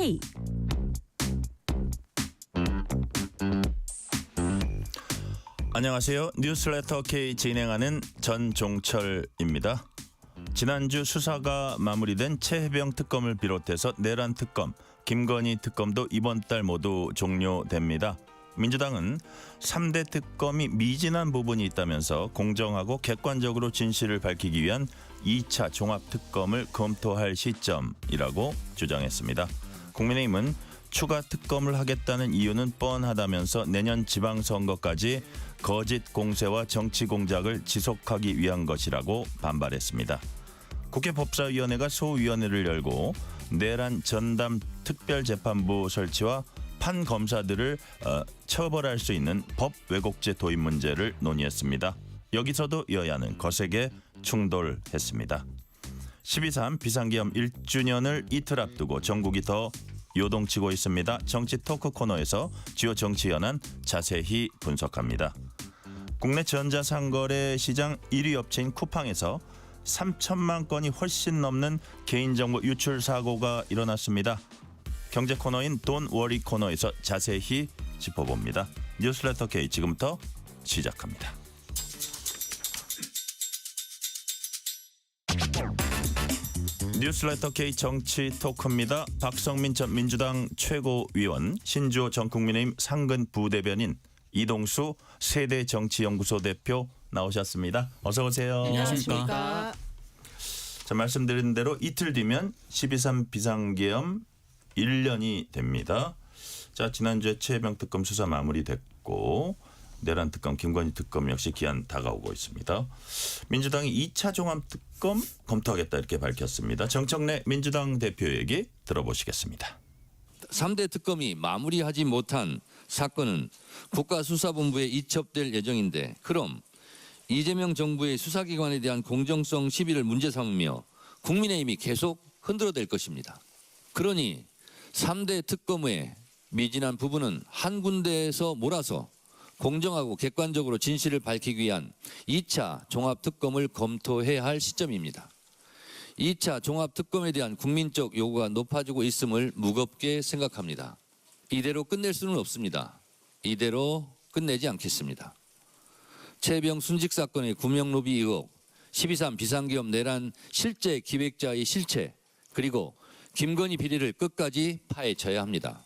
K. 안녕하세요. 뉴스레터 K 진행하는 전종철입니다. 지난주 수사가 마무리된 최혜병 특검을 비롯해서 내란 특검, 김건희 특검도 이번 달 모두 종료됩니다. 민주당은 3대 특검이 미진한 부분이 있다면서 공정하고 객관적으로 진실을 밝히기 위한 2차 종합특검을 검토할 시점이라고 주장했습니다. 국민의힘은 추가 특검을 하겠다는 이유는 뻔하다면서 내년 지방선거까지 거짓 공세와 정치 공작을 지속하기 위한 것이라고 반발했습니다. 국회 법사위원회가 소위원회를 열고 내란 전담 특별재판부 설치와 판검사들을 처벌할 수 있는 법 왜곡죄 도입 문제를 논의했습니다. 여기서도 여야는 거세게 충돌했습니다. 12.3 비상계엄 1주년을 이틀 앞두고 전국이 더 요동치고 있습니다. 정치 토크 코너에서 주요 정치 현안 자세히 분석합니다. 국내 전자상거래 시장 1위 업체인 쿠팡에서 3천만 건이 훨씬 넘는 개인정보 유출 사고가 일어났습니다. 경제 코너인 돈 워리 코너에서 자세히 짚어봅니다. 뉴스레터 K 지금부터 시작합니다. 뉴스레터 K 정치 토크입니다. 박성민 전 민주당 최고위원, 신주호 전 국민의힘 상근 부대변인, 이동수 세대정치연구소 대표 나오셨습니다. 어서 오세요. 안녕하십니까. 자, 말씀드린 대로 이틀 뒤면 12.3 비상계엄 1년이 됩니다. 자, 지난주에 최혜병 특검 수사 마무리됐고 내란 특검, 김건희 특검 역시 기한 다가오고 있습니다. 민주당이 2차 종합특검 검토하겠다 이렇게 밝혔습니다. 정청래 민주당 대표 얘기 들어보시겠습니다. 3대 특검이 마무리하지 못한 사건은 국가수사본부에 이첩될 예정인데, 그럼 이재명 정부의 수사기관에 대한 공정성 시비를 문제 삼으며 국민의힘이 계속 흔들어댈 것입니다. 그러니 3대 특검의 미진한 부분은 한 군데에서 몰아서 공정하고 객관적으로 진실을 밝히기 위한 2차 종합특검을 검토해야 할 시점입니다. 2차 종합특검에 대한 국민적 요구가 높아지고 있음을 무겁게 생각합니다. 이대로 끝낼 수는 없습니다. 이대로 끝내지 않겠습니다. 최혜병 순직 사건의 구명로비 의혹, 12.3 비상계엄 내란 실제 기획자의 실체, 그리고 김건희 비리를 끝까지 파헤쳐야 합니다.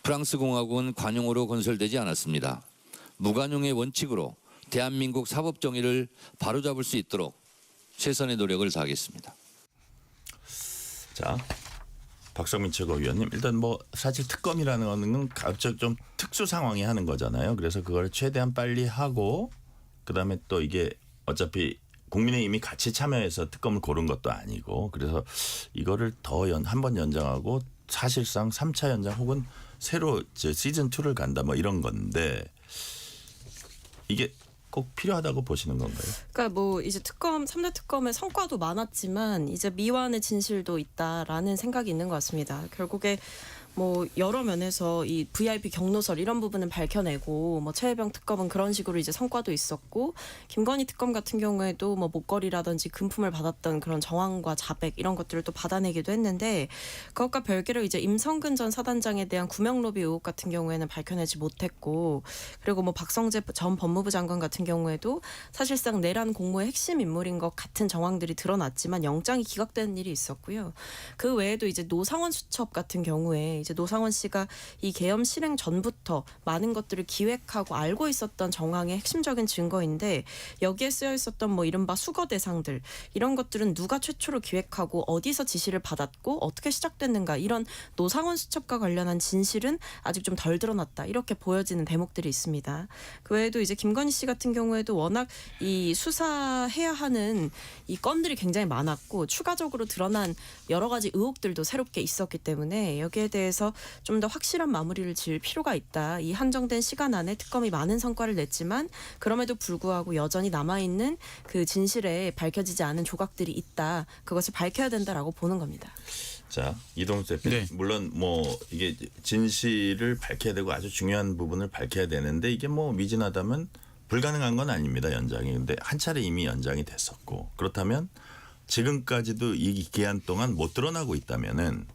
프랑스 공화국은 관용으로 건설되지 않았습니다. 무관용의 원칙으로 대한민국 사법정의를 바로잡을 수 있도록 최선의 노력을 다하겠습니다. 자, 박성민 최고위원님, 일단 뭐 사실 특검이라는 거는 갑자기 좀 특수 상황이 하는 거잖아요. 그래서 그걸 최대한 빨리 하고 그다음에 또 이게 어차피 국민의힘이 같이 참여해서 특검을 고른 것도 아니고, 그래서 이거를 더 한 번 연장하고 사실상 3차 연장 혹은 새로 시즌 2를 간다 뭐 이런 건데, 이게 꼭 필요하다고 보시는 건가요? 그러니까 뭐 이제 특검 3대 특검의 성과도 많았지만 이제 미완의 진실도 있다라는 생각이 있는 것 같습니다. 결국에 뭐 여러 면에서 이 VIP 경로설 이런 부분은 밝혀내고, 뭐 최혜병 특검은 그런 식으로 이제 성과도 있었고, 김건희 특검 같은 경우에도 뭐 목걸이라든지 금품을 받았던 그런 정황과 자백 이런 것들을 또 받아내기도 했는데, 그것과 별개로 이제 임성근 전 사단장에 대한 구명로비 의혹 같은 경우에는 밝혀내지 못했고, 그리고 뭐 박성재 전 법무부 장관 같은 경우에도 사실상 내란 공모의 핵심 인물인 것 같은 정황들이 드러났지만 영장이 기각되는 일이 있었고요. 그 외에도 이제 노상원 수첩 같은 경우에 이제 노상원 씨가 이 계엄 실행 전부터 많은 것들을 기획하고 알고 있었던 정황의 핵심적인 증거인데, 여기에 쓰여 있었던 뭐 이른바 수거 대상들 이런 것들은 누가 최초로 기획하고 어디서 지시를 받았고 어떻게 시작됐는가, 이런 노상원 수첩과 관련한 진실은 아직 좀 덜 드러났다 이렇게 보여지는 대목들이 있습니다. 그 외에도 이제 김건희 씨 같은 경우에도 워낙 이 수사해야 하는 이 건들이 굉장히 많았고 추가적으로 드러난 여러 가지 의혹들도 새롭게 있었기 때문에 여기에 대해서 좀 더 확실한 마무리를 지을 필요가 있다. 이 한정된 시간 안에 특검이 많은 성과를 냈지만 그럼에도 불구하고 여전히 남아있는 그 진실에 밝혀지지 않은 조각들이 있다. 그것을 밝혀야 된다라고 보는 겁니다. 자, 이동수 대표, 네. 물론 뭐 이게 진실을 밝혀야 되고 아주 중요한 부분을 밝혀야 되는데, 이게 뭐 미진하다면 불가능한 건 아닙니다. 연장이. 근데 한 차례 이미 연장이 됐었고, 그렇다면 지금까지도 이 기한 동안 못 드러나고 있다면은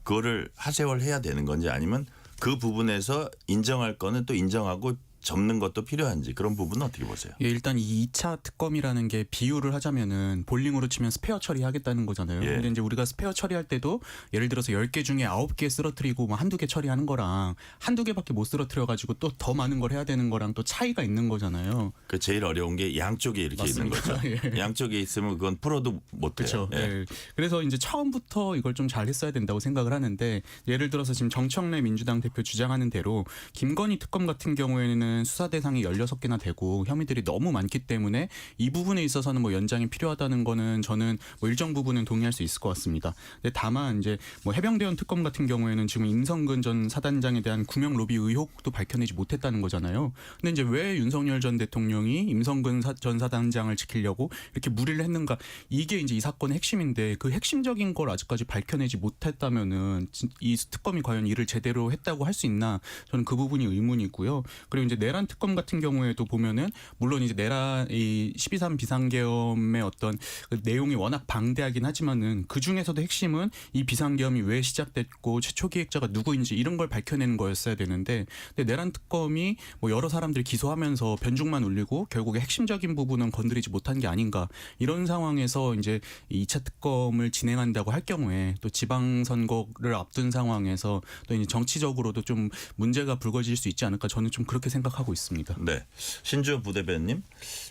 그거를 하세월 해야 되는 건지 아니면 그 부분에서 인정할 거는 또 인정하고 접는 것도 필요한지 그런 부분은 어떻게 보세요? 예, 일단 이 2차 특검이라는 게 비유를 하자면은 볼링으로 치면 스페어 처리하겠다는 거잖아요. 예. 근데 이제 우리가 스페어 처리할 때도 예를 들어서 10개 중에 9개 쓰러뜨리고 뭐 한두 개 처리하는 거랑 한두 개밖에 못 쓰러뜨려 가지고 또 더 많은 걸 해야 되는 거랑 또 차이가 있는 거잖아요. 그 제일 어려운 게 양쪽에 이렇게 있는 맞습니다. 거죠. 예. 양쪽에 있으면 그건 풀어도 못 돼요. 그렇죠. 예. 그래서 이제 처음부터 이걸 좀 잘했어야 된다고 생각을 하는데 예를 들어서 지금 정청래 민주당 대표 주장하는 대로 김건희 특검 같은 경우에는 수사 대상이 16개나 되고 혐의들이 너무 많기 때문에 이 부분에 있어서는 뭐 연장이 필요하다는 거는 저는 뭐 일정 부분은 동의할 수 있을 것 같습니다. 근데 다만 이제 뭐 해병대원 특검 같은 경우에는 지금 임성근 전 사단장에 대한 구명 로비 의혹도 밝혀내지 못했다는 거잖아요. 근데 이제 왜 윤석열 전 대통령이 임성근 전 사단장을 지키려고 이렇게 무리를 했는가? 이게 이제 이 사건의 핵심인데 그 핵심적인 걸 아직까지 밝혀내지 못했다면은 이 특검이 과연 일을 제대로 했다고 할 수 있나? 저는 그 부분이 의문이고요. 그리고 이제 내란 특검 같은 경우에도 보면은 물론 이제 내란 이 12.3 비상계엄의 어떤 그 내용이 워낙 방대하긴 하지만은 그 중에서도 핵심은 이 비상계엄이 왜 시작됐고 최초 기획자가 누구인지 이런 걸 밝혀내는 거였어야 되는데 근데 내란 특검이 뭐 여러 사람들 기소하면서 변죽만 울리고 결국에 핵심적인 부분은 건드리지 못한 게 아닌가 이런 상황에서 이제 2차 특검을 진행한다고 할 경우에 또 지방선거를 앞둔 상황에서 또 이제 정치적으로도 좀 문제가 불거질 수 있지 않을까 저는 좀 그렇게 생각하고 있습니다. 네. 신주호 부대변님,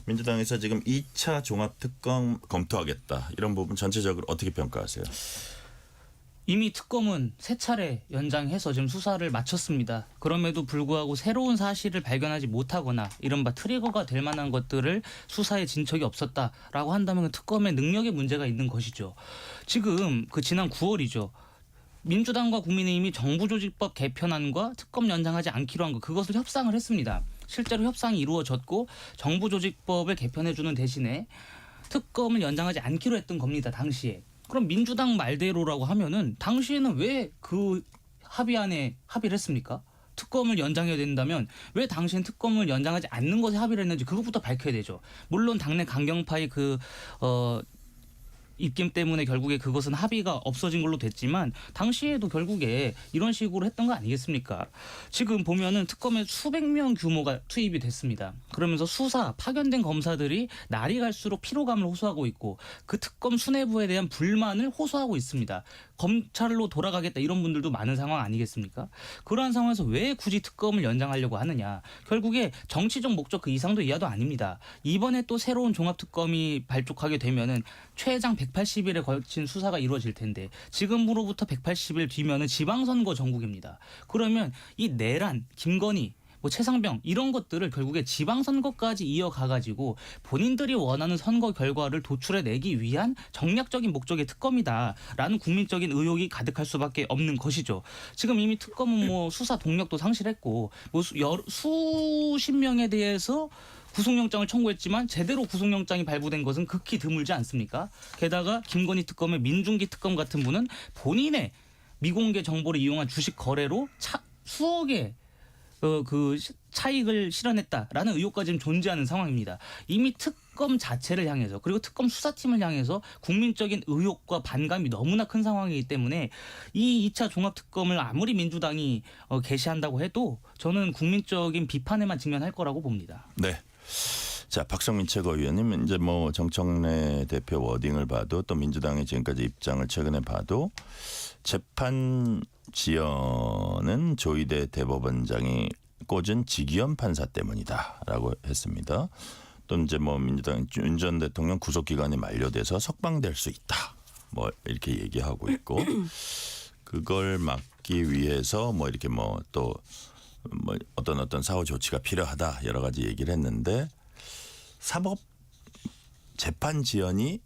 민주당에서 지금 2차 종합특검 검토하겠다. 이런 부분 전체적으로 어떻게 평가하세요? 이미 특검은 3차례 연장해서 지금 수사를 마쳤습니다. 그럼에도 불구하고 새로운 사실을 발견하지 못하거나 이른바 트리거가 될 만한 것들을 수사에 진척이 없었다라고 한다면 그 특검의 능력에 문제가 있는 것이죠. 지금 그 지난 9월이죠. 민주당과 국민의힘이 정부조직법 개편안과 특검 연장하지 않기로 한 거 그것을 협상을 했습니다. 실제로 협상이 이루어졌고 정부조직법을 개편해주는 대신에 특검을 연장하지 않기로 했던 겁니다. 당시에. 그럼 민주당 말대로라고 하면은 당시에는 왜 그 합의안에 합의를 했습니까? 특검을 연장해야 된다면 왜 당시엔 특검을 연장하지 않는 것에 합의를 했는지 그것부터 밝혀야 되죠. 물론 당내 강경파의 입김 때문에 결국에 그것은 합의가 없어진 걸로 됐지만 당시에도 결국에 이런 식으로 했던 거 아니겠습니까? 지금 보면은 특검에 수백 명 규모가 투입이 됐습니다. 그러면서 수사 파견된 검사들이 날이 갈수록 피로감을 호소하고 있고 그 특검 수뇌부에 대한 불만을 호소하고 있습니다. 검찰로 돌아가겠다 이런 분들도 많은 상황 아니겠습니까? 그러한 상황에서 왜 굳이 특검을 연장하려고 하느냐? 결국에 정치적 목적 그 이상도 이하도 아닙니다. 이번에 또 새로운 종합특검이 발족하게 되면은 최장 180일에 걸친 수사가 이루어질 텐데 지금으로부터 180일 뒤면은 지방선거 전국입니다. 그러면 이 내란, 김건희 뭐 최상병 이런 것들을 결국에 지방선거까지 이어가가지고 본인들이 원하는 선거 결과를 도출해내기 위한 정략적인 목적의 특검이다라는 국민적인 의혹이 가득할 수밖에 없는 것이죠. 지금 이미 특검은 뭐 수사 동력도 상실했고 뭐 수십 명에 대해서 구속영장을 청구했지만 제대로 구속영장이 발부된 것은 극히 드물지 않습니까? 게다가 김건희 특검의 민중기 특검 같은 분은 본인의 미공개 정보를 이용한 주식 거래로 수억의 그 차익을 실현했다라는 의혹까지 존재하는 상황입니다. 이미 특검 자체를 향해서 그리고 특검 수사팀을 향해서 국민적인 의혹과 반감이 너무나 큰 상황이기 때문에 이 2차 종합특검을 아무리 민주당이 개시한다고 해도 저는 국민적인 비판에만 직면할 거라고 봅니다. 네. 자, 박성민 최고위원님 이제 뭐 정청래 대표 워딩을 봐도 또 민주당의 지금까지 입장을 최근에 봐도 재판 지연은 조희대 대법원장이 꽂은 지기현 판사 때문이다라고 했습니다. 또 이제 뭐 민주당 윤 전 대통령 구속 기간이 만료돼서 석방될 수 있다. 뭐 이렇게 얘기하고 있고 그걸 막기 위해서 뭐 이렇게 뭐 또 뭐 어떤 사후 조치가 필요하다 여러 가지 얘기를 했는데 사법 재판 지연이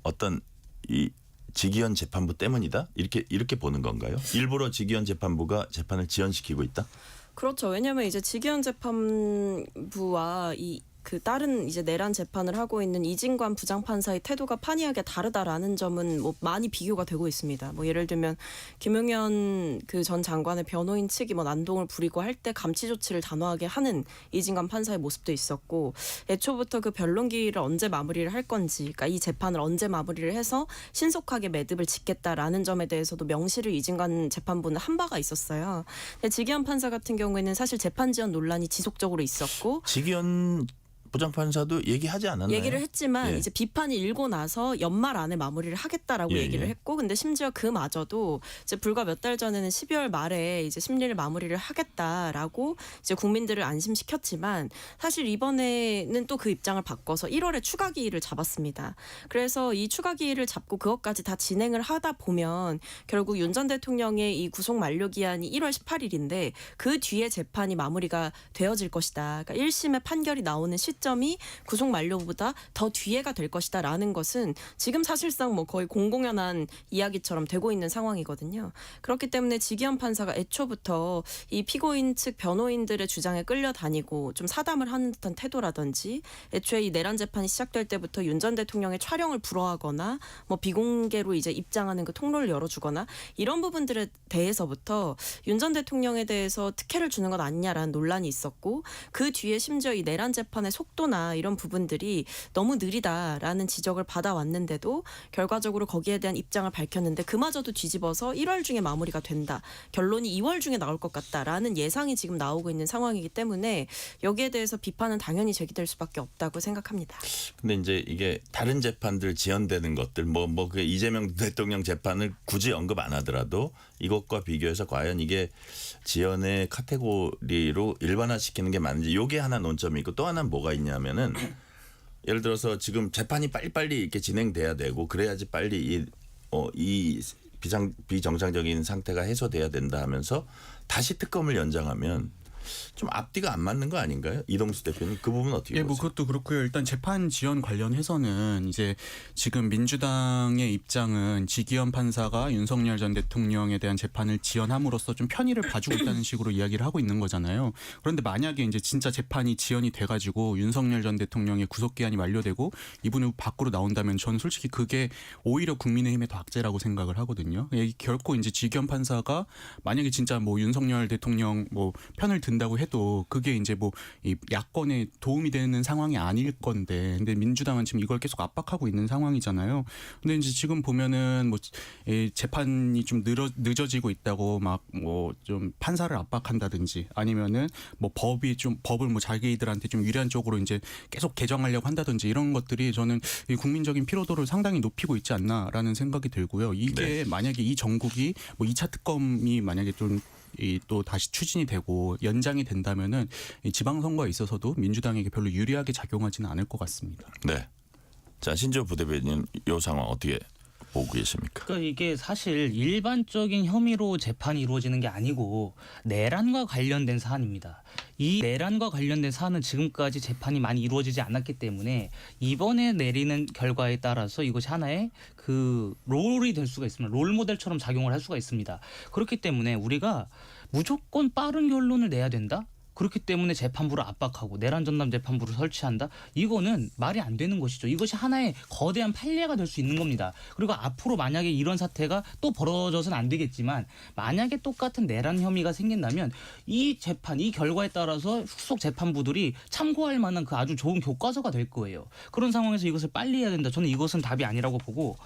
어떤 이 지기현 재판부 때문이다 이렇게 보는 건가요? 일부러 지기현 재판부가 재판을 지연시키고 있다? 그렇죠. 왜냐하면 이제 지기현 재판부와 이 그 다른 이제 내란 재판을 하고 있는 이진관 부장판사의 태도가 판이하게 다르다라는 점은 뭐 많이 비교가 되고 있습니다. 뭐 예를 들면 김용현 그 전 장관의 변호인 측이 뭐 난동을 부리고 할 때 감치 조치를 단호하게 하는 이진관 판사의 모습도 있었고, 애초부터 그 변론기를 언제 마무리를 할 건지, 그러니까 이 재판을 언제 마무리를 해서 신속하게 매듭을 짓겠다라는 점에 대해서도 명시를 이진관 재판부는 한 바가 있었어요. 근데 지기현 판사 같은 경우에는 사실 재판 지연 논란이 지속적으로 있었고, 지기현 부장판사도 얘기하지 않았나요? 얘기를 했지만 예. 이제 비판이 일고 나서 연말 안에 마무리를 하겠다라고 예, 얘기를 예. 했고, 근데 심지어 그마저도 이제 불과 몇 달 전에는 12월 말에 이제 심리를 마무리를 하겠다라고 이제 국민들을 안심시켰지만, 사실 이번에는 또 그 입장을 바꿔서 1월에 추가 기일을 잡았습니다. 그래서 이 추가 기일을 잡고 그것까지 다 진행을 하다 보면 결국 윤 전 대통령의 이 구속 만료 기한이 1월 18일인데 그 뒤에 재판이 마무리가 되어질 것이다. 그러니까 1심의 판결이 나오는 시점이 구속 만료보다 더 뒤에가 될 것이다라는 것은 지금 사실상 뭐 거의 공공연한 이야기처럼 되고 있는 상황이거든요. 그렇기 때문에 지기현 판사가 애초부터 이 피고인 측 변호인들의 주장에 끌려다니고 좀 사담을 하는 듯한 태도라든지, 애초에 이 내란 재판이 시작될 때부터 윤 전 대통령의 촬영을 불허하거나 뭐 비공개로 이제 입장하는 그 통로를 열어주거나 이런 부분들에 대해서부터 윤 전 대통령에 대해서 특혜를 주는 것 아니냐라는 논란이 있었고, 그 뒤에 심지어 이 내란 재판의 속도나 이런 부분들이 너무 느리다라는 지적을 받아왔는데도 결과적으로 거기에 대한 입장을 밝혔는데, 그마저도 뒤집어서 1월 중에 마무리가 된다, 결론이 2월 중에 나올 것 같다라는 예상이 지금 나오고 있는 상황이기 때문에 여기에 대해서 비판은 당연히 제기될 수밖에 없다고 생각합니다. 근데 이제 이게 다른 재판들 지연되는 것들 그 이재명 대통령 재판을 굳이 언급 안 하더라도 이것과 비교해서 과연 이게 지연의 카테고리로 일반화시키는 게 맞는지, 이게 하나 논점이 있고, 또 하나는 뭐가 있냐면은 예를 들어서 지금 재판이 빨리빨리 이렇게 진행돼야 되고 그래야지 빨리 이 비정상적인 상태가 해소돼야 된다 하면서 다시 특검을 연장하면 좀 앞뒤가 안 맞는 거 아닌가요? 이동수 대표님, 그 부분 어떻게 예, 보세요? 뭐 그것도 그렇고요. 일단 재판 지연 관련해서는 이제 지금 민주당의 입장은 지기현 판사가 윤석열 전 대통령에 대한 재판을 지연함으로써 좀 편의를 봐주고 있다는 식으로 이야기를 하고 있는 거잖아요. 그런데 만약에 이제 진짜 재판이 지연이 돼가지고 윤석열 전 대통령의 구속 기한이 만료되고 이분이 밖으로 나온다면 저는 솔직히 그게 오히려 국민의힘의 더 악재라고 생각을 하거든요. 결코 이제 지기현 판사가 만약에 진짜 뭐 윤석열 대통령 뭐 편을 든다고 해도 그게 이제 뭐 이 야권에 도움이 되는 상황이 아닐 건데, 근데 민주당은 지금 이걸 계속 압박하고 있는 상황이잖아요. 근데 이제 지금 보면은 뭐 재판이 좀 늦어지고 있다고 막 뭐 좀 판사를 압박한다든지, 아니면은 뭐 법을 뭐 자기들한테 좀 유리한 쪽으로 이제 계속 개정하려고 한다든지, 이런 것들이 저는 이 국민적인 피로도를 상당히 높이고 있지 않나라는 생각이 들고요. 이게 만약에 이 정국이 뭐 2차 특검이 만약에 좀 또 다시 추진이 되고 연장이 된다면은 이 지방선거에 있어서도 민주당에게 별로 유리하게 작용하지는 않을 것 같습니다. 네. 자, 신조 부대변인, 이 상황 어떻게 보고 계십니까? 그러니까 이게 사실 일반적인 혐의로 재판이 이루어지는 게 아니고 내란과 관련된 사안입니다. 이 내란과 관련된 사안은 지금까지 재판이 많이 이루어지지 않았기 때문에 이번에 내리는 결과에 따라서 이것이 하나의 그 롤이 될 수가 있습니다. 롤 모델처럼 작용을 할 수가 있습니다. 그렇기 때문에 우리가 무조건 빠른 결론을 내야 된다? 그렇기 때문에 재판부를 압박하고 내란 전담 재판부를 설치한다? 이거는 말이 안 되는 것이죠. 이것이 하나의 거대한 판례가 될 수 있는 겁니다. 그리고 앞으로 만약에 이런 사태가 또 벌어져서는 안 되겠지만, 만약에 똑같은 내란 혐의가 생긴다면 이 재판, 이 결과에 따라서 후속 재판부들이 참고할 만한 그 아주 좋은 교과서가 될 거예요. 그런 상황에서 이것을 빨리 해야 된다. 저는 이것은 답이 아니라고 보고,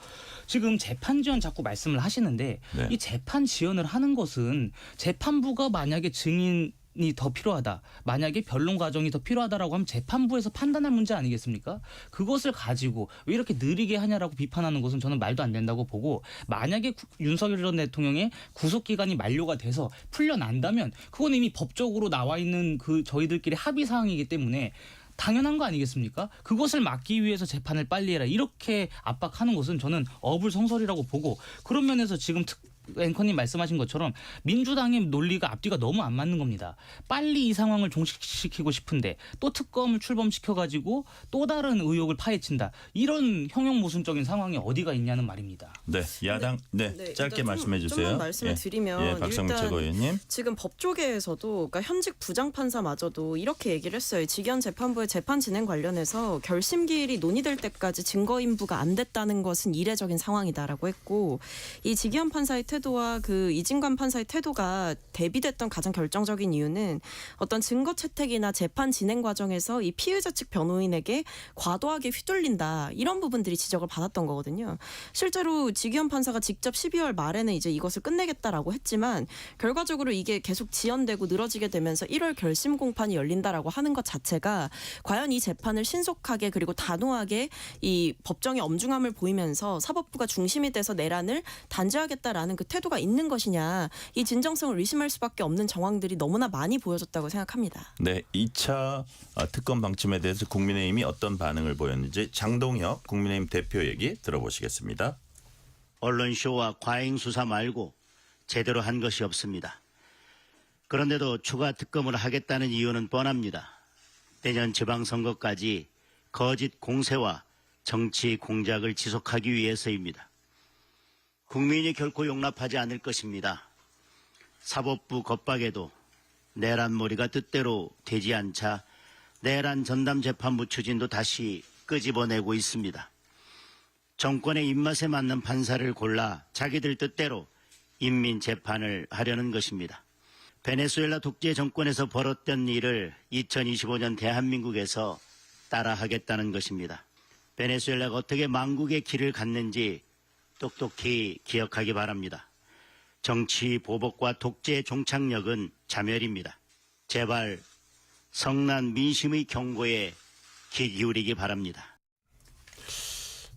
지금 재판 지연 자꾸 말씀을 하시는데 네. 이 재판 지연을 하는 것은 재판부가 만약에 증인이 더 필요하다, 만약에 변론 과정이 더 필요하다라고 하면 재판부에서 판단할 문제 아니겠습니까? 그것을 가지고 왜 이렇게 느리게 하냐라고 비판하는 것은 저는 말도 안 된다고 보고, 만약에 윤석열 전 대통령의 구속기간이 만료가 돼서 풀려난다면 그건 이미 법적으로 나와 있는 그 저희들끼리 합의 사항이기 때문에 당연한 거 아니겠습니까? 그것을 막기 위해서 재판을 빨리 해라, 이렇게 압박하는 것은 저는 어불성설이라고 보고, 그런 면에서 지금 앵커님 말씀하신 것처럼 민주당의 논리가 앞뒤가 너무 안 맞는 겁니다. 빨리 이 상황을 종식시키고 싶은데 또 특검을 출범시켜가지고 또 다른 의혹을 파헤친다. 이런 형용 모순적인 상황이 어디가 있냐는 말입니다. 네, 야당 네, 짧게 일단 말씀해 주세요. 좀만 말씀을 드리면 박성민 일단 최고위원님. 지금 법조계에서도 그러니까 현직 부장판사마저도 이렇게 얘기를 했어요. 직위원 재판부의 재판 진행 관련해서 결심 기일이 논의될 때까지 증거 인부가 안 됐다는 것은 이례적인 상황이다라고 했고 이 직위원 판사의 태도와 그 이진관 판사의 태도가 대비됐던 가장 결정적인 이유는 어떤 증거 채택이나 재판 진행 과정에서 이 피의자 측 변호인에게 과도하게 휘둘린다 이런 부분들이 지적을 받았던 거거든요. 실제로 직위원 판사가 직접 12월 말에는 이제 이것을 끝내겠다라고 했지만 결과적으로 이게 계속 지연되고 늘어지게 되면서 1월 결심 공판이 열린다라고 하는 것 자체가 과연 이 재판을 신속하게 그리고 단호하게 이 법정의 엄중함을 보이면서 사법부가 중심이 돼서 내란을 단죄하겠다라는 그 태도가 있는 것이냐 이 진정성을 의심할 수밖에 없는 정황들이 너무나 많이 보여졌다고 생각합니다. 네, 2차 특검 방침에 대해서 국민의힘이 어떤 반응을 보였는지 장동혁 국민의힘 대표 얘기 들어보시겠습니다. 언론쇼와 과잉 수사 말고 제대로 한 것이 없습니다. 그런데도 추가 특검을 하겠다는 이유는 뻔합니다. 내년 지방선거까지 거짓 공세와 정치 공작을 지속하기 위해서입니다. 국민이 결코 용납하지 않을 것입니다. 사법부 겁박에도 내란머리가 뜻대로 되지 않자 내란 전담 재판부 추진도 다시 끄집어내고 있습니다. 정권의 입맛에 맞는 판사를 골라 자기들 뜻대로 인민 재판을 하려는 것입니다. 베네수엘라 독재 정권에서 벌었던 일을 2025년 대한민국에서 따라하겠다는 것입니다. 베네수엘라가 어떻게 망국의 길을 갔는지 똑똑히 기억하기 바랍니다. 정치 보복과 독재 종착역은 자멸입니다. 제발 성난 민심의 경고에 귀 기울이기 바랍니다.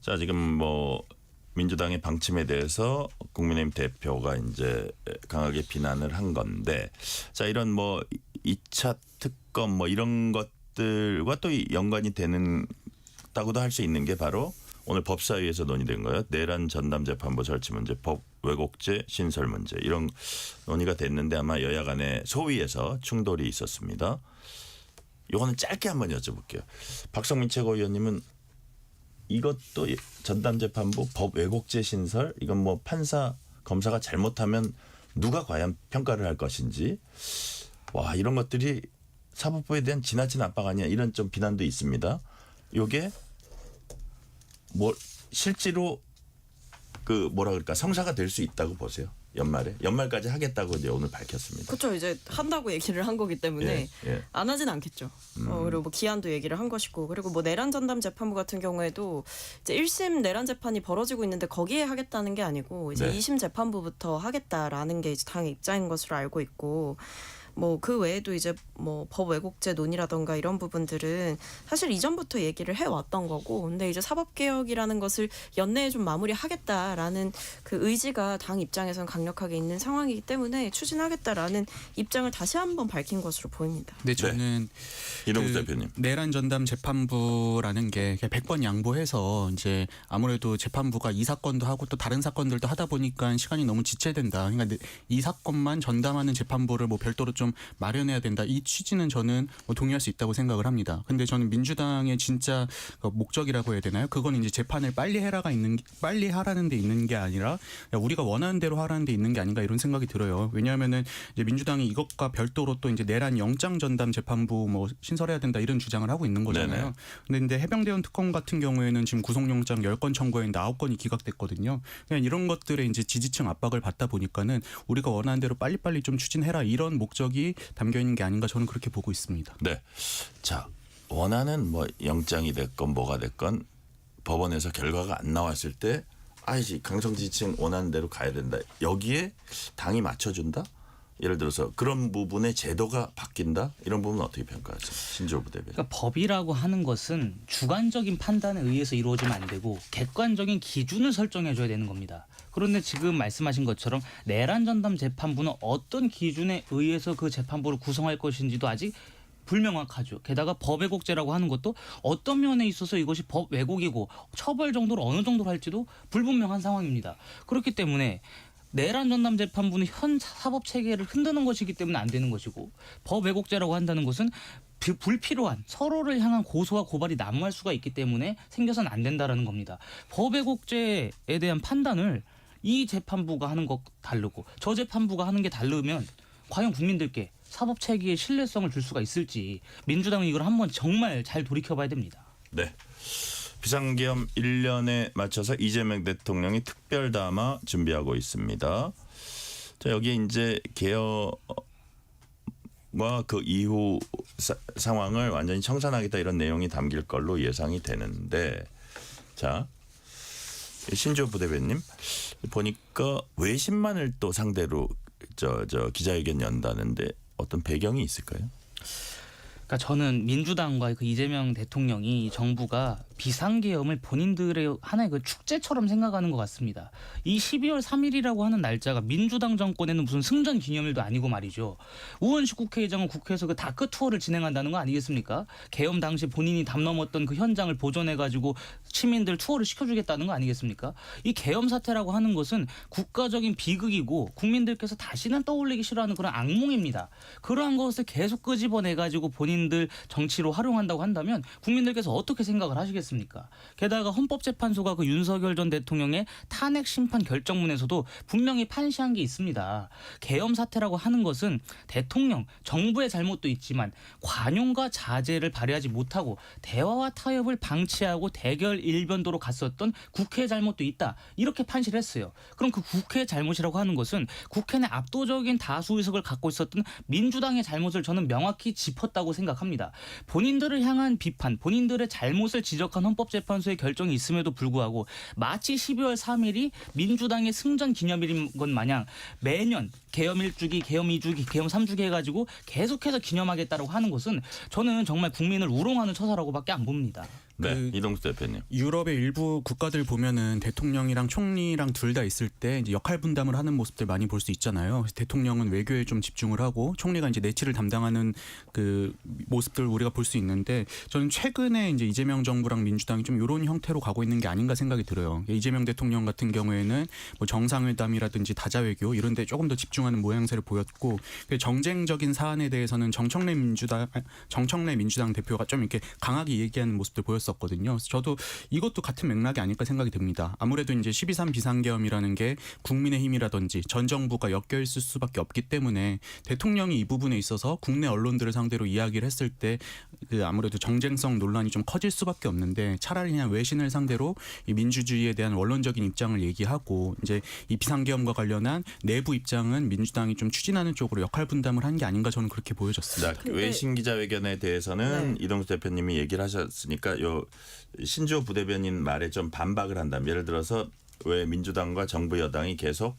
자, 지금 뭐 민주당의 방침에 대해서 국민의힘 대표가 이제 강하게 비난을 한 건데, 자, 이런 뭐 2차 특검 뭐 이런 것들과 또 연관이 되는다고도 할 수 있는 게 바로 오늘 법사위에서 논의된 거예요. 내란 전담 재판부 설치 문제, 법 왜곡죄 신설 문제 이런 논의가 됐는데 아마 여야 간에 소위에서 충돌이 있었습니다. 이거는 짧게 한번 여쭤볼게요. 박성민 최고위원님은 이것도 전담재판부 법 왜곡죄 신설 이건 뭐 판사 검사가 잘못하면 누가 과연 평가를 할 것인지 와 이런 것들이 사법부에 대한 지나친 압박 아니야 이런 좀 비난도 있습니다. 요게 뭐 실제로 그 뭐라 그럴까 성사가 될 수 있다고 보세요. 연말까지 하겠다고 이제 오늘 밝혔습니다. 그렇죠. 이제 한다고 얘기를 한 거기 때문에 예. 안 하진 않겠죠. 그리고 뭐 기한도 얘기를 한 것이고 그리고 뭐 내란 전담 재판부 같은 경우에도 이제 1심 내란 재판이 벌어지고 있는데 거기에 하겠다는 게 아니고 이제 네. 2심 재판부부터 하겠다라는 게 이제 당의 입장인 것으로 알고 있고 뭐 그 외에도 이제 뭐 법 왜곡죄 논의라던가 이런 부분들은 사실 이전부터 얘기를 해왔던 거고 근데 이제 사법개혁이라는 것을 연내에 좀 마무리하겠다라는 그 의지가 당 입장에서는 강력하게 있는 상황이기 때문에 추진하겠다라는 입장을 다시 한번 밝힌 것으로 보입니다. 근데 저는 이동수 대표님. 내란 전담 재판부라는 게 100번 양보해서 이제 아무래도 재판부가 이 사건도 하고 또 다른 사건들도 하다 보니까 시간이 너무 지체된다. 그러니까 이 사건만 전담하는 재판부를 뭐 별도로 좀 마련해야 된다. 이 취지는 저는 뭐 동의할 수 있다고 생각을 합니다. 근데 저는 민주당의 진짜 목적이라고 해야 되나요? 그건 이제 재판을 빨리 하라는 데 있는 게 아니라 우리가 원하는 대로 하라는 데 있는 게 아닌가 이런 생각이 들어요. 왜냐하면은 이제 민주당이 이것과 별도로 또 이제 내란 영장 전담 재판부 뭐 신설해야 된다 이런 주장을 하고 있는 거잖아요. 근데 해병대원 특검 같은 경우에는 지금 구속영장 10건 청구했는데 9건이 기각됐거든요. 그냥 이런 것들에 이제 지지층 압박을 받다 보니까는 우리가 원하는 대로 빨리빨리 좀 추진해라 이런 목적이 담겨 있는 게 아닌가 저는 그렇게 보고 있습니다. 네. 자, 원하는 뭐 영장이 됐건 뭐가 됐건 법원에서 결과가 안 나왔을 때 아이씨 강성지층 원하는 대로 가야 된다. 여기에 당이 맞춰준다? 예를 들어서 그런 부분의 제도가 바뀐다? 이런 부분은 어떻게 평가하세요? 신조부 대변인. 그러니까 법이라고 하는 것은 주관적인 판단에 의해서 이루어지면 안 되고 객관적인 기준을 설정해줘야 되는 겁니다. 그런데 지금 말씀하신 것처럼 내란 전담 재판부는 어떤 기준에 의해서 그 재판부를 구성할 것인지도 아직 불명확하죠. 게다가 법 왜곡죄라고 하는 것도 어떤 면에 있어서 이것이 법 왜곡이고 처벌 정도를 어느 정도로 할지도 불분명한 상황입니다. 그렇기 때문에 내란 전담 재판부는 현 사법 체계를 흔드는 것이기 때문에 안 되는 것이고 법 왜곡죄라고 한다는 것은 불필요한 서로를 향한 고소와 고발이 난무할 수가 있기 때문에 생겨서는 안 된다라는 겁니다. 법 왜곡죄에 대한 판단을 이 재판부가 하는 것 다르고 저 재판부가 하는 게 다르면 과연 국민들께 사법 체계의 신뢰성을 줄 수가 있을지 민주당은 이걸 한번 정말 잘 돌이켜봐야 됩니다. 네. 비상계엄 1년에 맞춰서 이재명 대통령이 특별 담화 준비하고 있습니다. 자, 여기에 이제 개혁과 그 이후 상황을 완전히 청산하겠다 이런 내용이 담길 걸로 예상이 되는데, 자, 신조 부대변님 보니까 외신만을 또 상대로 저 기자회견 연다는데 어떤 배경이 있을까요? 그러니까 저는 민주당과 그 이재명 대통령이 정부가 비상계엄을 본인들의 하나의 그 축제처럼 생각하는 것 같습니다. 이 12월 3일이라고 하는 날짜가 민주당 정권에는 무슨 승전 기념일도 아니고 말이죠. 우원식 국회의장은 국회에서 그 다크 투어를 진행한다는 거 아니겠습니까? 계엄 당시 본인이 담 넘었던 그 현장을 보존해가지고 시민들 투어를 시켜주겠다는 거 아니겠습니까? 이 계엄 사태라고 하는 것은 국가적인 비극이고 국민들께서 다시는 떠올리기 싫어하는 그런 악몽입니다. 그러한 것을 계속 끄집어내가지고 본인들 정치로 활용한다고 한다면 국민들께서 어떻게 생각을 하시겠습니까? 게다가 헌법재판소가 그 윤석열 전 대통령의 탄핵 심판 결정문에서도 분명히 판시한 게 있습니다. 계엄 사태라고 하는 것은 대통령, 정부의 잘못도 있지만 관용과 자제를 발휘하지 못하고 대화와 타협을 방치하고 대결 일변도로 갔었던 국회의 잘못도 있다. 이렇게 판시를 했어요. 그럼 그 국회의 잘못이라고 하는 것은 국회 내 압도적인 다수 의석을 갖고 있었던 민주당의 잘못을 저는 명확히 짚었다고 생각합니다. 본인들을 향한 비판, 본인들의 잘못을 지적한 헌법재판소의 결정이 있음에도 불구하고 마치 12월 3일이 민주당의 승전 기념일인 것 마냥 매년 계엄 1주기, 계엄 2주기, 계엄 3주기 해가지고 계속해서 기념하겠다고 하는 것은 저는 정말 국민을 우롱하는 처사라고밖에 안 봅니다. 네, 이동수 대표님. 유럽의 일부 국가들 보면은 대통령이랑 총리랑 둘 다 있을 때 이제 역할 분담을 하는 모습들 많이 볼 수 있잖아요. 그래서 대통령은 외교에 좀 집중을 하고 총리가 이제 내치를 담당하는 그 모습들 우리가 볼 수 있는데 저는 최근에 이제 이재명 정부랑 민주당이 좀 이런 형태로 가고 있는 게 아닌가 생각이 들어요. 이재명 대통령 같은 경우에는 뭐 정상회담이라든지 다자외교 이런 데 조금 더 집중하는 모양새를 보였고 정쟁적인 사안에 대해서는 정청래 민주당 대표가 좀 이렇게 강하게 얘기하는 모습들 보였었거든요. 그래서 저도 이것도 같은 맥락이 아닐까 생각이 듭니다. 아무래도 이제 12.3 비상계엄이라는 게 국민의힘이라든지 전 정부가 엮여 있을 수밖에 없기 때문에 대통령이 이 부분에 있어서 국내 언론들을 상대로 이야기를 했을 때 그 아무래도 정쟁성 논란이 좀 커질 수밖에 없는데 차라리 그냥 외신을 상대로 이 민주주의에 대한 원론적인 입장을 얘기하고 이제 이 비상계엄과 관련한 내부 입장은 민주당이 좀 추진하는 쪽으로 역할 분담을 한 게 아닌가 저는 그렇게 보여졌습니다. 자, 외신 기자회견에 대해서는 이동수 대표님이 얘기를 하셨으니까 요 신조 부대변인 말에 좀 반박을 한다면 예를 들어서 왜 민주당과 정부 여당이 계속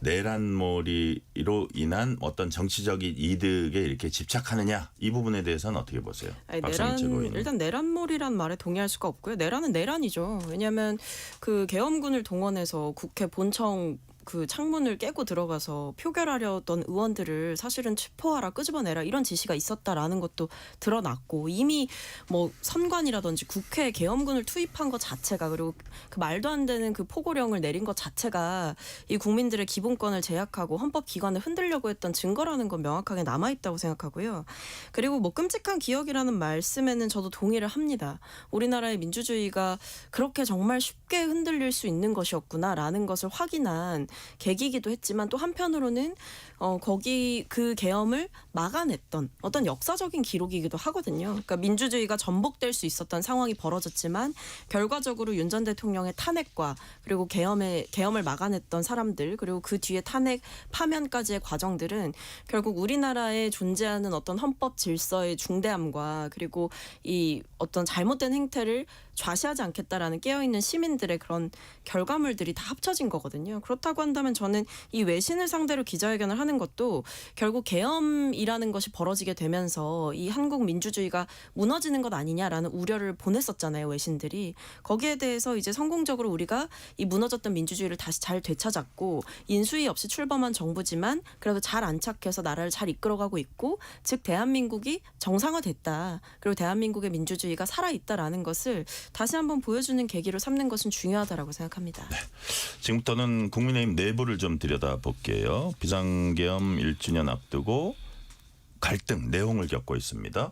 내란몰이로 인한 어떤 정치적인 이득에 이렇게 집착하느냐 이 부분에 대해서는 어떻게 보세요? 아니, 박성희 최고위원님. 일단 내란몰이란 말에 동의할 수가 없고요. 내란은 내란이죠. 왜냐하면 그 계엄군을 동원해서 국회 본청 그 창문을 깨고 들어가서 표결하려던 의원들을 사실은 체포하라, 끄집어내라 이런 지시가 있었다라는 것도 드러났고 이미 뭐 선관이라든지 국회에 계엄군을 투입한 것 자체가 그리고 그 말도 안 되는 그 포고령을 내린 것 자체가 이 국민들의 기본권을 제약하고 헌법기관을 흔들려고 했던 증거라는 건 명확하게 남아있다고 생각하고요. 그리고 뭐 끔찍한 기억이라는 말씀에는 저도 동의를 합니다. 우리나라의 민주주의가 그렇게 정말 쉽게 흔들릴 수 있는 것이었구나라는 것을 확인한 계기이기도 했지만 또 한편으로는 거기 그 계엄을 막아냈던 어떤 역사적인 기록이기도 하거든요. 그러니까 민주주의가 전복될 수 있었던 상황이 벌어졌지만 결과적으로 윤 전 대통령의 탄핵과 그리고 계엄을 막아냈던 사람들 그리고 그 뒤에 탄핵 파면까지의 과정들은 결국 우리나라에 존재하는 어떤 헌법 질서의 중대함과 그리고 이 어떤 잘못된 행태를 좌시하지 않겠다라는 깨어있는 시민들의 그런 결과물들이 다 합쳐진 거거든요. 그렇다고 한다면 저는 이 외신을 상대로 기자회견을 하는 것도 결국 계엄이라는 것이 벌어지게 되면서 이 한국 민주주의가 무너지는 것 아니냐라는 우려를 보냈었잖아요. 외신들이. 거기에 대해서 이제 성공적으로 우리가 이 무너졌던 민주주의를 다시 잘 되찾았고 인수위 없이 출범한 정부지만 그래도 잘 안착해서 나라를 잘 이끌어가고 있고 즉 대한민국이 정상화됐다. 그리고 대한민국의 민주주의가 살아있다라는 것을 다시 한번 보여주는 계기로 삼는 것은 중요하다라고 생각합니다. 지금부터는 국민의힘 내부를 좀 들여다볼게요. 비상계엄 1주년 앞두고 갈등, 내홍을 겪고 있습니다.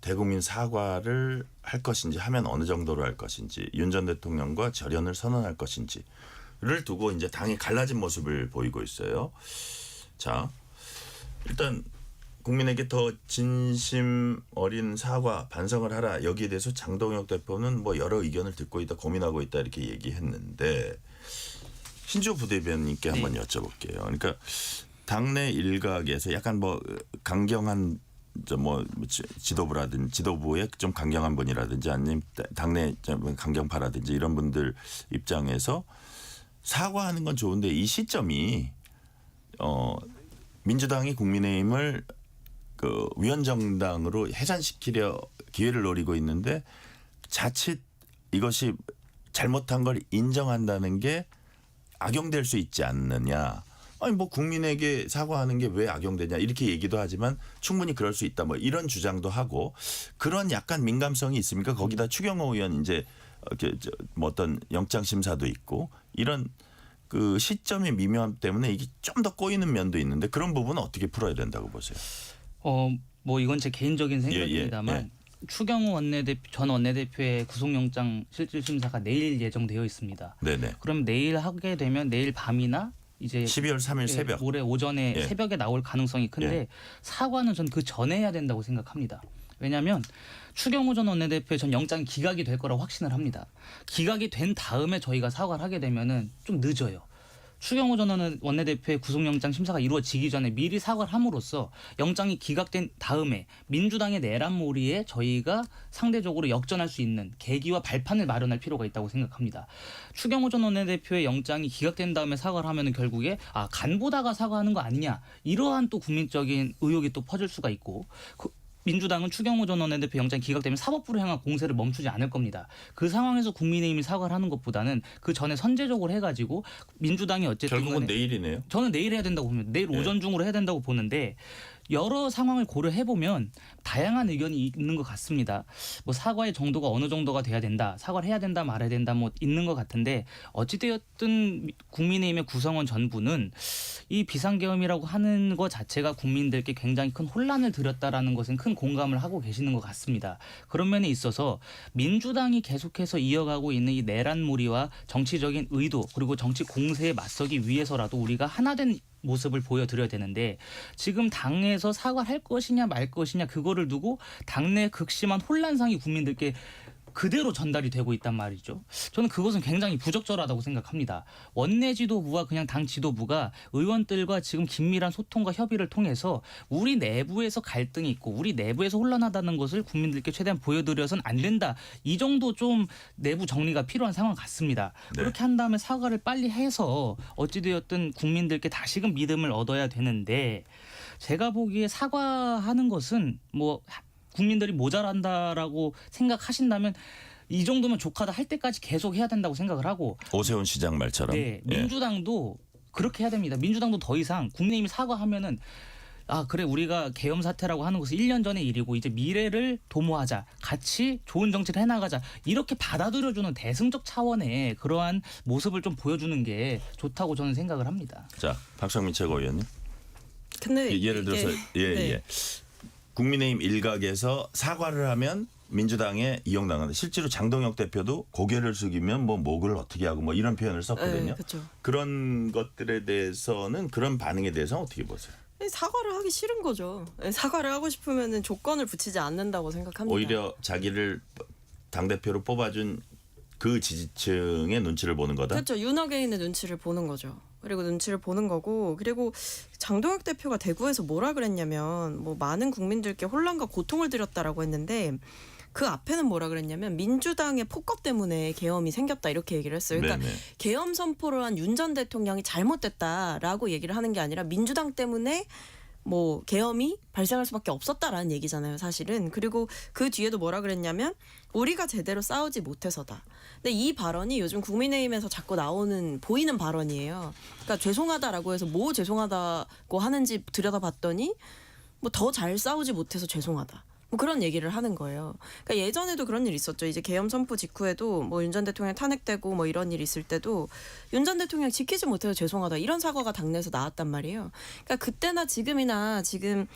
대국민 사과를 할 것인지 하면 어느 정도로 할 것인지 윤 전 대통령과 절연을 선언할 것인지를 두고 이제 당이 갈라진 모습을 보이고 있어요. 자, 일단 국민에게 더 진심 어린 사과 반성을 하라. 여기에 대해서 장동혁 대표는 뭐 여러 의견을 듣고 있다, 고민하고 있다 이렇게 얘기했는데 신지호 부대변인께 한번 여쭤볼게요. 그러니까 당내 일각에서 약간 뭐 강경한 뭐 지도부라든지 지도부의 좀 강경한 분이라든지 아니면 당내 강경파라든지 이런 분들 입장에서 사과하는 건 좋은데 이 시점이 민주당이 국민의힘을 그 위원정당으로 해산시키려 기회를 노리고 있는데 자칫 이것이 잘못한 걸 인정한다는 게 악용될 수 있지 않느냐. 아니 뭐 국민에게 사과하는 게 왜 악용되냐 이렇게 얘기도 하지만 충분히 그럴 수 있다 뭐 이런 주장도 하고 그런 약간 민감성이 있습니까? 거기다 추경호 의원 이제 뭐 어떤 영장 심사도 있고 이런 그 시점의 미묘함 때문에 이게 좀 더 꼬이는 면도 있는데 그런 부분은 어떻게 풀어야 된다고 보세요? 뭐 이건 제 개인적인 생각입니다만 추경호 전 원내대표의 구속영장 실질 심사가 내일 예정되어 있습니다. 네네. 그럼 내일 하게 되면 내일 밤이나 이제 12월 3일 새벽. 모레 오전에 새벽에 나올 가능성이 큰데 사과는 전 그 전에 해야 된다고 생각합니다. 왜냐하면 추경호 전 원내대표의 전 영장이 기각이 될 거라고 확신을 합니다. 기각이 된 다음에 저희가 사과를 하게 되면은 좀 늦어요. 추경호 전 원내대표의 구속영장 심사가 이루어지기 전에 미리 사과를 함으로써 영장이 기각된 다음에 민주당의 내란몰이에 저희가 상대적으로 역전할 수 있는 계기와 발판을 마련할 필요가 있다고 생각합니다. 추경호 전 원내대표의 영장이 기각된 다음에 사과를 하면 결국에 간 보다가 사과하는 거 아니냐 이러한 또 국민적인 의혹이 또 퍼질 수가 있고 민주당은 추경호 전 원내대표 영장 기각되면 사법부로 향한 공세를 멈추지 않을 겁니다. 그 상황에서 국민의힘이 사과를 하는 것보다는 그 전에 선제적으로 해가지고 민주당이 어쨌든 결국은 내일이네요. 저는 내일 해야 된다고 봅니다. 내일 오전 중으로 해야 된다고 보는데 여러 상황을 고려해 보면 다양한 의견이 있는 것 같습니다. 뭐 사과의 정도가 어느 정도가 돼야 된다, 사과를 해야 된다, 말해야 된다, 뭐 있는 것 같은데 어찌되었든 국민의힘의 구성원 전부는 이 비상계엄이라고 하는 것 자체가 국민들께 굉장히 큰 혼란을 드렸다라는 것은 큰 공감을 하고 계시는 것 같습니다. 그런 면에 있어서 민주당이 계속해서 이어가고 있는 이 내란몰이와 정치적인 의도 그리고 정치 공세에 맞서기 위해서라도 우리가 하나된 모습을 보여드려야 되는데 지금 당에서 사과할 것이냐 말 것이냐 그거를 두고 당내 극심한 혼란상이 국민들께 그대로 전달이 되고 있단 말이죠. 저는 그것은 굉장히 부적절하다고 생각합니다. 원내 지도부와 그냥 당 지도부가 의원들과 지금 긴밀한 소통과 협의를 통해서 우리 내부에서 갈등이 있고 우리 내부에서 혼란하다는 것을 국민들께 최대한 보여드려서는 안 된다. 이 정도 좀 내부 정리가 필요한 상황 같습니다. 네. 그렇게 한 다음에 사과를 빨리 해서 어찌되었든 국민들께 다시금 믿음을 얻어야 되는데 제가 보기에 사과하는 것은 뭐 국민들이 모자란다라고 생각하신다면 이 정도면 족하다 할 때까지 계속 해야 된다고 생각을 하고 오세훈 시장 말처럼. 네, 민주당도 그렇게 해야 됩니다. 민주당도 더 이상 국민의힘이 사과하면은 그래 우리가 계엄 사태라고 하는 것은 1년 전의 일이고 이제 미래를 도모하자. 같이 좋은 정치를 해나가자. 이렇게 받아들여주는 대승적 차원의 그러한 모습을 좀 보여주는 게 좋다고 저는 생각을 합니다. 자, 박성민 최고위원님. 근데 예를 들어서 네. 국민의힘 일각에서 사과를 하면 민주당에 이용당하는 실제로 장동혁 대표도 고개를 숙이면 뭐 목을 어떻게 하고 뭐 이런 표현을 썼거든요. 그렇죠. 그런 것들에 대해서는 그런 반응에 대해서는 어떻게 보세요? 사과를 하기 싫은 거죠. 사과를 하고 싶으면은 조건을 붙이지 않는다고 생각합니다. 오히려 자기를 당대표로 뽑아준 그 지지층의 눈치를 보는 거다? 그렇죠. 윤호개인의 눈치를 보는 거죠. 그리고 눈치를 보는 거고 그리고 장동혁 대표가 대구에서 뭐라 그랬냐면 뭐 많은 국민들께 혼란과 고통을 드렸다라고 했는데 그 앞에는 뭐라 그랬냐면 민주당의 폭거 때문에 계엄이 생겼다 이렇게 얘기를 했어요. 그러니까 네네. 계엄 선포를 한 윤 전 대통령이 잘못됐다라고 얘기를 하는 게 아니라 민주당 때문에 뭐 계엄이 발생할 수밖에 없었다라는 얘기잖아요, 사실은. 그리고 그 뒤에도 뭐라 그랬냐면 우리가 제대로 싸우지 못해서다. 근데 이 발언이 요즘 국민의힘에서 자꾸 보이는 발언이에요. 그러니까 죄송하다라고 해서 뭐 죄송하다고 하는지 들여다봤더니 뭐 더 잘 싸우지 못해서 죄송하다. 뭐 그런 얘기를 하는 거예요. 그러니까 예전에도 그런 일이 있었죠. 이제 계엄 선포 직후에도 뭐 윤 전 대통령 탄핵되고 뭐 이런 일이 있을 때도 윤 전 대통령 지키지 못해서 죄송하다 이런 사과가 당내에서 나왔단 말이에요. 그러니까 그때나 지금이나 지금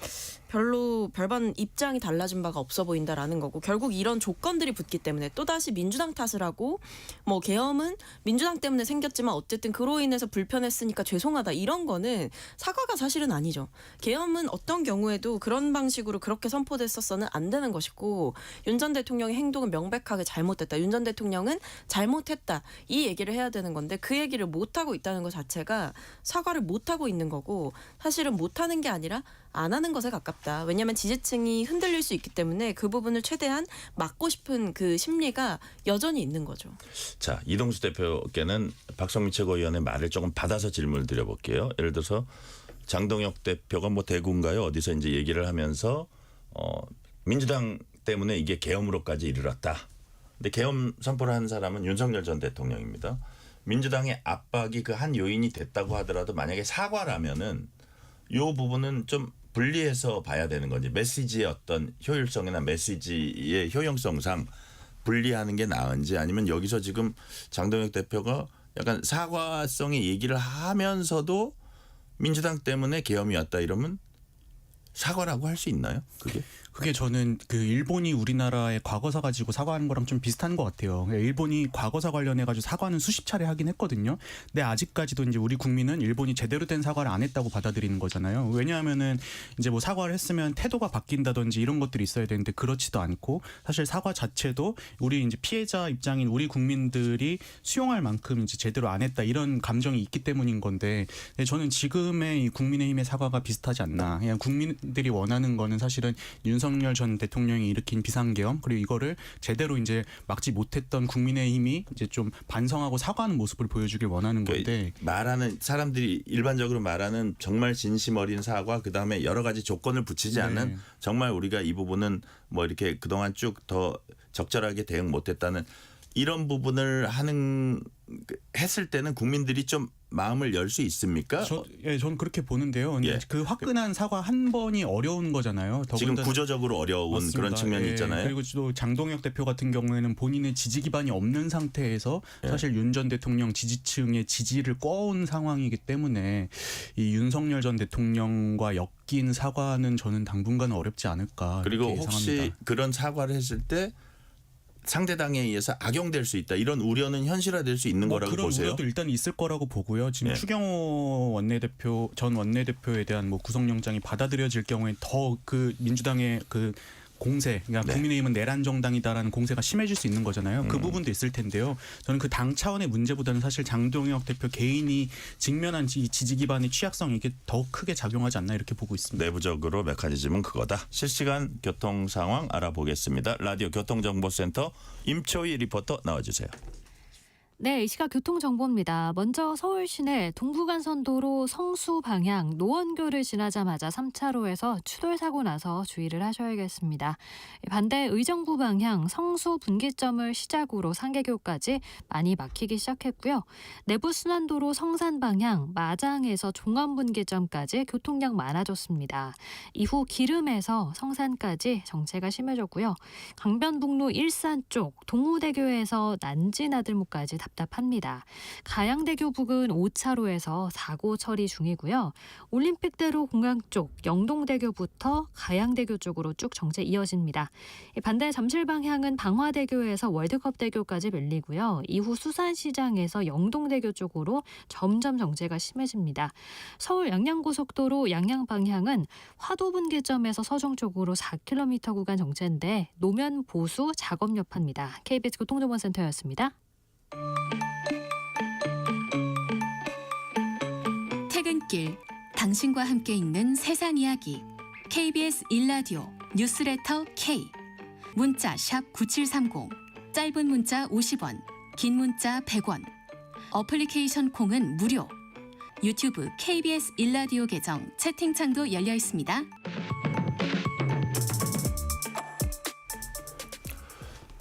별로 별반 입장이 달라진 바가 없어 보인다라는 거고 결국 이런 조건들이 붙기 때문에 또다시 민주당 탓을 하고 뭐 계엄은 민주당 때문에 생겼지만 어쨌든 그로 인해서 불편했으니까 죄송하다 이런 거는 사과가 사실은 아니죠. 계엄은 어떤 경우에도 그런 방식으로 그렇게 선포됐었어는 안 되는 것이고 윤 전 대통령의 행동은 명백하게 잘못됐다. 윤 전 대통령은 잘못했다. 이 얘기를 해야 되는 건데 그 얘기를 못하고 있다는 것 자체가 사과를 못하고 있는 거고 사실은 못하는 게 아니라 안 하는 것에 가깝다. 왜냐하면 지지층이 흔들릴 수 있기 때문에 그 부분을 최대한 막고 싶은 그 심리가 여전히 있는 거죠. 자, 이동수 대표께는 박성민 최고위원의 말을 조금 받아서 질문을 드려볼게요. 예를 들어서 장동혁 대표가 뭐 대구인가요? 어디서 이제 얘기를 하면서 민주당 때문에 이게 계엄으로까지 이르렀다. 근데 계엄 선포를 한 사람은 윤석열 전 대통령입니다. 민주당의 압박이 그 한 요인이 됐다고 하더라도 만약에 사과라면은 이 부분은 좀 분리해서 봐야 되는 건지 메시지의 어떤 효율성이나 메시지의 효용성상 분리하는 게 나은지 아니면 여기서 지금 장동혁 대표가 약간 사과성의 얘기를 하면서도 민주당 때문에 계엄이 왔다 이러면 사과라고 할 수 있나요? 그게 저는 그 일본이 우리나라의 과거사 가지고 사과하는 거랑 좀 비슷한 것 같아요. 일본이 과거사 관련해 가지고 사과는 수십 차례 하긴 했거든요. 근데 아직까지도 이제 우리 국민은 일본이 제대로 된 사과를 안 했다고 받아들이는 거잖아요. 왜냐하면은 이제 뭐 사과를 했으면 태도가 바뀐다든지 이런 것들이 있어야 되는데 그렇지도 않고 사실 사과 자체도 우리 이제 피해자 입장인 우리 국민들이 수용할 만큼 이제 제대로 안 했다 이런 감정이 있기 때문인 건데 저는 지금의 이 국민의힘의 사과가 비슷하지 않나. 그냥 국민들이 원하는 거는 사실은 윤석열 전 대통령이 일으킨 비상계엄 그리고 이거를 제대로 이제 막지 못했던 국민의힘이 이제 좀 반성하고 사과하는 모습을 보여주길 원하는 건데 말하는 사람들이 일반적으로 말하는 정말 진심 어린 사과 그다음에 여러 가지 조건을 붙이지 않은 정말 우리가 이 부분은 뭐 이렇게 그동안 쭉 더 적절하게 대응 못했다는 이런 부분을 했을 때는 국민들이 좀 마음을 열 수 있습니까? 저는 그렇게 보는데요. 근데 그 화끈한 사과 한 번이 어려운 거잖아요. 지금 구조적으로 어려운 맞습니다. 그런 측면이 있잖아요. 그리고 또 장동혁 대표 같은 경우에는 본인의 지지 기반이 없는 상태에서 사실 윤 전 대통령 지지층의 지지를 꿔온 상황이기 때문에 이 윤석열 전 대통령과 엮인 사과는 저는 당분간은 어렵지 않을까. 그리고 이렇게 혹시 예상합니다. 그런 사과를 했을 때 상대당에 의해서 악용될 수 있다. 이런 우려는 현실화될 수 있는 거라고 그런 보세요? 우려도 일단 있을 거라고 보고요. 지금 추경호 전 원내대표에 대한 뭐 구속영장이 받아들여질 경우에 더 그 민주당의 그 공세, 그러니까 국민의힘은 내란 정당이다라는 공세가 심해질 수 있는 거잖아요. 그 부분도 있을 텐데요. 저는 그 당 차원의 문제보다는 사실 장동혁 대표 개인이 직면한 이 지지 기반의 취약성이 이게 더 크게 작용하지 않나 이렇게 보고 있습니다. 내부적으로 메커니즘은 그거다. 실시간 교통 상황 알아보겠습니다. 라디오 교통정보센터 임초희 리포터 나와주세요. 네, 이 시각 교통정보입니다. 먼저 서울 시내 동부간선도로 성수 방향 노원교를 지나자마자 3차로에서 추돌 사고 나서 주의를 하셔야겠습니다. 반대 의정부 방향 성수 분기점을 시작으로 상계교까지 많이 막히기 시작했고요. 내부순환도로 성산 방향 마장에서 종암분기점까지 교통량 많아졌습니다. 이후 기름에서 성산까지 정체가 심해졌고요. 강변북로 일산 쪽 동우대교에서 난지나들목까지 답답합니다. 가양대교 부근 5차로에서 사고 처리 중이고요. 올림픽대로 공항 쪽 영동대교부터 가양대교 쪽으로 쭉 정체 이어집니다. 반대 잠실 방향은 방화대교에서 월드컵대교까지 밀리고요. 이후 수산시장에서 영동대교 쪽으로 점점 정체가 심해집니다. 서울 양양고속도로 양양 방향은 화도분기점에서 서종 쪽으로 4km 구간 정체인데 노면 보수 작업 여파입니다. KBS 교통정보센터였습니다. 퇴근길 당신과 함께 읽는 세상 이야기 KBS 1라디오 뉴스레터 K 문자 샵 9730 짧은 문자 50원 긴 문자 100원 어플리케이션 콩은 무료 유튜브 KBS 1라디오 계정 채팅창도 열려 있습니다.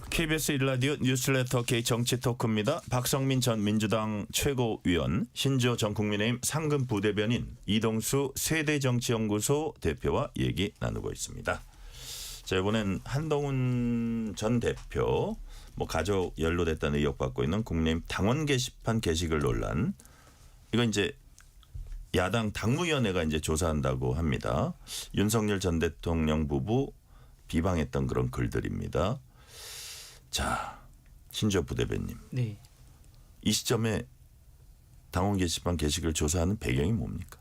KBS 1라디오 뉴스레터 K 정치 토크입니다. 박성민 전 민주당 최고위원, 신지호 전 국민의힘 상근 부대변인, 이동수 세대정치연구소 대표와 얘기 나누고 있습니다. 자, 이번엔 한동훈 전 대표 뭐 가족 연루됐다는 의혹 받고 있는 국민의힘 당원 게시판 게시글 논란. 이거 이제 야당 당무위원회가 이제 조사한다고 합니다. 윤석열 전 대통령 부부 비방했던 그런 글들입니다. 자, 신지엽 부대변님. 네. 이 시점에 당원 게시판 게시글 조사하는 배경이 뭡니까?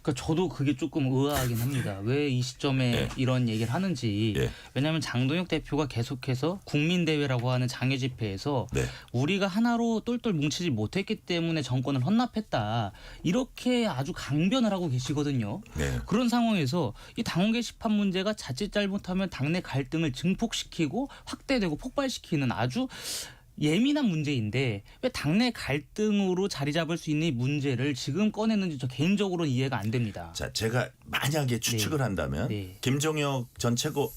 그러니까 저도 그게 조금 의아하긴 합니다. 왜 이 시점에 네. 이런 얘기를 하는지. 예. 왜냐하면 장동혁 대표가 계속해서 국민대회라고 하는 장애 집회에서 네. 우리가 하나로 똘똘 뭉치지 못했기 때문에 정권을 헌납했다. 이렇게 아주 강변을 하고 계시거든요. 네. 그런 상황에서 이 당원 게시판 문제가 자칫 잘못하면 당내 갈등을 증폭시키고 확대되고 폭발시키는 아주 예민한 문제인데 왜 당내 갈등으로 자리 잡을 수 있는 이 문제를 지금 꺼내는지 저 개인적으로는 이해가 안 됩니다. 자, 제가 만약에 추측을 한다면 네. 김종혁 전 최고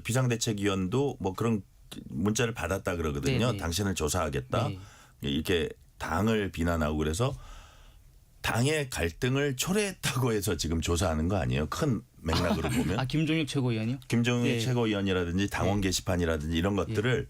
비상대책위원도 뭐 그런 문자를 받았다 그러거든요. 네, 네. 당신을 조사하겠다. 네. 이렇게 당을 비난하고 그래서 당의 갈등을 초래했다고 해서 지금 조사하는 거 아니에요? 큰 맥락으로 보면. 아 김종혁 최고위원이요? 김종혁 네. 최고위원이라든지 당원 게시판이라든지 이런 것들을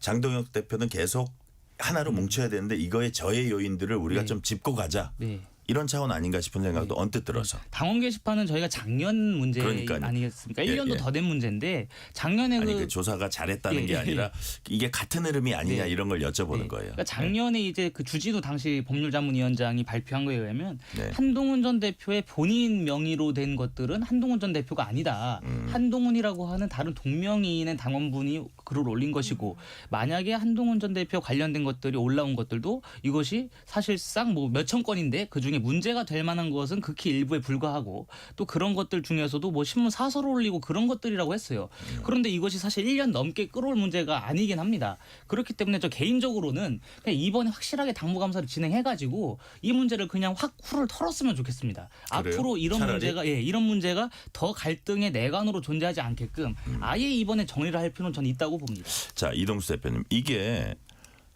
장동혁 대표는 계속 하나로 뭉쳐야 되는데 이거의 저해 요인들을 우리가 네. 좀 짚고 가자. 네. 이런 차원 아닌가 싶은 생각도 언뜻 들어서. 당원 게시판은 저희가 작년 문제 그러니까요. 아니겠습니까? 예, 1년도 예. 더 된 문제인데 작년에 아니 그 조사가 잘했다는 예, 게 예. 아니라 이게 같은 흐름이 아니냐 네. 이런 걸 여쭤보는 네. 거예요. 그러니까 작년에 이제 그 주진우 당시 법률자문위원장이 발표한 거에 의하면 네. 한동훈 전 대표의 본인 명의로 된 것들은 한동훈 전 대표가 아니다. 한동훈이라고 하는 다른 동명이인의 당원분이 글을 올린 것이고 만약에 한동훈 전 대표 관련된 것들이 올라온 것들도 이것이 사실상 뭐 몇천 건인데 그중에 문제가 될 만한 것은 극히 일부에 불과하고 또 그런 것들 중에서도 뭐 신문 사설을 올리고 그런 것들이라고 했어요. 그런데 이것이 사실 1년 넘게 끌어올 문제가 아니긴 합니다. 그렇기 때문에 저 개인적으로는 그냥 이번에 확실하게 당무감사를 진행해가지고 이 문제를 그냥 확 훌을 털었으면 좋겠습니다. 그래요? 앞으로 이런 차라리? 문제가 이런 문제가 더 갈등의 내관으로 존재하지 않게끔 아예 이번에 정리를 할 필요는 저는 있다고 봅니다. 자, 이동수 대표님, 이게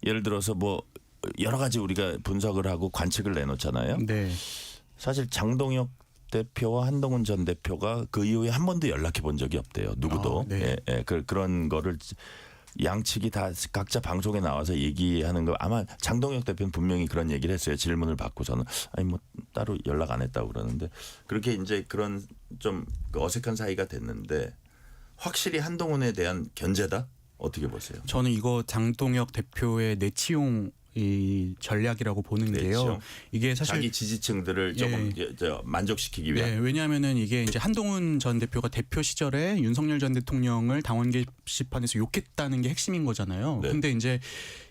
예를 들어서 뭐 여러 가지 우리가 분석을 하고 관측을 내놓잖아요. 네. 사실 장동혁 대표와 한동훈 전 대표가 그 이후에 한 번도 연락해 본 적이 없대요. 누구도. 네. 그런 거를 양측이 다 각자 방송에 나와서 얘기하는 거 아마 장동혁 대표는 분명히 그런 얘기를 했어요. 질문을 받고서는 아니 뭐 따로 연락 안 했다고 그러는데 그렇게 이제 그런 좀 어색한 사이가 됐는데 확실히 한동훈에 대한 견제다? 어떻게 보세요? 저는 이거 장동혁 대표의 내치용 이 전략이라고 보는 게요. 내치용? 이게 사실 자기 지지층들을 조금 만족시키기 위한. 네, 왜냐하면은 이게 이제 한동훈 전 대표가 대표 시절에 윤석열 전 대통령을 당원 게시판에서 욕했다는 게 핵심인 거잖아요. 네. 근데 이제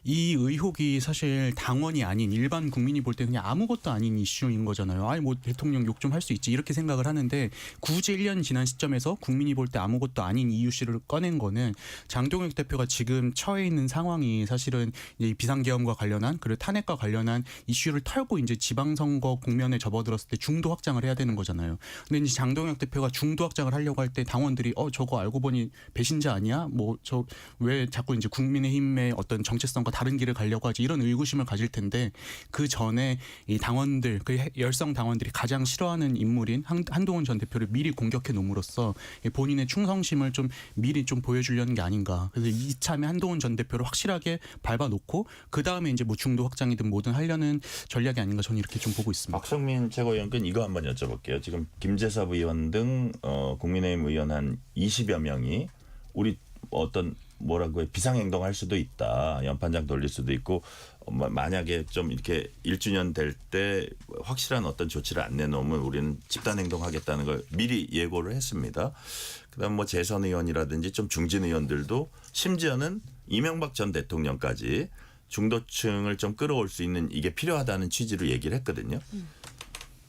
이 의혹이 사실 당원이 아닌 일반 국민이 볼 때 그냥 아무것도 아닌 이슈인 거잖아요. 아니 뭐 대통령 욕 좀 할 수 있지 이렇게 생각을 하는데 굳이 1년 지난 시점에서 국민이 볼 때 아무것도 아닌 이슈를 꺼낸 거는 장동혁 대표가 지금 처해 있는 상황이 사실은 이제 비상계엄과 관련한 그리고 탄핵과 관련한 이슈를 털고 이제 지방선거 국면에 접어들었을 때 중도 확장을 해야 되는 거잖아요. 근데 이제 장동혁 대표가 중도 확장을 하려고 할 때 당원들이 저거 알고 보니 배신자 아니야? 뭐 저 왜 자꾸 이제 국민의힘의 어떤 정체성과 다른 길을 가려고 하지 이런 의구심을 가질 텐데 그 전에 이 당원들 그 열성 당원들이 가장 싫어하는 인물인 한동훈 전 대표를 미리 공격해 놓음으로써 본인의 충성심을 좀 미리 좀 보여주려는 게 아닌가. 그래서 이참에 한동훈 전 대표를 확실하게 밟아놓고 그 다음에 이제 뭐 중도 확장이든 뭐든 하려는 전략이 아닌가 저는 이렇게 좀 보고 있습니다. 박성민 최고위원께 이거 한번 여쭤볼게요. 지금 김재섭 의원 등 국민의힘 의원 한 20여 명이 우리 어떤 뭐라고 해 비상행동할 수도 있다. 연판장 돌릴 수도 있고 만약에 좀 이렇게 1주년 될 때 확실한 어떤 조치를 안 내놓으면 우리는 집단행동하겠다는 걸 미리 예고를 했습니다. 그다음 뭐 재선 의원이라든지 좀 중진 의원들도 심지어는 이명박 전 대통령까지 중도층을 좀 끌어올 수 있는 이게 필요하다는 취지로 얘기를 했거든요.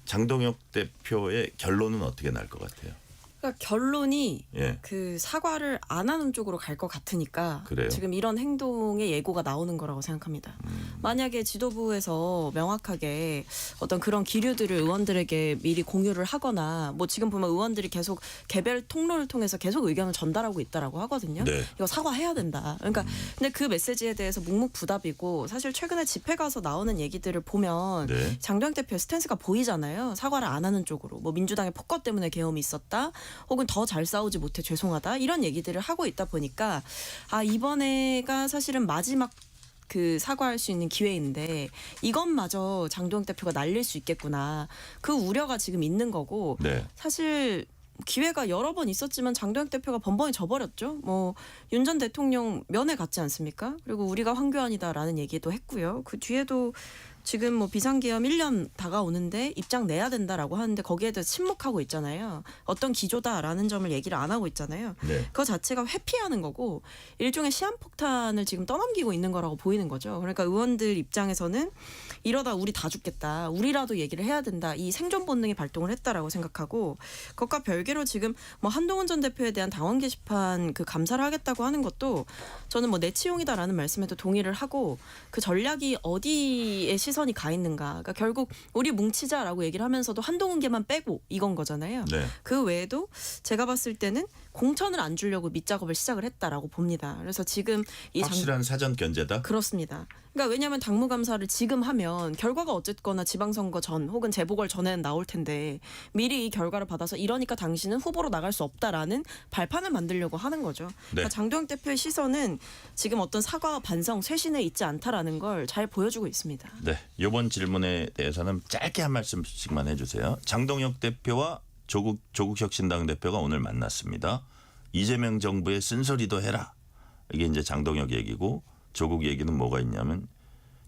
장동혁 대표의 결론은 어떻게 날 것 같아요? 그러니까 결론이 예. 그 사과를 안 하는 쪽으로 갈 것 같으니까 그래요? 지금 이런 행동의 예고가 나오는 거라고 생각합니다. 만약에 지도부에서 명확하게 어떤 그런 기류들을 의원들에게 미리 공유를 하거나 뭐 지금 보면 의원들이 계속 개별 통로를 통해서 계속 의견을 전달하고 있다라고 하거든요. 네. 이거 사과해야 된다. 그러니까 근데 그 메시지에 대해서 묵묵부답이고 사실 최근에 집회 가서 나오는 얘기들을 보면 네. 장동혁 대표의 스탠스가 보이잖아요. 사과를 안 하는 쪽으로 뭐 민주당의 폭거 때문에 계엄이 있었다. 혹은 더 잘 싸우지 못해 죄송하다 이런 얘기들을 하고 있다 보니까 이번에가 사실은 마지막 그 사과할 수 있는 기회인데 이것마저 장동혁 대표가 날릴 수 있겠구나. 그 우려가 지금 있는 거고 네. 사실 기회가 여러 번 있었지만 장동혁 대표가 번번이 져버렸죠. 뭐 윤 전 대통령 면회 갔지 않습니까? 그리고 우리가 황교안이다라는 얘기도 했고요. 그 뒤에도 지금 뭐 비상계엄 1년 다가오는데 입장 내야 된다라고 하는데 거기에 대해서 침묵하고 있잖아요. 어떤 기조다라는 점을 얘기를 안 하고 있잖아요. 네. 그거 자체가 회피하는 거고 일종의 시한폭탄을 지금 떠넘기고 있는 거라고 보이는 거죠. 그러니까 의원들 입장에서는 이러다 우리 다 죽겠다. 우리라도 얘기를 해야 된다. 이 생존 본능이 발동을 했다라고 생각하고 그것과 별개로 지금 뭐 한동훈 전 대표에 대한 당원 게시판 그 감사를 하겠다고 하는 것도 저는 뭐 내치용이다라는 말씀에도 동의를 하고 그 전략이 어디에 시선이 가 있는가. 그러니까 결국 우리 뭉치자라고 얘기를 하면서도 한동훈계만 빼고 이건 거잖아요. 네. 그 외에도 제가 봤을 때는 공천을 안 주려고 밑작업을 시작을 했다라고 봅니다. 그래서 지금 이 확실한 사전 견제다. 그렇습니다. 그러니까 왜냐하면 당무감사를 지금 하면 결과가 어쨌거나 지방선거 전 혹은 재보궐 전에는 나올 텐데 미리 이 결과를 받아서 이러니까 당신은 후보로 나갈 수 없다라는 발판을 만들려고 하는 거죠. 네. 그러니까 장동혁 대표의 시선은 지금 어떤 사과와 반성, 쇄신에 있지 않다라는 걸 잘 보여주고 있습니다. 네. 이번 질문에 대해서는 짧게 한 말씀씩만 해주세요. 장동혁 대표와 조국혁신당 대표가 오늘 만났습니다. 이재명 정부의 쓴소리도 해라. 이게 이제 장동혁 얘기고 조국 얘기는 뭐가 있냐면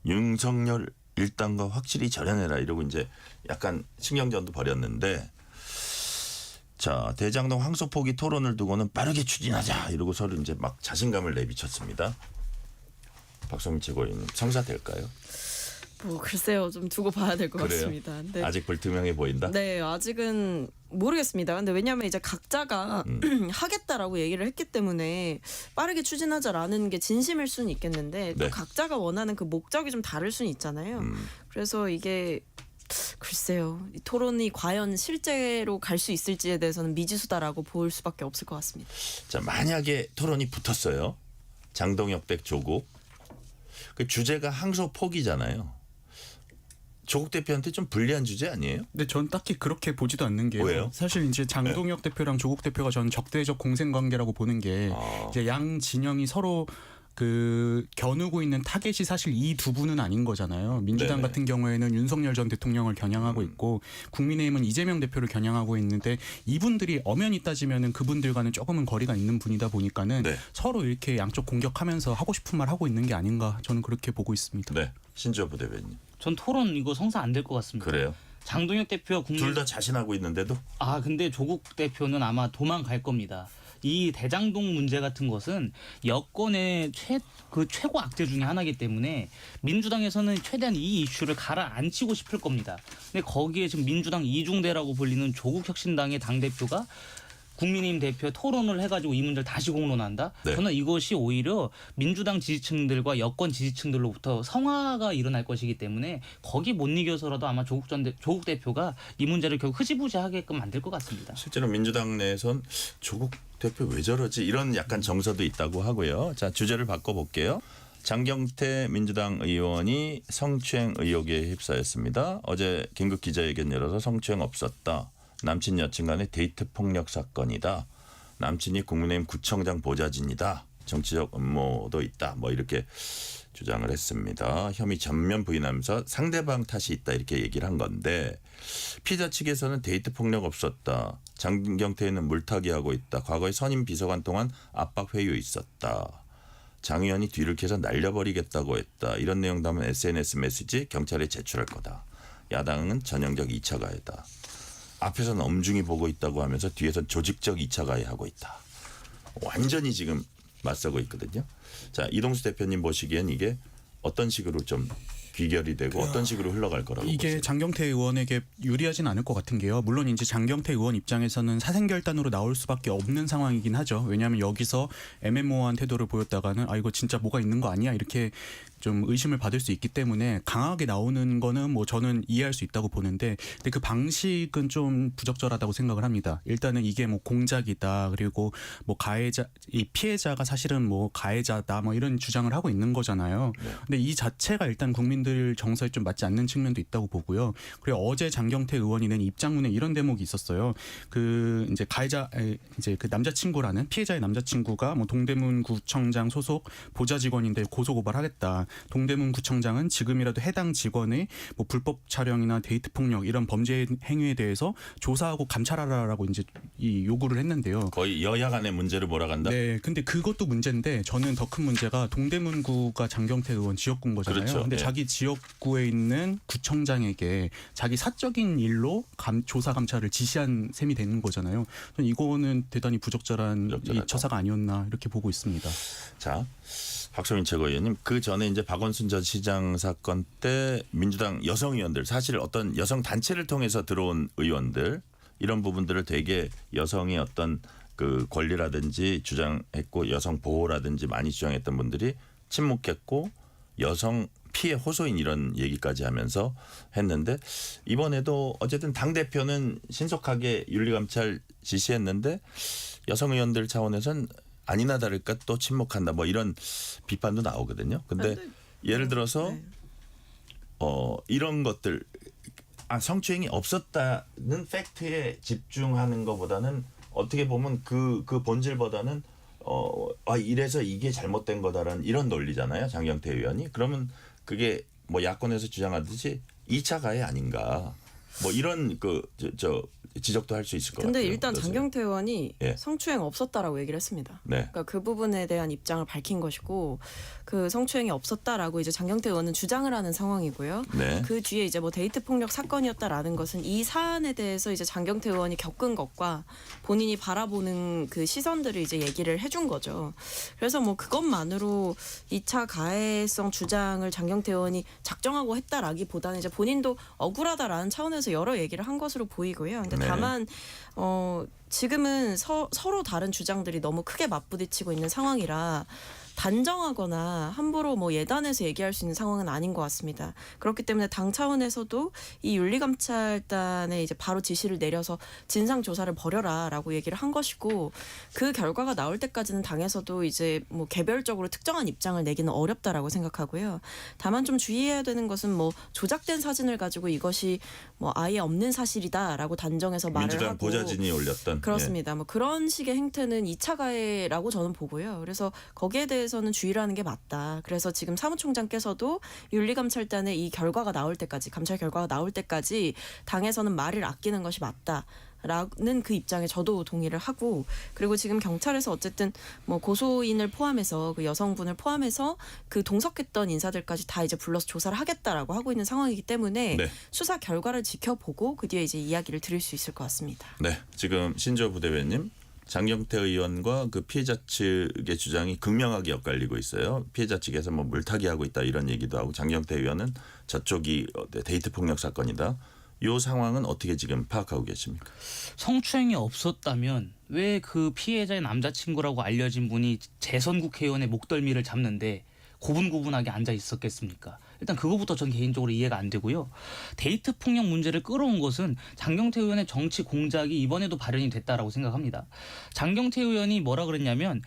윤석열 일당과 확실히 절연해라 이러고 이제 약간 신경전도 벌였는데 자 대장동 황소 포기 토론을 두고는 빠르게 추진하자 이러고 서로 이제 막 자신감을 내비쳤습니다. 박성민 최고위원님 성사될까요? 뭐 글쎄요, 좀 두고 봐야 될 것 그래요? 같습니다. 네. 아직 불투명해 보인다. 네, 아직은 모르겠습니다. 근데 왜냐하면 이제 각자가 하겠다라고 얘기를 했기 때문에 빠르게 추진하자라는 게 진심일 수는 있겠는데 또 네. 각자가 원하는 그 목적이 좀 다를 수는 있잖아요. 그래서 이게 글쎄요, 이 토론이 과연 실제로 갈 수 있을지에 대해서는 미지수다라고 볼 수밖에 없을 것 같습니다. 자 만약에 토론이 붙었어요. 장동혁 대 조국. 그 주제가 항소 포기잖아요. 조국 대표한테 좀 불리한 주제 아니에요? 근데 전 딱히 그렇게 보지도 않는 게요. 왜요? 사실 이제 장동혁 대표랑 조국 대표가 저는 적대적 공생 관계라고 보는 게 이제 양 진영이 서로 그 겨누고 있는 타겟이 사실 이 두 분은 아닌 거잖아요. 민주당 네네. 같은 경우에는 윤석열 전 대통령을 겨냥하고 있고 국민의힘은 이재명 대표를 겨냥하고 있는데 이분들이 엄연히 따지면은 그분들과는 조금은 거리가 있는 분이다 보니까는 네. 서로 이렇게 양쪽 공격하면서 하고 싶은 말 하고 있는 게 아닌가 저는 그렇게 보고 있습니다. 네. 신주호 부대변인. 전 토론 이거 성사 안 될 것 같습니다. 그래요? 장동혁 대표와 국민 둘 다 자신하고 있는데도 근데 조국 대표는 아마 도망갈 겁니다. 이 대장동 문제 같은 것은 여권의 최고 악재 중에 하나이기 때문에 민주당에서는 최대한 이 이슈를 가라앉히고 싶을 겁니다. 근데 거기에 지금 민주당 이중대라고 불리는 조국혁신당의 당대표가 국민의힘 대표 토론을 해가지고 이 문제를 다시 공론한다. 네. 저는 이것이 오히려 민주당 지지층들과 여권 지지층들로부터 성화가 일어날 것이기 때문에 거기 못 이겨서라도 아마 조국 대표가 이 문제를 결국 흐지부지하게끔 만들 것 같습니다. 실제로 민주당 내에선 조국 대표 왜 저러지 이런 약간 정서도 있다고 하고요. 자 주제를 바꿔볼게요. 장경태 민주당 의원이 성추행 의혹에 휩싸였습니다. 어제 긴급 기자회견 열어서 성추행 없었다. 남친 여친 간의 데이트 폭력 사건이다. 남친이 국민의힘 구청장 보좌진이다. 정치적 음모도 있다. 뭐 이렇게 주장을 했습니다. 혐의 전면 부인하면서 상대방 탓이 있다 이렇게 얘기를 한 건데 피자 측에서는 데이트 폭력 없었다. 장경태는 물타기 하고 있다. 과거에 선임 비서관 동안 압박 회유 있었다. 장 의원이 뒤를 캐서 날려버리겠다고 했다. 이런 내용 담은 SNS 메시지 경찰에 제출할 거다. 야당은 전형적 2차 가해다. 앞에서는 엄중히 보고 있다고 하면서 뒤에서 조직적 2차 가해하고 있다. 완전히 지금 맞서고 있거든요. 자 이동수 대표님 보시기엔 이게 어떤 식으로 좀 귀결이 되고 어떤 식으로 흘러갈 거라고 이게 보세요? 장경태 의원에게 유리하진 않을 것 같은 게요. 물론 이제 장경태 의원 입장에서는 사생결단으로 나올 수밖에 없는 상황이긴 하죠. 왜냐하면 여기서 애매모호한 태도를 보였다가는 이거 진짜 뭐가 있는 거 아니야 이렇게 좀 의심을 받을 수 있기 때문에 강하게 나오는 거는 뭐 저는 이해할 수 있다고 보는데 근데 그 방식은 좀 부적절하다고 생각을 합니다. 일단은 이게 뭐 공작이다 그리고 뭐 가해자 이 피해자가 사실은 뭐 가해자다 뭐 이런 주장을 하고 있는 거잖아요. 근데 이 자체가 일단 국민들 정서에 좀 맞지 않는 측면도 있다고 보고요. 그리고 어제 장경태 의원이 낸 입장문에 이런 대목이 있었어요. 그 이제 이제 그 남자친구라는 피해자의 남자친구가 뭐 동대문구청장 소속 보좌 직원인데 고소 고발하겠다. 동대문구청장은 지금이라도 해당 직원의 뭐 불법 촬영이나 데이트 폭력 이런 범죄 행위에 대해서 조사하고 감찰하라라고 이제 이 요구를 했는데요. 거의 여야 간의 문제를 몰아간다. 네, 근데 그것도 문제인데 저는 더 큰 문제가 동대문구가 장경태 의원 지역구인 거잖아요. 그렇죠. 근데 예. 자기 지역구에 있는 구청장에게 자기 사적인 일로 조사 감찰을 지시한 셈이 되는 거잖아요. 저는 이거는 대단히 부적절한 부적절하다. 이 처사가 아니었나 이렇게 보고 있습니다. 자, 박소민 최고위원님, 그 전에 이제 박원순 전 시장 사건 때 민주당 여성 의원들, 사실 어떤 여성 단체를 통해서 들어온 의원들 이런 부분들을 되게 여성의 어떤 그 권리라든지 주장했고 여성 보호라든지 많이 주장했던 분들이 침묵했고 여성 피해 호소인 이런 얘기까지 하면서 했는데 이번에도 어쨌든 당 대표는 신속하게 윤리감찰 지시했는데 여성 의원들 차원에선 아니나 다를까 또 침묵한다 뭐 이런 비판도 나오거든요. 근데 예를 들어서 네. 이런 것들 성추행이 없었다는 팩트에 집중하는 것보다는 어떻게 보면 그 본질보다는 이래서 이게 잘못된 거다라는 이런 논리잖아요. 장경태 의원이. 그러면 그게 뭐 야권에서 주장하듯이 2차 가해 아닌가. 뭐 이런 지적도 할 수 있을 것 같아요. 근데 일단 그래서. 장경태 의원이 예. 성추행 없었다라고 얘기를 했습니다. 네. 그러니까 그 부분에 대한 입장을 밝힌 것이고 그 성추행이 없었다라고 이제 장경태 의원은 주장을 하는 상황이고요. 네. 그 뒤에 이제 뭐 데이트 폭력 사건이었다라는 것은 이 사안에 대해서 이제 장경태 의원이 겪은 것과 본인이 바라보는 그 시선들을 이제 얘기를 해준 거죠. 그래서 뭐 그것만으로 2차 가해성 주장을 장경태 의원이 작정하고 했다라기보다는 이제 본인도 억울하다라는 차원에서 여러 얘기를 한 것으로 보이고요. 근데 네. 다만 지금은 서로 다른 주장들이 너무 크게 맞부딪히고 있는 상황이라 단정하거나 함부로 뭐 예단해서 얘기할 수 있는 상황은 아닌 것 같습니다. 그렇기 때문에 당 차원에서도 이 윤리감찰단에 이제 바로 지시를 내려서 진상 조사를 벌여라라고 얘기를 한 것이고 그 결과가 나올 때까지는 당에서도 이제 뭐 개별적으로 특정한 입장을 내기는 어렵다라고 생각하고요. 다만 좀 주의해야 되는 것은 뭐 조작된 사진을 가지고 이것이 뭐 아예 없는 사실이다라고 단정해서 말을 민주당 하고 보좌진이 올렸던. 그렇습니다. 뭐 그런 식의 행태는 2차 가해라고 저는 보고요. 그래서 거기에 대해서는 주의를 하는 게 맞다. 그래서 지금 사무총장께서도 윤리감찰단의 이 결과가 나올 때까지 감찰 결과가 나올 때까지 당에서는 말을 아끼는 것이 맞다. 라는 그 입장에 저도 동의를 하고 그리고 지금 경찰에서 어쨌든 뭐 고소인을 포함해서 그 여성분을 포함해서 그 동석했던 인사들까지 다 이제 불러서 조사를 하겠다라고 하고 있는 상황이기 때문에 네. 수사 결과를 지켜보고 그 뒤에 이제 이야기를 들을 수 있을 것 같습니다. 네, 지금 신조 부대변님 장경태 의원과 그 피해자 측의 주장이 극명하게 엇갈리고 있어요. 피해자 측에서 뭐 물타기 하고 있다 이런 얘기도 하고 장경태 의원은 저쪽이 데이트 폭력 사건이다. 이 상황은 어떻게 지금 파악하고 계십니까? 성추행이 없었다면 왜 그 피해자의 남자친구라고 알려진 분이 재선 국회의원의 목덜미를 잡는데 고분고분하게 앉아 있었겠습니까? 일단 그거부터 전 개인적으로 이해가 안 되고요. 데이트 폭력 문제를 끌어온 것은 장경태 의원의 정치 공작이 이번에도 발현이 됐다라고 생각합니다. 장경태 의원이 뭐라 그랬냐면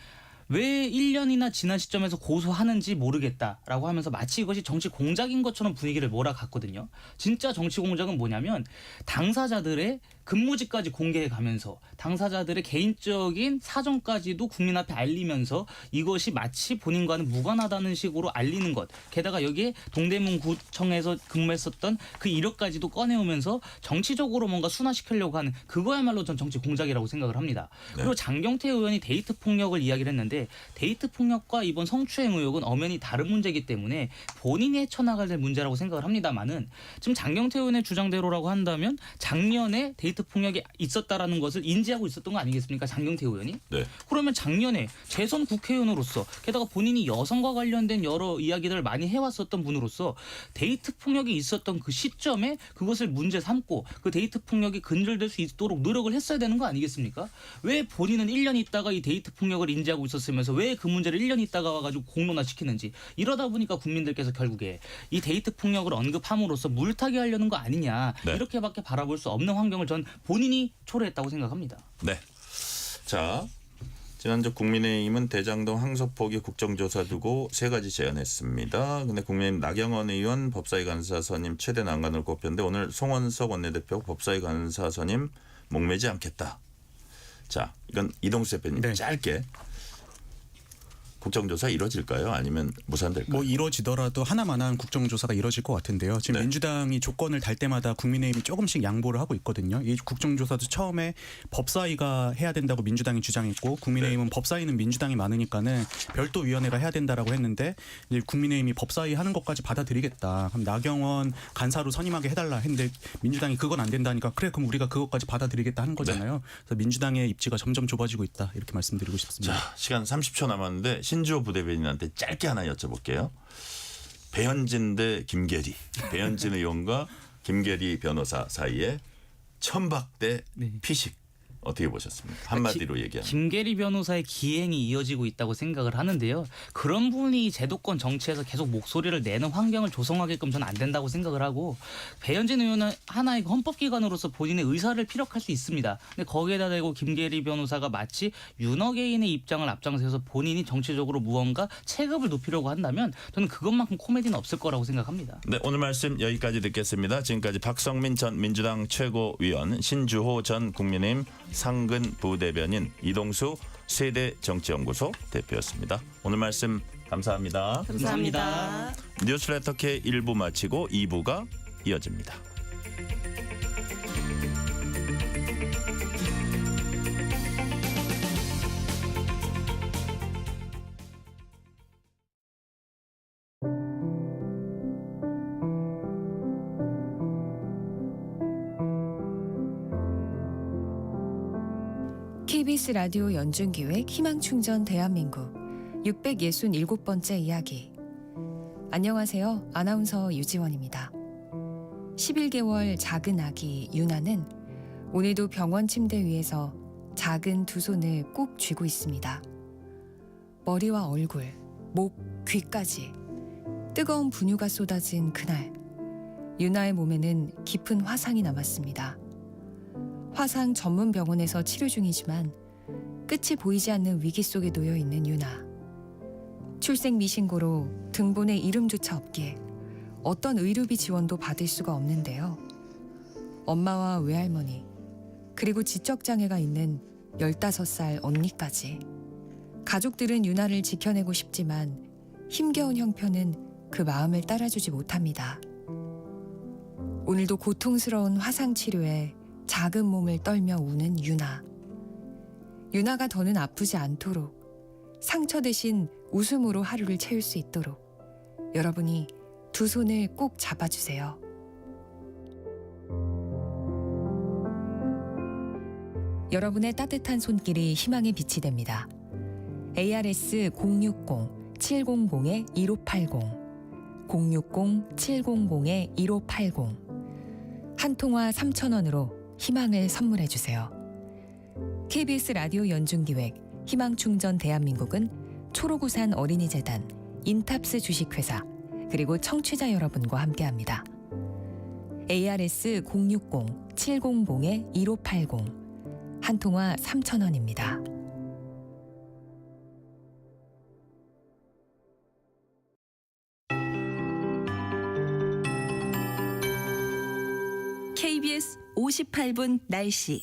왜 1년이나 지난 시점에서 고소하는지 모르겠다라고 하면서 마치 이것이 정치 공작인 것처럼 분위기를 몰아갔거든요. 진짜 정치 공작은 뭐냐면 당사자들의 근무지까지 공개해가면서 당사자들의 개인적인 사정까지도 국민 앞에 알리면서 이것이 마치 본인과는 무관하다는 식으로 알리는 것. 게다가 여기에 동대문구청에서 근무했었던 그 이력까지도 꺼내오면서 정치적으로 뭔가 순화시키려고 하는 그거야말로 전 정치 공작이라고 생각을 합니다. 그리고 장경태 의원이 데이트 폭력을 이야기를 했는데 데이트 폭력과 이번 성추행 의혹은 엄연히 다른 문제이기 때문에 본인이 헤쳐나가야 될 문제라고 생각을 합니다만은 지금 장경태 의원의 주장대로라고 한다면 작년에 데이트 폭력이 있었다라는 것을 인지하고 있었던 거 아니겠습니까? 장경태 의원이. 네. 그러면 작년에 재선 국회의원으로서 게다가 본인이 여성과 관련된 여러 이야기들을 많이 해왔었던 분으로서 데이트 폭력이 있었던 그 시점에 그것을 문제 삼고 그 데이트 폭력이 근절될 수 있도록 노력을 했어야 되는 거 아니겠습니까? 왜 본인은 1년 있다가 이 데이트 폭력을 인지하고 있었을까? 있었으면서 왜 그 문제를 1년 있다가 와가지고 공론화시키는지 이러다 보니까 국민들께서 결국에 이 데이트 폭력을 언급함으로써 물타기 하려는 거 아니냐 네. 이렇게밖에 바라볼 수 없는 환경을 전 본인이 초래했다고 생각합니다. 네. 자, 지난주 국민의힘은 대장동 항소포기 국정조사 두고 3가지 제안했습니다. 근데 국민의힘 나경원 의원 법사위 간사 선임 최대 난관을 꼽혔는데 오늘 송원석 원내대표 법사위 간사 선임 목매지 않겠다. 자, 이건 이동수 대표님 네. 짧게 국정조사 이루어질까요? 아니면 무산될까요? 뭐 이루어지더라도 하나만한 국정조사가 이루어질 것 같은데요. 지금 네. 민주당이 조건을 달 때마다 국민의힘이 조금씩 양보를 하고 있거든요. 이 국정조사도 처음에 법사위가 해야 된다고 민주당이 주장했고 국민의힘은 법사위는 민주당이 많으니까는 별도 위원회가 해야 된다라고 했는데 이제 국민의힘이 법사위 하는 것까지 받아들이겠다. 그럼 나경원 간사로 선임하게 해달라 했는데 민주당이 그건 안 된다니까 그래 그럼 우리가 그것까지 받아들이겠다 하는 거잖아요. 그래서 민주당의 입지가 점점 좁아지고 있다 이렇게 말씀드리고 싶습니다. 자, 시간 30초 남았는데 신주호 부대변인한테 짧게 하나 여쭤볼게요. 배현진 대 김계리. 배현진 의원과 김계리 변호사 사이에 천박 대 피식. 어떻게 보셨습니까? 한마디로 얘기하면. 김계리 변호사의 기행이 이어지고 있다고 생각을 하는데요. 그런 분이 제도권 정치에서 계속 목소리를 내는 환경을 조성하게끔 저는 안 된다고 생각을 하고 배현진 의원은 하나의 헌법기관으로서 본인의 의사를 피력할 수 있습니다. 근데 거기에다 대고 김계리 변호사가 마치 윤어게인의 입장을 앞장서서 본인이 정치적으로 무언가 체급을 높이려고 한다면 저는 그것만큼 코미디는 없을 거라고 생각합니다. 네, 오늘 말씀 여기까지 듣겠습니다. 지금까지 박성민 전 민주당 최고위원, 신주호 전 국민의힘 상근 부대변인, 이동수 세대 정치연구소 대표였습니다. 오늘 말씀 감사합니다. 감사합니다. 뉴스레터 K 1부 마치고 2부가 이어집니다. KBS 라디오 연중기획 희망충전 대한민국 667번째 이야기. 안녕하세요. 아나운서 유지원입니다. 11개월 작은 아기 유나는 오늘도 병원 침대 위에서 작은 두 손을 꼭 쥐고 있습니다. 머리와 얼굴, 목, 귀까지 뜨거운 분유가 쏟아진 그날, 유나의 몸에는 깊은 화상이 남았습니다. 화상 전문 병원에서 치료 중이지만 끝이 보이지 않는 위기 속에 놓여 있는 유나. 출생 미신고로 등본에 이름조차 없기에 어떤 의료비 지원도 받을 수가 없는데요. 엄마와 외할머니, 그리고 지적장애가 있는 15살 언니까지. 가족들은 유나를 지켜내고 싶지만 힘겨운 형편은 그 마음을 따라주지 못합니다. 오늘도 고통스러운 화상 치료에 작은 몸을 떨며 우는 유나. 유나가 더는 아프지 않도록, 상처 대신 웃음으로 하루를 채울 수 있도록 여러분이 두 손을 꼭 잡아주세요. 여러분의 따뜻한 손길이 희망의 빛이 됩니다. ARS 060-700-1580 060-700-1580 한 통화 3,000원으로 희망을 선물해 주세요. KBS 라디오 연중기획 희망충전 대한민국은 초록우산 어린이재단, 인탑스 주식회사, 그리고 청취자 여러분과 함께합니다. ARS 060-700-1580 한 통화 3,000원입니다. KBS 58분 날씨.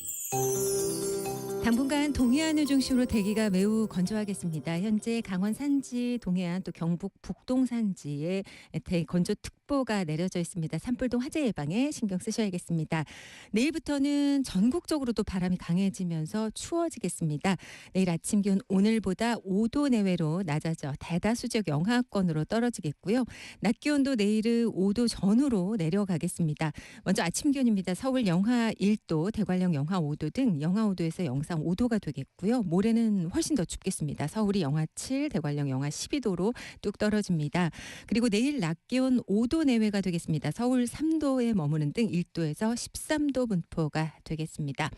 당분간 동해안을 중심으로 대기가 매우 건조하겠습니다. 현재 강원 산지, 동해안 또 경북 북동 산지에 대건조특보가 내려져 있습니다. 산불동 화재 예방에 신경 쓰셔야겠습니다. 내일부터는 전국적으로도 바람이 강해지면서 추워지겠습니다. 내일 아침 기온 오늘보다 5도 내외로 낮아져 대다수 지역 영하권으로 떨어지겠고요. 낮 기온도 내일은 5도 전후로 내려가겠습니다. 먼저 아침 기온입니다. 서울 영하 1도, 대관령 영하 5도 등 영하 5도에서 영상 5도가 되겠고요. 모레는 훨씬 더 춥겠습니다. 서울이 영하 7, 대관령 영하 12도로 뚝 떨어집니다. 그리고 내일 낮 기온 5도 내외가 되겠습니다. 서울 3도에 머무는 등 1도에서 13도 분포가 되겠습니다.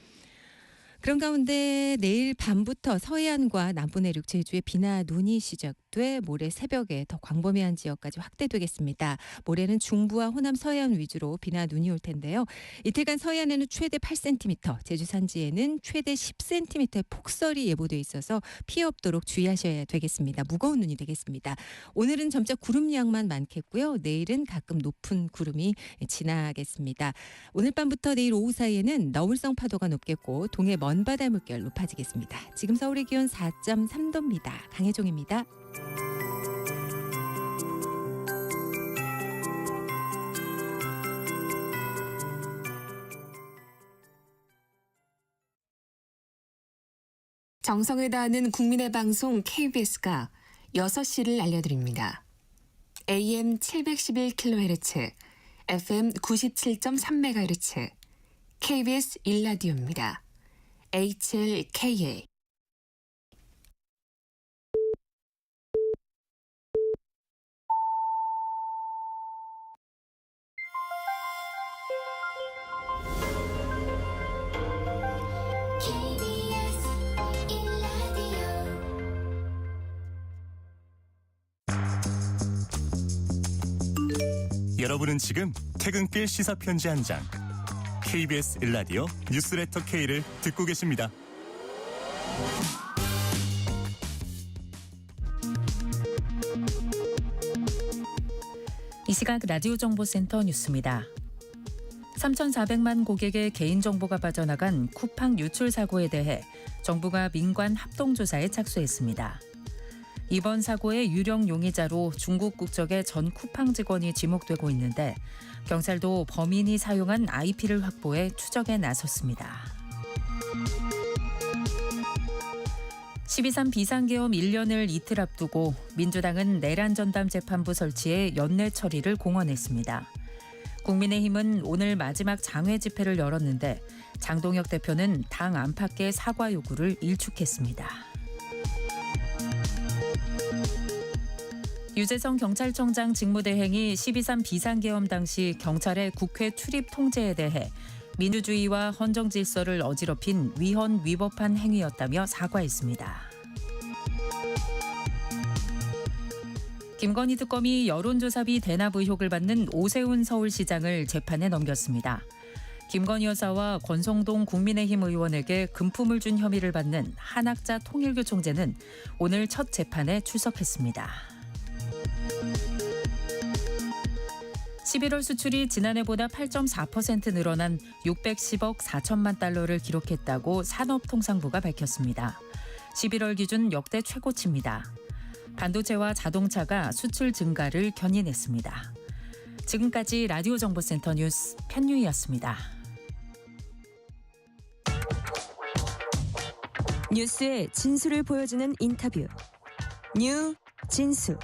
그런 가운데 내일 밤부터 서해안과 남부 내륙 제주에 비나 눈이 시작돼 모레 새벽에 더 광범위한 지역까지 확대되겠습니다. 모레는 중부와 호남 서해안 위주로 비나 눈이 올 텐데요. 이틀간 서해안에는 최대 8cm, 제주 산지에는 최대 10cm의 폭설이 예보돼 있어서 피해 없도록 주의하셔야 되겠습니다. 무거운 눈이 되겠습니다. 오늘은 점차 구름 양만 많겠고요. 내일은 가끔 높은 구름이 지나겠습니다. 오늘 밤부터 내일 오후 사이에는 너울성 파도가 높겠고 동해 먼바다 물결 높아지겠습니다. 지금 서울의 기온 4.3도입니다. 강혜종입니다. 정성을 다하는 국민의 방송 KBS가 6시를 알려드립니다. AM 711kHz, FM 97.3MHz, KBS 1라디오입니다. HLKA. 여러분은 지금 퇴근길 시사편지 한 장, KBS 1라디오 뉴스레터 K를 듣고 계십니다. 이 시각 라디오 정보센터 뉴스입니다. 3,400만 고객의 개인정보가 빠져나간 쿠팡 유출 사고에 대해 정부가 민관 합동조사에 착수했습니다. 이번 사고의 유령 용의자로 중국 국적의 전 쿠팡 직원이 지목되고 있는데 경찰도 범인이 사용한 IP를 확보해 추적에 나섰습니다. 12.3 비상계엄 1년을 이틀 앞두고 민주당은 내란 전담 재판부 설치에 연내 처리를 공언했습니다. 국민의힘은 오늘 마지막 장외 집회를 열었는데 장동혁 대표는 당 안팎의 사과 요구를 일축했습니다. 유재성 경찰청장 직무대행이 12.3 비상계엄 당시 경찰의 국회 출입 통제에 대해 민주주의와 헌정 질서를 어지럽힌 위헌 위법한 행위였다며 사과했습니다. 김건희 특검이 여론조사비 대납 의혹을 받는 오세훈 서울시장을 재판에 넘겼습니다. 김건희 여사와 권성동 국민의힘 의원에게 금품을 준 혐의를 받는 한학자 통일교 총재는 오늘 첫 재판에 출석했습니다. 11월 수출이 지난해보다 8.4% 늘어난 610억 4천만 달러를 기록했다고 산업통상부가 밝혔습니다. 11월 기준 역대 최고치입니다. 반도체와 자동차가 수출 증가를 견인했습니다. 지금까지 라디오 정보센터 뉴스 편유희였습니다. 뉴스의 진수를 보여주는 인터뷰. 뉴 진수.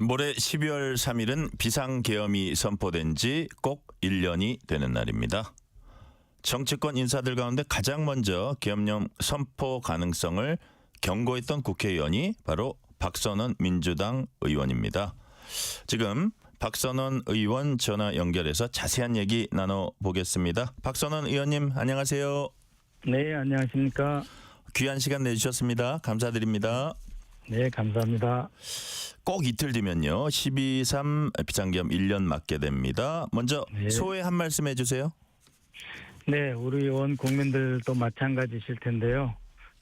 모레 12월 3일은 비상계엄이 선포된 지 꼭 1년이 되는 날입니다. 정치권 인사들 가운데 가장 먼저 계엄령 선포 가능성을 경고했던 국회의원이 바로 박선원 민주당 의원입니다. 지금 박선원 의원 전화 연결해서 자세한 얘기 나눠보겠습니다. 박선원 의원님 안녕하세요. 네, 안녕하십니까. 귀한 시간 내주셨습니다. 감사드립니다. 네, 감사합니다. 꼭 이틀 뒤면요. 12.3 비상계엄 1년 맞게 됩니다. 먼저 네. 소회 한 말씀 해주세요. 네, 우리 의원 국민들도 마찬가지실 텐데요.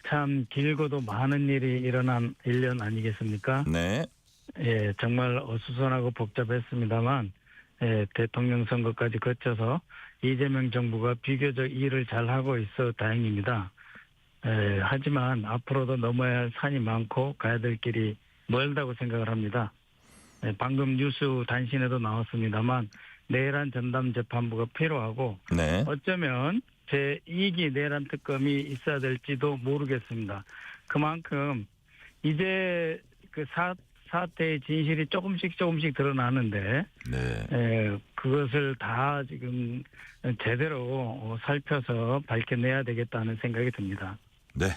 참 길고도 많은 일이 일어난 1년 아니겠습니까? 네. 예, 정말 어수선하고 복잡했습니다만 대통령 선거까지 거쳐서 이재명 정부가 비교적 일을 잘하고 있어 다행입니다. 하지만 앞으로도 넘어야 할 산이 많고 가야 될 길이 멀다고 생각을 합니다. 방금 뉴스 단신에도 나왔습니다만 내란 전담 재판부가 필요하고 네. 어쩌면 제2기 내란 특검이 있어야 될지도 모르겠습니다. 그만큼 이제 그 사태의 진실이 조금씩 드러나는데 그것을 다 지금 제대로 살펴서 밝혀내야 되겠다는 생각이 듭니다. 네.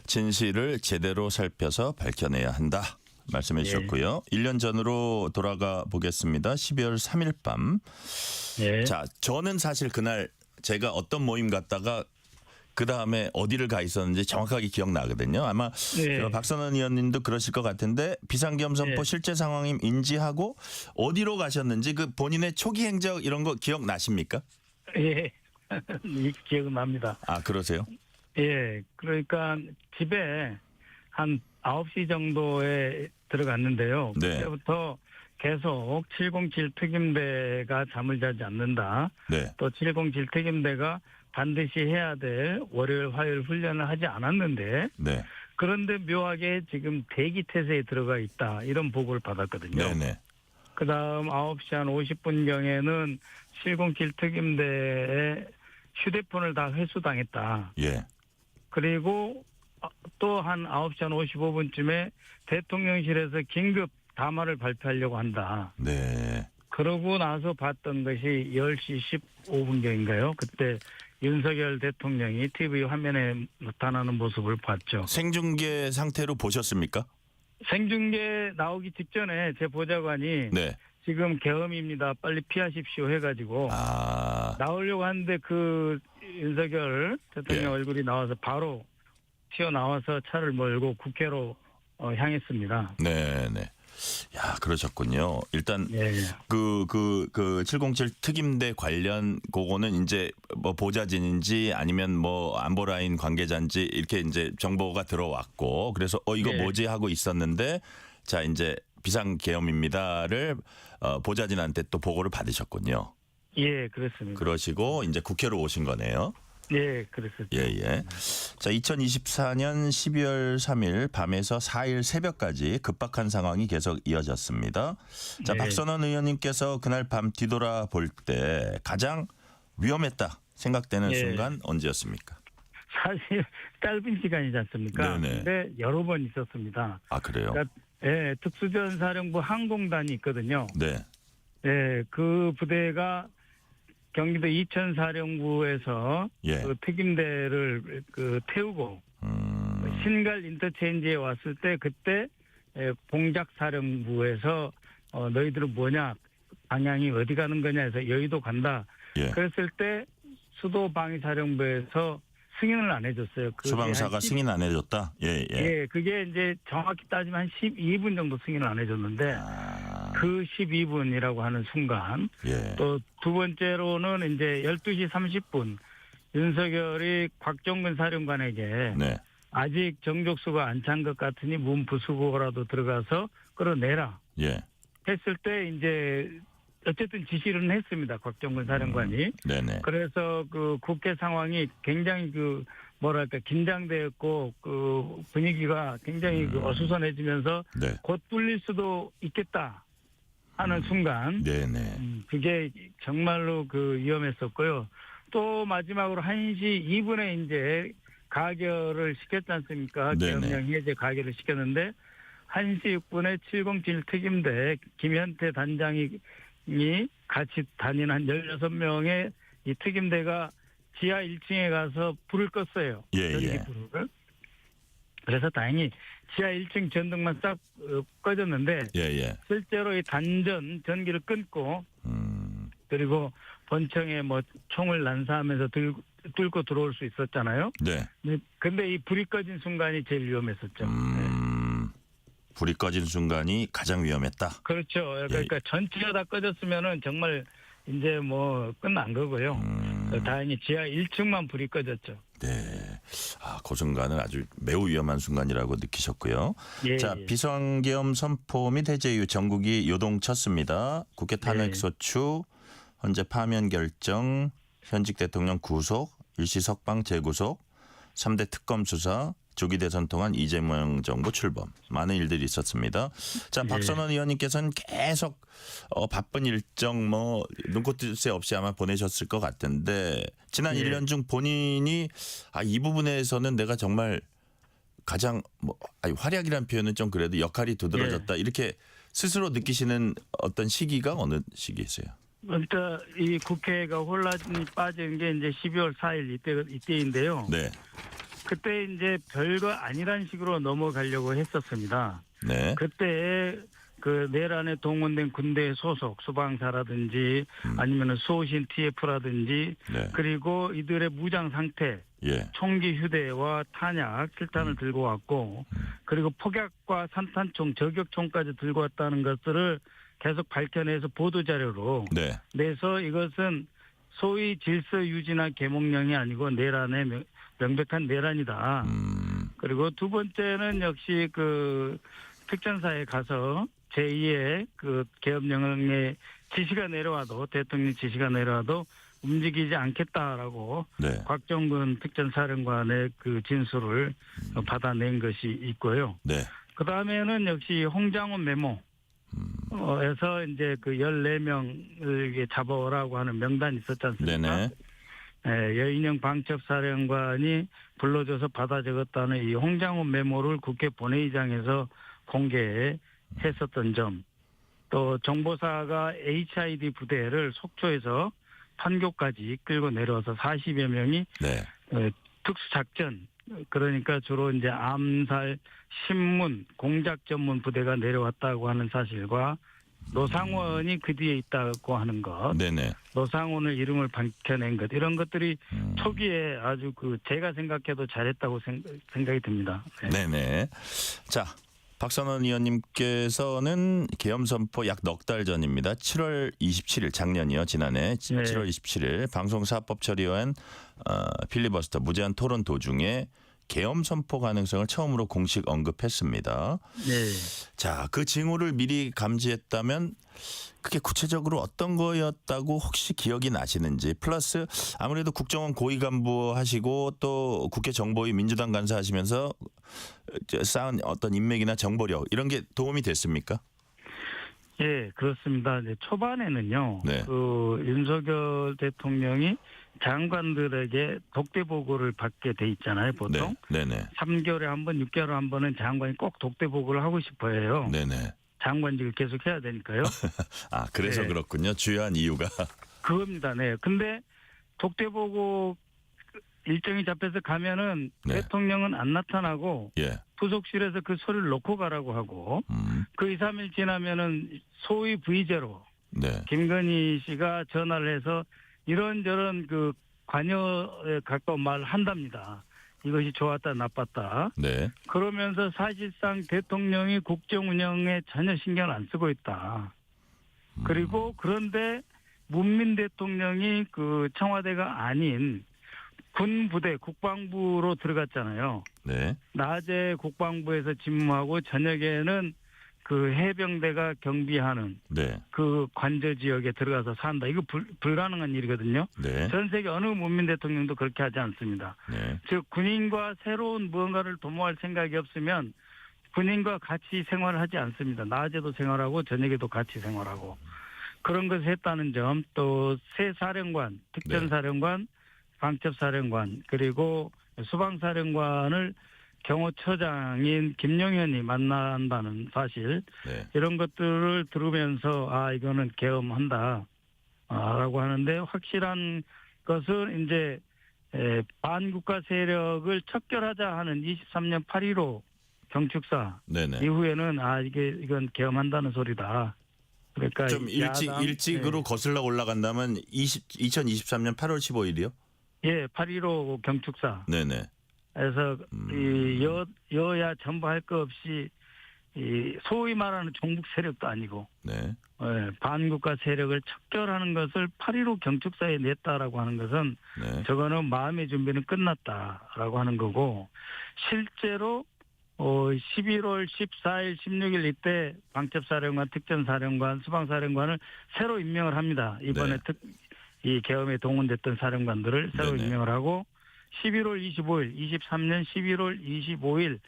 진실을 제대로 살펴서 밝혀내야 한다. 말씀해 주셨고요. 1년 전으로 돌아가 보겠습니다. 12월 3일 밤. 예. 자, 저는 사실 그날 제가 어떤 모임 갔다가 그 다음에 어디를 가 있었는지 정확하게 기억나거든요. 아마 네. 박선원 의원님도 그러실 것 같은데 비상계엄 선포 네. 실제 상황임 인지하고 어디로 가셨는지 그 본인의 초기 행적 이런 거 기억나십니까? 예. 이 기억은 납니다. 아, 그러세요? 예. 그러니까 집에 한 9시 정도에 들어갔는데요. 네. 그때부터 계속 707 특임대가 잠을 자지 않는다. 네. 또 707 특임대가 반드시 해야 될 월요일, 화요일 훈련을 하지 않았는데 네. 그런데 묘하게 지금 대기 태세에 들어가 있다. 이런 보고를 받았거든요. 네네. 그다음 9시 한 50분경에는 707 특임대에 휴대폰을 다 회수당했다. 예. 그리고 또 한 9시 한 55분쯤에 대통령실에서 긴급 담화를 발표하려고 한다. 네. 그러고 나서 봤던 것이 10시 15분경인가요? 그때 윤석열 대통령이 TV 화면에 나타나는 모습을 봤죠. 생중계 상태로 보셨습니까? 생중계 나오기 직전에 제 보좌관이 네. 지금 계엄입니다. 빨리 피하십시오 해가지고 나오려고 하는데 그 윤석열 대통령 예. 얼굴이 나와서 바로 튀어나와서 차를 몰고 국회로 향했습니다. 네네. 야, 그러셨군요. 일단 예. 그 707 특임대 관련 그거는 이제 뭐 보좌진인지 아니면 뭐 안보라인 관계자인지 이렇게 이제 정보가 들어왔고 그래서 이거 예. 뭐지 하고 있었는데 자 이제 비상계엄입니다를 보좌진한테 또 보고를 받으셨군요. 예, 그렇습니다. 그러시고 이제 국회로 오신 거네요. 예, 그랬었죠. 예. 자, 2024년 12월 3일 밤에서 4일 새벽까지 급박한 상황이 계속 이어졌습니다. 자, 네. 박선원 의원님께서 그날 밤 뒤돌아볼 때 가장 위험했다 생각되는 예. 순간 언제였습니까? 사실 짧은 시간이지 않습니까? 네네. 근데 여러 번 있었습니다. 아, 그래요? 그러니까 예, 특수전사령부 항공단이 있거든요. 네. 예, 그 부대가 경기도 이천사령부에서 예. 그 특임대를 태우고 신갈 인터체인지에 왔을 때 그때 봉작사령부에서 너희들은 뭐냐 방향이 어디 가는 거냐 해서 여의도 간다. 예. 그랬을 때 수도방위사령부에서 승인을 안 해줬어요. 그게 수방사가 한 승인 안 해줬다? 예. 예, 그게 이제 정확히 따지면 한 12분 정도 승인을 안 해줬는데 그 12분이라고 하는 순간 예. 또 두 번째로는 이제 12시 30분 윤석열이 곽정근 사령관에게 네. 아직 정족수가 안 찬 것 같으니 문 부수고라도 들어가서 끌어내라 예. 했을 때 이제 어쨌든 지시를 했습니다. 곽정근 사령관이. 네네. 그래서 그 국회 상황이 굉장히 뭐랄까 긴장되었고 그 분위기가 굉장히 어수선해지면서 네. 곧 뚫릴 수도 있겠다 하는 순간 네네. 그게 정말로 위험했었고요. 또 마지막으로 1시 2분에 이제 가결을 시켰지 않습니까? 네네. 계엄령 해제 가결을 시켰는데 1시 6분에 707 특임대 김현태 단장이 같이 다니는 한 16명의 이 특임대가 지하 1층에 가서 불을 껐어요. 예, 전기 예. 불을. 그래서 다행히 지하 1층 전등만 싹 꺼졌는데 예. 실제로 이 단전 전기를 끊고 그리고 본청에 뭐 총을 난사하면서 뚫고 들어올 수 있었잖아요. 네. 근데 이 불이 꺼진 순간이 제일 위험했었죠. 불이 꺼진 순간이 가장 위험했다. 그렇죠. 그러니까 전체가 다 꺼졌으면은 정말 이제 뭐 끝난 거고요. 다행히 지하 1층만 불이 꺼졌죠. 네. 그 순간은 아주 매우 위험한 순간이라고 느끼셨고요. 예, 자, 예. 비상계엄 선포 및 해제 이후 전국이 요동쳤습니다. 국회 탄핵소추, 헌재 파면 결정, 현직 대통령 구속, 일시 석방 재구속, 3대 특검 수사, 조기 대선 통한 이재명 정부 출범. 많은 일들이 있었습니다. 자, 박선원 의원님께서는 계속 바쁜 일정 눈꽃 새 없이 아마 보내셨을 것 같은데 지난 1년 중 본인이 이 부분에서는 내가 정말 가장 활약이란 표현은 좀 그래도 역할이 두드러졌다. 이렇게 스스로 느끼시는 어떤 시기가 어느 시기였어요? 그러니까 이 국회가 혼란이 빠진 게 이제 12월 4일 이때인데요. 네. 그때 이제 별거 아니란 식으로 넘어가려고 했었습니다. 네. 그때 그 내란에 동원된 군대 소속 수방사라든지 아니면은 수호신 TF라든지 네. 그리고 이들의 무장 상태, 예. 총기 휴대와 탄약, 실탄을 들고 왔고 그리고 폭약과 산탄총, 저격총까지 들고 왔다는 것들을 계속 밝혀내서 보도자료로 네. 내서 이것은 소위 질서 유지나 계몽령이 아니고 내란의 명백한 내란이다. 그리고 두 번째는 역시 그 특전사에 가서 제2의 그 계엄령의 지시가 내려와도 대통령 지시가 내려와도 움직이지 않겠다라고 네. 곽정근 특전사령관의 그 진술을 받아낸 것이 있고요. 네. 그 다음에는 역시 홍장훈 메모. 에서 이제 그 14명을 잡아오라고 하는 명단이 있었지 않습니까? 네네. 여인영 방첩사령관이 불러줘서 받아 적었다는 이 홍장훈 메모를 국회 본회의장에서 공개했었던 점, 또 정보사가 HID 부대를 속초에서 판교까지 끌고 내려와서 40여 명이 네. 특수작전, 그러니까 주로 이제 암살, 신문, 공작 전문 부대가 내려왔다고 하는 사실과 노상원이 그 뒤에 있다고 하는 것, 네네. 노상원의 이름을 밝혀낸 것, 이런 것들이 초기에 아주 그 제가 생각해도 잘했다고 생각이 듭니다. 네. 네네. 자, 박선원 의원님께서는 계엄 선포 약 넉 달 전입니다. 7월 27일 작년이요. 지난해 7월 27일 방송사법 처리원 필리버스터 무제한 토론 도중에 계엄 선포 가능성을 처음으로 공식 언급했습니다. 네. 자, 그 징후를 미리 감지했다면 그게 구체적으로 어떤 거였다고 혹시 기억이 나시는지, 플러스 아무래도 국정원 고위 간부 하시고 또 국회 정보위 민주당 간사 하시면서 쌓은 어떤 인맥이나 정보력 이런 게 도움이 됐습니까? 예, 그렇습니다. 이제 초반에는요, 네. 그 윤석열 대통령이 장관들에게 독대 보고를 받게 돼 있잖아요, 보통. 네, 네네. 3개월에 한 번, 6개월에 한 번은 장관이 꼭 독대 보고를 하고 싶어 해요. 네네. 장관직을 계속 해야 되니까요. 아, 그래서 네. 그렇군요. 주요한 이유가. 그겁니다. 네. 근데 독대 보고 일정이 잡혀서 가면은 네. 대통령은 안 나타나고 예. 부속실에서 그 소리를 놓고 가라고 하고 그 2, 3일 지나면은 소위 V제로 네. 김건희 씨가 전화를 해서 이런저런 그 관여에 가까운 말을 한답니다. 이것이 좋았다 나빴다. 네. 그러면서 사실상 대통령이 국정 운영에 전혀 신경을 안 쓰고 있다. 그리고 그런데 문민 대통령이 그 청와대가 아닌 군부대 국방부로 들어갔잖아요. 네. 낮에 국방부에서 집무하고 저녁에는 그 해병대가 경비하는 네. 그 관저 지역에 들어가서 산다. 이거 불가능한 일이거든요. 네. 전 세계 어느 문민 대통령도 그렇게 하지 않습니다. 네. 즉 군인과 새로운 무언가를 도모할 생각이 없으면 군인과 같이 생활을 하지 않습니다. 낮에도 생활하고 저녁에도 같이 생활하고 그런 것을 했다는 점, 또 새 사령관, 특전사령관, 방첩사령관 그리고 수방사령관을 경호처장인 김용현이 만난다는 사실, 네. 이런 것들을 들으면서 아 이거는 계엄한다 라고 하는데, 확실한 것은 이제 반국가 세력을 척결하자 하는 23년 8.15 경축사 네네. 이후에는 아 이건 계엄한다는 소리다. 그러니까 좀 일찍으로 거슬러 올라간다면 2023년 8월 15일이요? 예, 8.15 경축사. 네네. 그래서 이 여야 전부 할 거 없이 이 소위 말하는 종북 세력도 아니고 네. 반국가 세력을 척결하는 것을 8.15 경축사에 냈다라고 하는 것은 네. 저거는 마음의 준비는 끝났다라고 하는 거고, 실제로 11월 14일, 16일 이때 방첩사령관, 특전사령관, 수방사령관을 새로 임명을 합니다. 이번에 네. 이 계엄에 동원됐던 사령관들을 새로 네네. 임명을 하고 11월 25일, 23년 11월 25일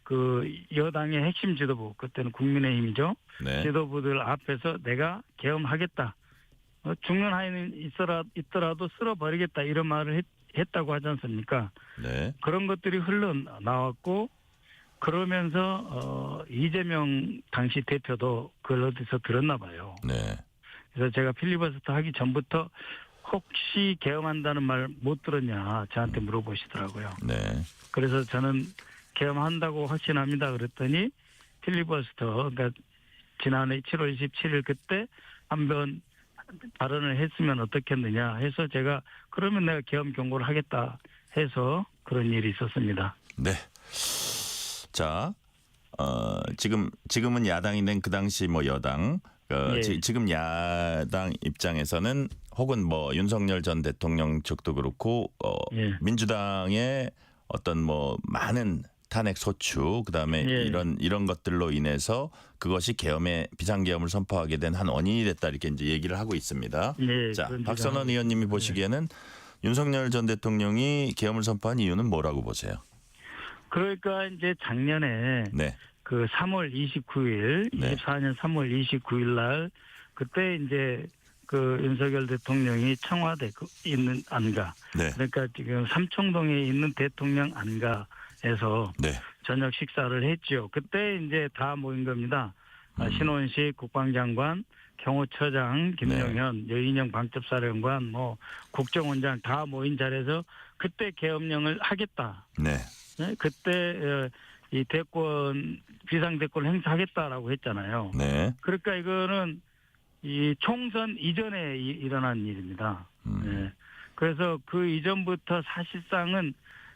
그 여당의 핵심 지도부, 그때는 국민의힘이죠. 네. 지도부들 앞에서 내가 계엄하겠다. 죽는 한이 있더라도 쓸어버리겠다. 이런 말을 했다고 하지 않습니까? 네. 그런 것들이 흘러나왔고, 그러면서 이재명 당시 대표도 그걸 어디서 들었나 봐요. 네. 그래서 제가 필리버스터 하기 전부터 혹시 계엄한다는 말 못 들었냐 저한테 물어보시더라고요. 네. 그래서 저는 계엄한다고 확신합니다. 그랬더니 필리버스터 그러니까 지난해 7월 27일 그때 한번 발언을 했으면 어떻겠느냐 해서 제가 그러면 내가 계엄 경고를 하겠다 해서 그런 일이 있었습니다. 네. 자, 지금은 야당인데 그 당시 뭐 여당, 예. 지금 야당 입장에서는 혹은 뭐 윤석열 전 대통령 측도 그렇고 예. 민주당의 어떤 뭐 많은 탄핵 소추 그다음에 예. 이런 것들로 인해서 그것이 비상계엄을 선포하게 된 한 원인이 됐다 이렇게 이제 얘기를 하고 있습니다. 예, 자, 그런 박선원 주장을- 의원님이 보시기에는 윤석열 전 대통령이 계엄을 선포한 이유는 뭐라고 보세요? 그러니까 이제 작년에 네. 그 3월 29일, 네. 24년 3월 29일 날 그때 이제 그 윤석열 대통령이 청와대 있는 안가, 네. 그러니까 지금 삼청동에 있는 대통령 안가에서 네. 저녁 식사를 했죠. 그때 이제 다 모인 겁니다. 신원식 국방장관, 경호처장, 김용현, 여인영 방첩사령관, 뭐 국정원장 다 모인 자리에서 그때 계엄령을 하겠다. 네. 네? 그때 이 대권 비상대권 행사하겠다라고 했잖아요. 네. 그러니까 이거는 이 총선 이전에 일어난 일입니다. 네. 그래서 그 이전부터 사실상은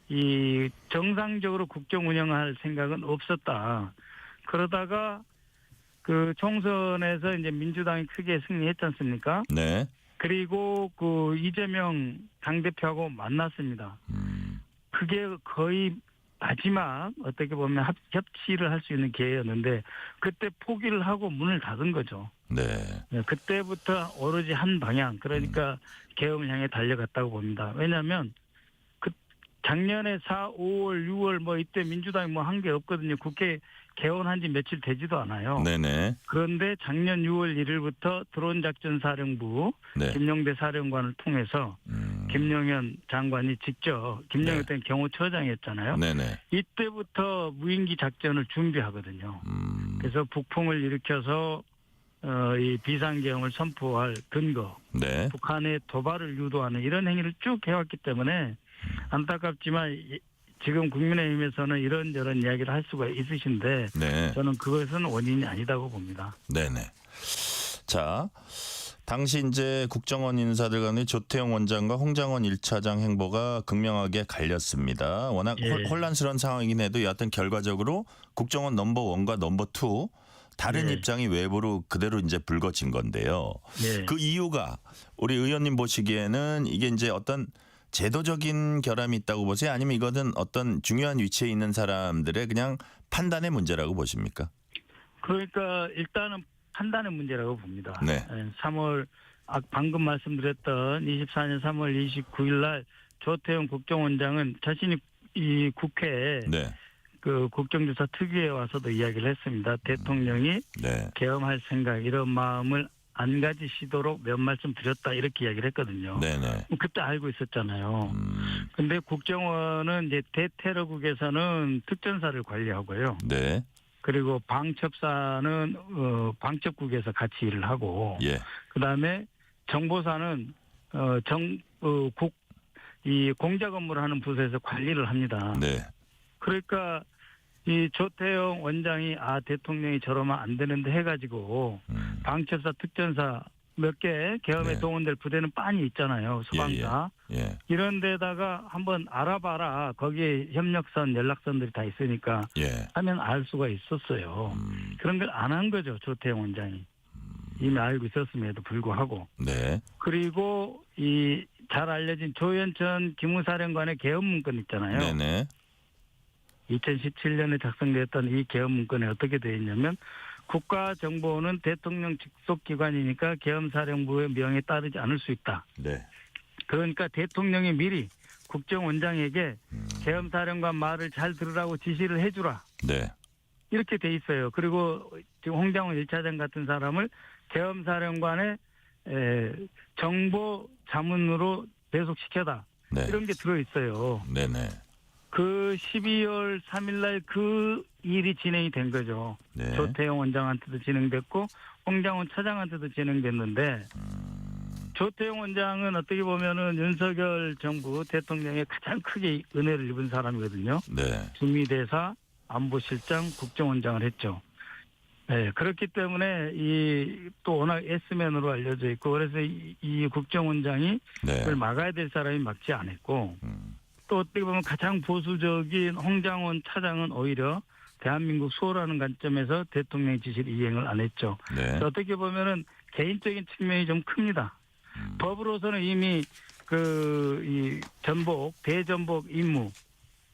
이 정상적으로 국정 운영할 생각은 없었다. 그러다가 그 총선에서 이제 민주당이 크게 승리했지 않습니까? 네. 그리고 그 이재명 당대표하고 만났습니다. 그게 거의 마지막 어떻게 보면 협치를 할 수 있는 기회였는데 그때 포기를 하고 문을 닫은 거죠. 네. 네, 그때부터 오로지 한 방향 그러니까 계엄을 향해 달려갔다고 봅니다. 왜냐하면 그 작년에 4, 5월, 6월 뭐 이때 민주당이 뭐 한 게 없거든요. 국회 개원한 지 며칠 되지도 않아요. 네네. 그런데 작년 6월 1일부터 드론작전사령부 네. 김용대 사령관을 통해서 김용현 장관이 직접 김용현 네. 때는 경호처장이었잖아요. 네네. 이때부터 무인기 작전을 준비하거든요. 그래서 북풍을 일으켜서 이 비상계엄을 선포할 근거, 네. 북한의 도발을 유도하는 이런 행위를 쭉 해왔기 때문에 안타깝지만 지금 국민의힘에서는 이런저런 이야기를 할 수가 있으신데 네. 저는 그것은 원인이 아니다고 봅니다. 네네. 자, 당시 이제 국정원 인사들 간의 조태용 원장과 홍장원 1차장 행보가 극명하게 갈렸습니다. 워낙 예. 혼란스러운 상황이긴 해도 여하튼 결과적으로 국정원 넘버 1과 넘버 2 다른 예. 입장이 외부로 그대로 이제 불거진 건데요. 예. 그 이유가 우리 의원님 보시기에는 이게 이제 어떤 제도적인 결함이 있다고 보세요? 아니면 이것은 어떤 중요한 위치에 있는 사람들의 그냥 판단의 문제라고 보십니까? 그러니까 일단은 판단의 문제라고 봅니다. 네. 3월 방금 말씀드렸던 24년 3월 29일 날 조태용 국정원장은 자신이 이 국회에 네. 그 국정조사 특위에 와서도 이야기를 했습니다. 대통령이 네. 계엄할 생각 이런 마음을 안 가지시도록 몇 말씀 드렸다 이렇게 이야기를 했거든요. 네네. 그때 알고 있었잖아요. 근데 국정원은 이제 대테러국에서는 특전사를 관리하고요. 네. 그리고 방첩사는 방첩국에서 같이 일을 하고, 예. 그다음에 정보사는 이 공작 업무를 하는 부서에서 관리를 합니다. 네. 그러니까 이 조태용 원장이 대통령이 저러면 안 되는데 해가지고 방첩사 특전사 몇 개 계엄에 네. 동원될 부대는 빤히 있잖아요. 소방사. 예. 이런 데다가 한번 알아봐라. 거기에 협력선, 연락선들이 다 있으니까 예. 하면 알 수가 있었어요. 그런 걸 안 한 거죠. 조태용 원장이. 이미 알고 있었음에도 불구하고. 네. 그리고 이 잘 알려진 조현천 기무사령관의 계엄 문건 있잖아요. 네네. 2017년에 작성됐던 이 계엄 문건에 어떻게 되어 있냐면 국가정보원은 대통령 직속기관이니까 계엄사령부의 명에 따르지 않을 수 있다. 네. 그러니까 대통령이 미리 국정원장에게 계엄사령관 말을 잘 들으라고 지시를 해주라. 네. 이렇게 돼 있어요. 그리고 지금 홍장원 1차장 같은 사람을 계엄사령관의 정보 자문으로 배속시켜다. 네. 이런 게 들어있어요. 네네. 그 12월 3일 날 그 일이 진행이 된 거죠. 네. 조태용 원장한테도 진행됐고 홍장원 차장한테도 진행됐는데 조태용 원장은 어떻게 보면은 윤석열 정부 대통령의 가장 크게 은혜를 입은 사람이거든요. 네. 주미대사, 안보실장, 국정원장을 했죠. 네, 그렇기 때문에 또 워낙 S맨으로 알려져 있고 그래서 이 국정원장이 네. 그걸 막아야 될 사람이 막지 않았고 또 어떻게 보면 가장 보수적인 홍장원 차장은 오히려 대한민국 수호라는 관점에서 대통령 지시를 이행을 안 했죠. 네. 어떻게 보면은 개인적인 측면이 좀 큽니다. 법으로서는 이미 이 대전복 임무,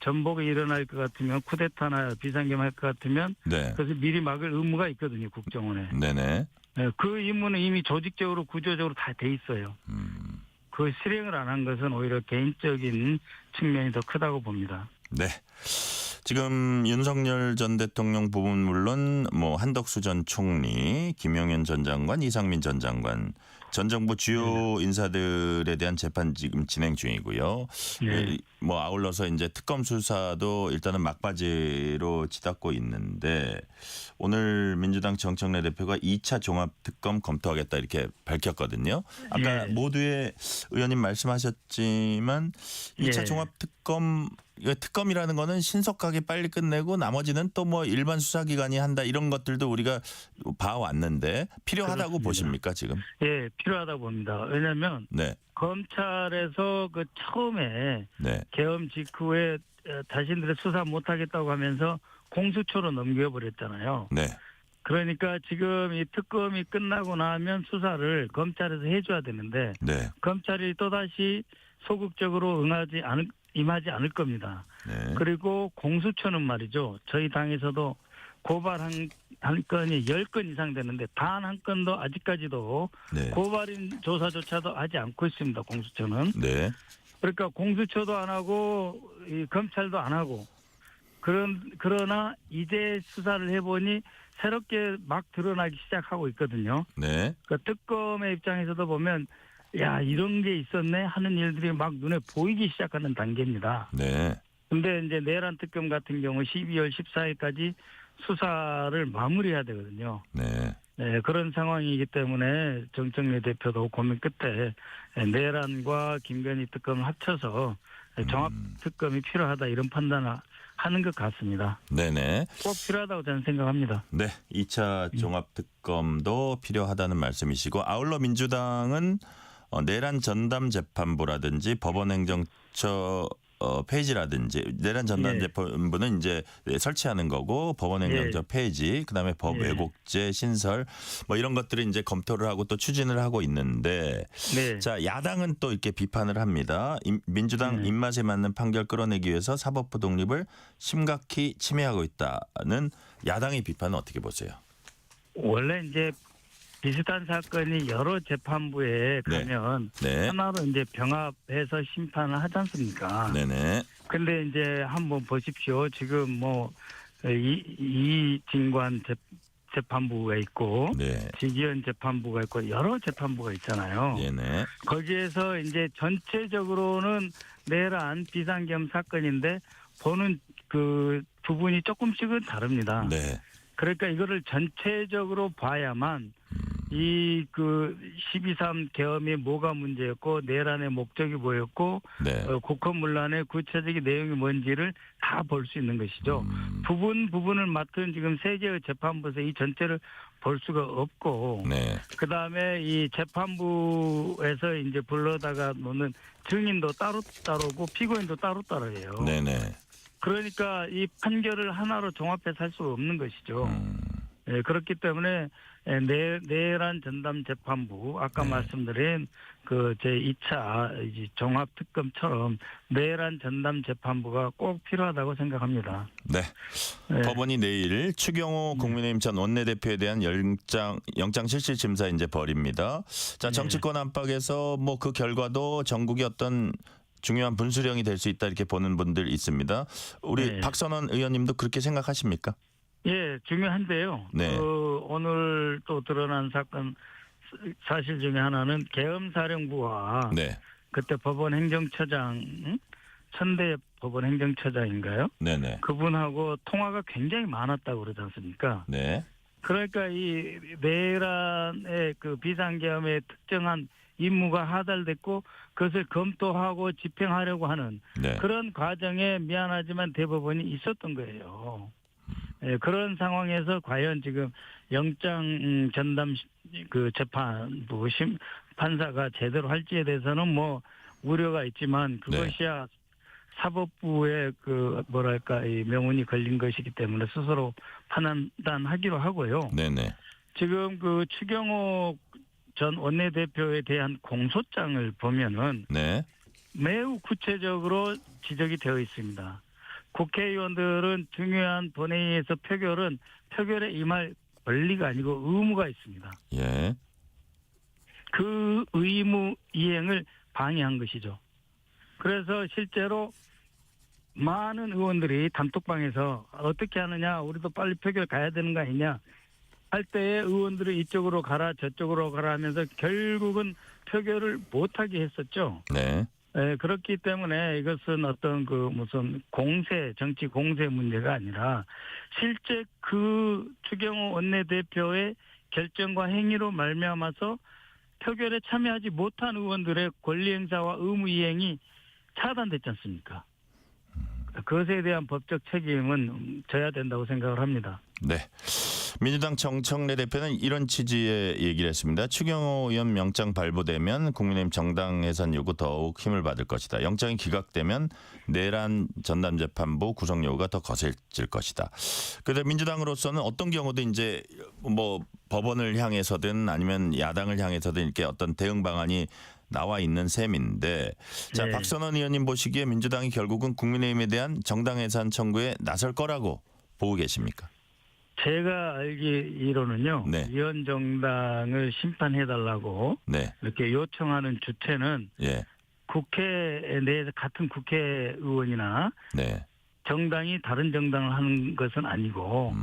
전복이 일어날 것 같으면 쿠데타나 비상겸할 것 같으면 네. 그래서 미리 막을 의무가 있거든요, 국정원에. 네네. 네, 그 임무는 이미 조직적으로 구조적으로 다 돼 있어요. 그 실행을 안 한 것은 오히려 개인적인 측면이 더 크다고 봅니다. 네. 지금 윤석열 전 대통령 부분 물론 뭐 한덕수 전 총리, 김용현 전 장관, 이상민 전 장관 전 정부 주요 인사들에 대한 재판 지금 진행 중이고요. 네. 뭐 아울러서 이제 특검 수사도 일단은 막바지로 치닫고 있는데 오늘 민주당 정청래 대표가 2차 종합 특검 검토하겠다 이렇게 밝혔거든요. 아까 네. 모두의 의원님 말씀하셨지만 2차 네. 종합 특검이라는 거는 신속하게 빨리 끝내고 나머지는 또 뭐 일반 수사기관이 한다 이런 것들도 우리가 봐왔는데 필요하다고 그렇습니다. 보십니까 지금? 예, 필요하다고 봅니다. 왜냐하면 네, 검찰에서 그 처음에 네, 계엄 직후에 자신들의 수사 못하겠다고 하면서 공수처로 넘겨버렸잖아요. 네, 그러니까 지금 이 특검이 끝나고 나면 수사를 검찰에서 해줘야 되는데 네, 검찰이 또다시 소극적으로 임하지 않을 겁니다. 네. 그리고 공수처는 말이죠. 저희 당에서도 고발한 건이 10건 이상 되는데 단 한 건도 아직까지도 네. 고발인 조사조차도 하지 않고 있습니다. 공수처는. 네. 그러니까 공수처도 안 하고 이 검찰도 안 하고 그러나 이제 수사를 해보니 새롭게 막 드러나기 시작하고 있거든요. 네. 그러니까 특검의 입장에서도 보면 야 이런 게 있었네 하는 일들이 막 눈에 보이기 시작하는 단계입니다. 네. 근데 이제 내란 특검 같은 경우 12월 14일까지 수사를 마무리해야 되거든요. 네. 네, 그런 상황이기 때문에 정청래 대표도 고민 끝에 내란과 김건희 특검을 합쳐서 종합 특검이 필요하다 이런 판단을 하는 것 같습니다. 네네. 꼭 필요하다고 저는 생각합니다. 네. 2차 종합특검도 필요하다는 말씀이시고 아울러 민주당은 내란 전담 재판부라든지 법원행정처 폐지라든지 내란 전담 재판부는 이제 설치하는 거고 법원행정처 폐지 그다음에 법 왜곡죄 신설 뭐 이런 것들을 이제 검토를 하고 또 추진을 하고 있는데 자 야당은 또 이렇게 비판을 합니다. 민주당 입맛에 맞는 판결 끌어내기 위해서 사법부 독립을 심각히 침해하고 있다는 야당의 비판은 어떻게 보세요? 원래 이제 비슷한 사건이 여러 재판부에 가면 하나로 이제 병합해서 심판을 하지 않습니까? 네네. 근데 이제 한번 보십시오. 지금 뭐 이진관 재판부가 있고 지기현 재판부가 있고 여러 재판부가 있잖아요. 네네. 거기에서 이제 전체적으로는 내란 비상계엄 사건인데 보는 그 부분이 조금씩은 다릅니다. 네. 그러니까 이거를 전체적으로 봐야만 이 그 12.3 계엄이 뭐가 문제였고 내란의 목적이 뭐였고 국헌문란의 구체적인 내용이 뭔지를 다 볼 수 있는 것이죠. 부분을 맡은 지금 세 개의 재판부에서 이 전체를 볼 수가 없고 그다음에 이 재판부에서 이제 불러다가 놓는 증인도 따로따로고 피고인도 따로따로예요. 네네. 그러니까 이 판결을 하나로 종합해서 할 수가 없는 것이죠. 네, 그렇기 때문에 내란 전담 재판부 아까 말씀드린 그 제2차 종합 특검처럼 내란 전담 재판부가 꼭 필요하다고 생각합니다. 네. 법원이 내일 추경호 국민의힘 전 원내대표에 대한 영장 실질 심사 이제 벌입니다. 자, 정치권 안팎에서 뭐 그 결과도 전국의 어떤 중요한 분수령이 될 수 있다 이렇게 보는 분들 있습니다. 우리 박선원 의원님도 그렇게 생각하십니까? 예, 중요한데요. 오늘 또 드러난 사건 사실 중에 하나는 계엄사령부와 그때 법원 행정처장 천대 법원 행정처장인가요? 네네. 그분하고 통화가 굉장히 많았다고 그러지 않습니까? 네. 그러니까 이 내란의 그 비상계엄의 특정한 임무가 하달됐고 그것을 검토하고 집행하려고 하는 네. 그런 과정에 미안하지만 대법원이 있었던 거예요. 예, 그런 상황에서 과연 지금 영장 전담 그 재판부 판사가 제대로 할지에 대해서는 뭐 우려가 있지만 그것이야 사법부의 그 뭐랄까 이 명운이 걸린 것이기 때문에 스스로 판단하기로 하고요. 네네. 지금 그 추경호 전 원내대표에 대한 공소장을 보면은 네. 매우 구체적으로 지적이 되어 있습니다. 국회의원들은 중요한 본회의에서 표결에 임할 권리가 아니고 의무가 있습니다. 예. 그 의무 이행을 방해한 것이죠. 그래서 실제로 많은 의원들이 단톡방에서 어떻게 하느냐, 우리도 빨리 표결 가야 되는 거 아니냐 할 때에 의원들이 이쪽으로 가라 저쪽으로 가라 하면서 결국은 표결을 못하게 했었죠. 네. 네, 그렇기 때문에 이것은 어떤 그 무슨 정치 공세 문제가 아니라 실제 그 추경호 원내대표의 결정과 행위로 말미암아서 표결에 참여하지 못한 의원들의 권리 행사와 의무 이행이 차단됐지 않습니까? 그것에 대한 법적 책임은 져야 된다고 생각을 합니다. 네. 민주당 정청래 대표는 이런 취지의 얘기를 했습니다. 추경호 의원 영장 발부되면 국민의힘 정당 해산 요구 더욱 힘을 받을 것이다. 영장이 기각되면 내란 전담재판부 구성 요구가 더 거세질 것이다. 그런데 민주당으로서는 어떤 경우도 이제 뭐 법원을 향해서든 아니면 야당을 향해서든 이렇게 어떤 대응 방안이 나와 있는 셈인데, 자, 네. 박선원 의원님 보시기에 민주당이 결국은 국민의힘에 대한 정당 해산 청구에 나설 거라고 보고 계십니까? 제가 알기로는요. 네. 위원정당을 심판해달라고 네. 이렇게 요청하는 주체는 예. 국회 내에서 같은 국회의원이나 네. 정당이 다른 정당을 하는 것은 아니고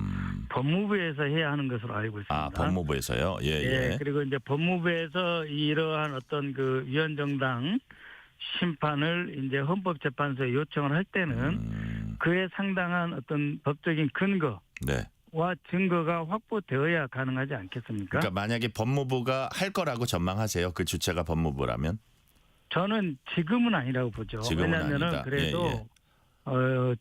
법무부에서 해야 하는 것으로 알고 있습니다. 아, 법무부에서요? 예, 예. 그리고 이제 법무부에서 이러한 어떤 그 위원정당 심판을 이제 헌법재판소에 요청을 할 때는 그에 상당한 어떤 법적인 근거 네. 와 증거가 확보되어야 가능하지 않겠습니까? 그러니까 만약에 법무부가 할 거라고 전망하세요. 그 주체가 법무부라면? 저는 지금은 아니라고 보죠. 지금은 왜냐하면은 아니다. 그래도 예, 예.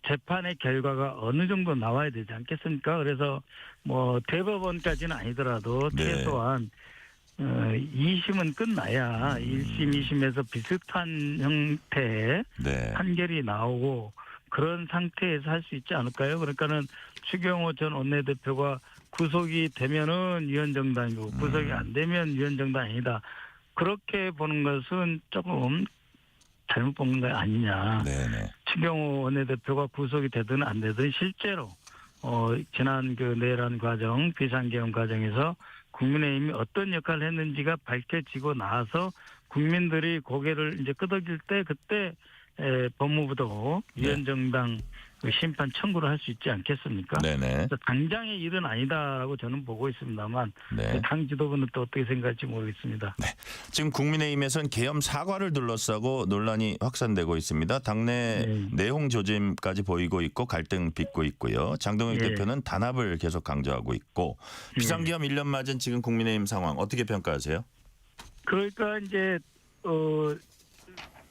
재판의 결과가 어느 정도 나와야 되지 않겠습니까? 그래서 뭐 대법원까지는 아니더라도 네. 최소한 2심은 끝나야 1심, 2심에서 비슷한 형태의 네. 판결이 나오고 그런 상태에서 할 수 있지 않을까요? 그러니까는 추경호 전 원내대표가 구속이 되면은 위원정당이고 구속이 안 되면 위원정당 아니다. 그렇게 보는 것은 조금 잘못 보는 거 아니냐. 네네. 추경호 원내대표가 구속이 되든 안 되든 실제로 지난 그 내란 과정, 비상계엄 과정에서 국민의힘이 어떤 역할을 했는지가 밝혀지고 나서 국민들이 고개를 이제 끄덕일 때 그때 법무부도 위원정당 심판 청구를 할 수 있지 않겠습니까? 네네. 그래서 당장의 일은 아니다라고 저는 보고 있습니다만 네. 당 지도부는 또 어떻게 생각할지 모르겠습니다. 지금 국민의힘에서는 계엄 사과를 둘러싸고 논란이 확산되고 있습니다. 당내 내용 조짐까지 보이고 있고 갈등 빚고 있고요. 장동혁 예. 대표는 단합을 계속 강조하고 있고 비상계엄 1년 맞은 지금 국민의힘 상황 어떻게 평가하세요? 그러니까 이제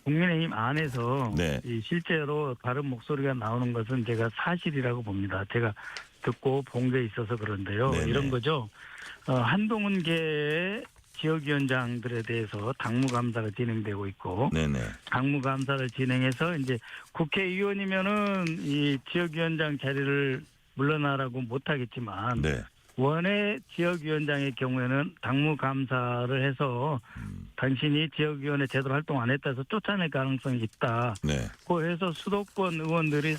국민의힘 안에서 네. 이 실제로 다른 목소리가 나오는 것은 제가 사실이라고 봅니다. 제가 듣고 본 게 있어서 그런데요. 네네. 이런 거죠. 한동훈계의 지역위원장들에 대해서 당무감사가 진행되고 있고 네네. 당무감사를 진행해서 이제 국회의원이면은 이 지역위원장 자리를 물러나라고 못하겠지만 네. 원외 지역위원장의 경우에는 당무감사를 해서 당신이 지역위원회 제대로 활동 안 했다 해서 쫓아낼 가능성이 있다. 네. 그 해서 수도권 의원들이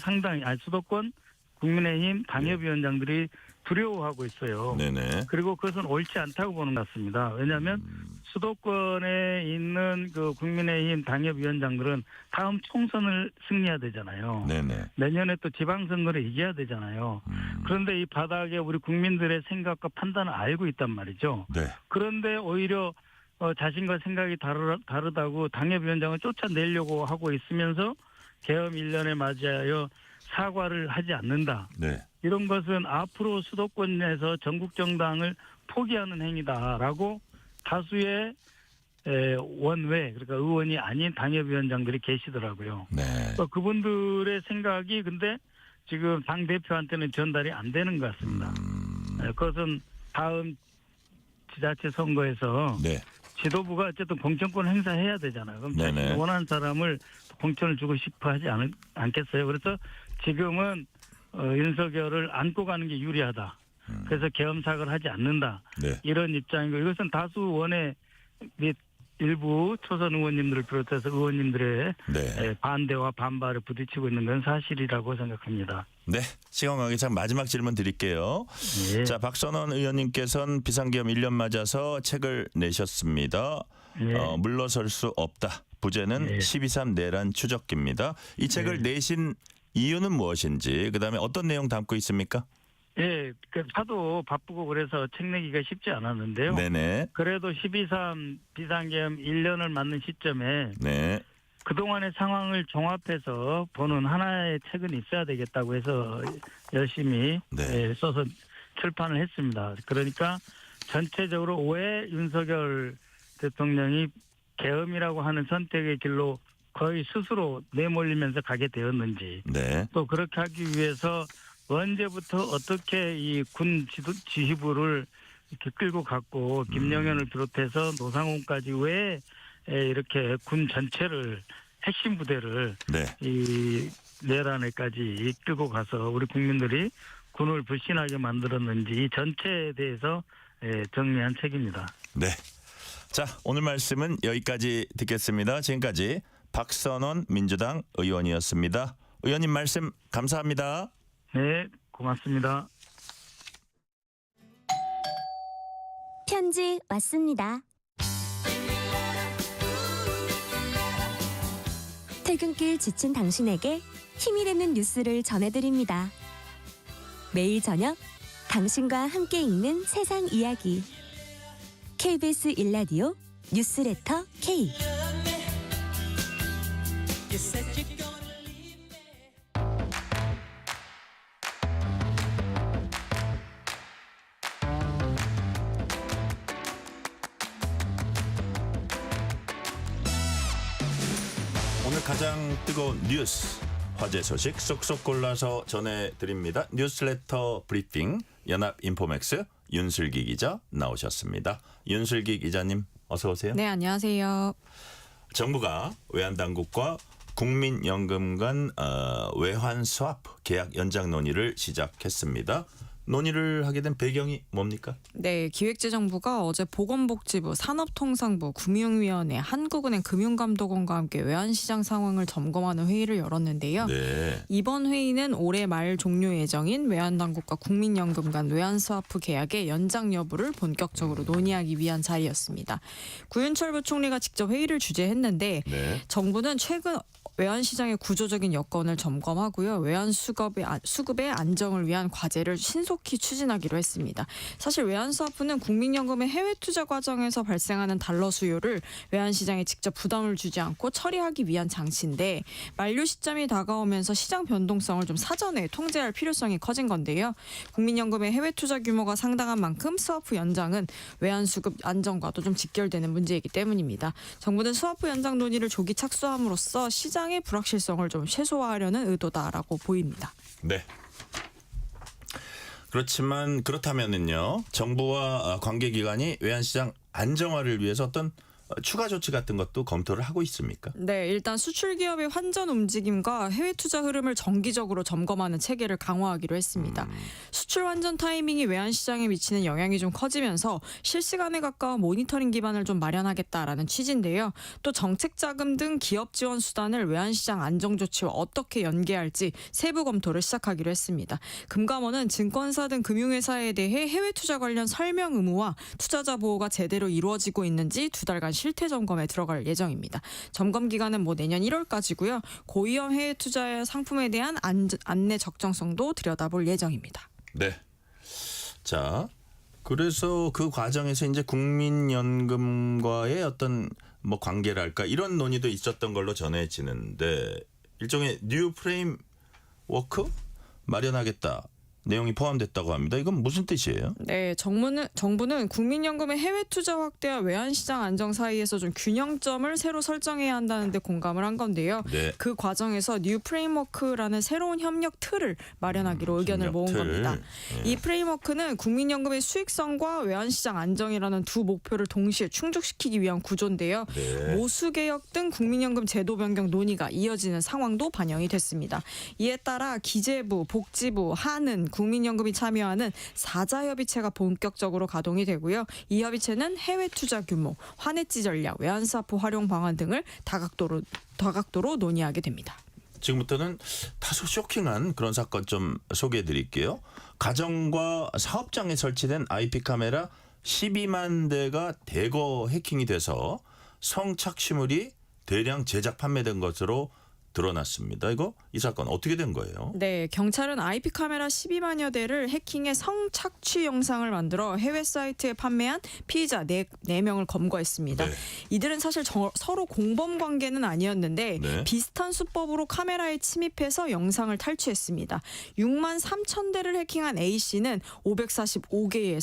수도권 국민의힘 당협위원장들이 두려워하고 있어요. 네네. 그리고 그것은 옳지 않다고 보는 것 같습니다. 왜냐하면 수도권에 있는 그 국민의힘 당협위원장들은 다음 총선을 승리해야 되잖아요. 네네. 내년에 또 지방선거를 이겨야 되잖아요. 그런데 이 바닥에 우리 국민들의 생각과 판단을 알고 있단 말이죠. 네. 그런데 오히려 자신과 생각이 다르다고 당협위원장을 쫓아내려고 하고 있으면서 계엄 1년에 맞이하여 사과를 하지 않는다. 네. 이런 것은 앞으로 수도권에서 전국 정당을 포기하는 행위다라고 다수의 원외 그러니까 의원이 아닌 당협위원장들이 계시더라고요. 네. 그분들의 생각이 근데 지금 당 대표한테는 전달이 안 되는 것 같습니다. 그것은 다음 지자체 선거에서 네. 지도부가 어쨌든 공천권을 행사해야 되잖아요. 그럼 네네. 자신이 원하는 사람을 공천을 주고 싶어 하지 않겠어요. 그래서 지금은 윤석열을 안고 가는 게 유리하다. 그래서 계엄사를 하지 않는다. 네. 이런 입장이고 이것은 다수 원외 및 일부 초선 의원님들을 비롯해서 의원님들의 네. 반대와 반발을 부딪히고 있는 건 사실이라고 생각합니다. 네. 시간 관계상 마지막 질문 드릴게요. 네. 자, 박선원 의원님께서는 비상계엄 1년 맞아서 책을 내셨습니다. 네. 물러설 수 없다. 부제는 12.3 내란 추적기입니다. 이 책을 내신 이유는 무엇인지, 그다음에 어떤 내용 담고 있습니까? 예, 하도 바쁘고 그래서 책 내기가 쉽지 않았는데요. 네네. 그래도 12.3 비상계엄 1년을 맞는 시점에 네. 그동안의 상황을 종합해서 보는 하나의 책은 있어야 되겠다고 해서 열심히 써서 출판을 했습니다. 그러니까 전체적으로 왜 윤석열 대통령이 계엄이라고 하는 선택의 길로 거의 스스로 내몰리면서 가게 되었는지 네. 또 그렇게 하기 위해서 언제부터 어떻게 이 군 지휘부를 이렇게 끌고 갔고 김영현을 비롯해서 노상훈까지 왜 이렇게 군 전체를 핵심 부대를 이 내란에까지 끌고 가서 우리 국민들이 군을 불신하게 만들었는지 이 전체에 대해서 정리한 책입니다. 네. 자, 오늘 말씀은 여기까지 듣겠습니다. 지금까지 박선원 민주당 의원이었습니다. 의원님 말씀 감사합니다. 네, 고맙습니다. 편지 왔습니다. 퇴근길 지친 당신에게 힘이 되는 뉴스를 전해드립니다. 매일 저녁 당신과 함께 읽는 세상 이야기. KBS 1라디오 뉴스레터 K. 오늘 가장 뜨거운 뉴스, 화제 소식 쏙쏙 골라서 전해드립니다. 뉴스레터 브리핑 연합인포맥스 윤슬기 기자 나오셨습니다. 윤슬기 기자님 어서 오세요. 네, 안녕하세요. 정부가 외환당국과 국민연금 간 외환 스왑 계약 연장 논의를 시작했습니다. 논의를 하게 된 배경이 뭡니까? 네, 기획재정부가 어제 보건복지부, 산업통상부, 금융위원회, 한국은행 금융감독원과 함께 외환시장 상황을 점검하는 회의를 열었는데요. 네. 이번 회의는 올해 말 종료 예정인 외환당국과 국민연금 간 외환스와프 계약의 연장 여부를 본격적으로 논의하기 위한 자리였습니다. 구윤철 부총리가 직접 회의를 주재했는데 정부는 최근 외환시장의 구조적인 여건을 점검하고요. 외환 수급의 안정을 위한 과제를 신속히 추진하기로 했습니다. 사실 외환스와프는 국민연금의 해외 투자 과정에서 발생하는 달러 수요를 외환시장에 직접 부담을 주지 않고 처리하기 위한 장치인데 만료 시점이 다가오면서 시장 변동성을 좀 사전에 통제할 필요성이 커진 건데요. 국민연금의 해외 투자 규모가 상당한 만큼 스와프 연장은 외환 수급 안정과도 좀 직결되는 문제이기 때문입니다. 정부는 스와프 연장 논의를 조기 착수함으로써 시장의 불확실성을 좀 최소화하려는 의도다라고 보입니다. 네. 그렇지만 그렇다면은요. 정부와 관계기관이 외환시장 안정화를 위해서 어떤 추가 조치 같은 것도 검토를 하고 있습니까? 네, 일단 수출 기업의 환전 움직임과 해외 투자 흐름을 정기적으로 점검하는 체계를 강화하기로 했습니다. 수출 환전 타이밍이 외환 시장에 미치는 영향이 좀 커지면서 실시간에 가까운 모니터링 기반을 좀 마련하겠다라는 취지인데요. 또 정책 자금 등 기업 지원 수단을 외환 시장 안정 조치와 어떻게 연계할지 세부 검토를 시작하기로 했습니다. 금감원은 증권사 등 금융회사에 대해 해외 투자 관련 설명 의무와 투자자 보호가 제대로 이루어지고 있는지 2달간 실태 점검에 들어갈 예정입니다. 점검 기간은 내년 1월까지고요. 고위험 해외 투자 상품에 대한 안내 적정성도 들여다볼 예정입니다. 네. 자, 그래서 그 과정에서 이제 국민연금과의 어떤 관계랄까 이런 논의도 있었던 걸로 전해지는데 일종의 뉴 프레임 워크 마련하겠다. 내용이 포함됐다고 합니다. 이건 무슨 뜻이에요? 네, 정부는 국민연금의 해외 투자 확대와 외환시장 안정 사이에서 좀 균형점을 새로 설정해야 한다는데 공감을 한 건데요. 네. 그 과정에서 뉴 프레임워크라는 새로운 협력 틀을 마련하기로 의견을 모은 겁니다. 이 프레임워크는 국민연금의 수익성과 외환시장 안정이라는 두 목표를 동시에 충족시키기 위한 구조인데요. 네. 모수개혁 등 국민연금 제도 변경 논의가 이어지는 상황도 반영이 됐습니다. 이에 따라 기재부, 복지부, 한은, 국민연금이 참여하는 4자협의체가 본격적으로 가동이 되고요. 이 협의체는 해외 투자 규모, 환해지 전략, 외환사포 활용 방안 등을 다각도로 논의하게 됩니다. 지금부터는 다소 쇼킹한 그런 사건 좀 소개해 드릴게요. 가정과 사업장에 설치된 IP 카메라 12만 대가 대거 해킹이 돼서 성착취물이 대량 제작 판매된 것으로 드러났습니다. 이 사건 어떻게 된 거예요? 네, 경찰은 IP 카메라 12만여 대를 해킹해 성착취 영상을 만들어 해외 사이트에 판매한 피의자 4명을 검거했습니다. 네. 이들은 사실 서로 공범 관계는 아니었는데 네. 비슷한 수법으로 카메라에 침입해서 영상을 탈취했습니다. 6만 3천 대를 해킹한 A씨는 545개의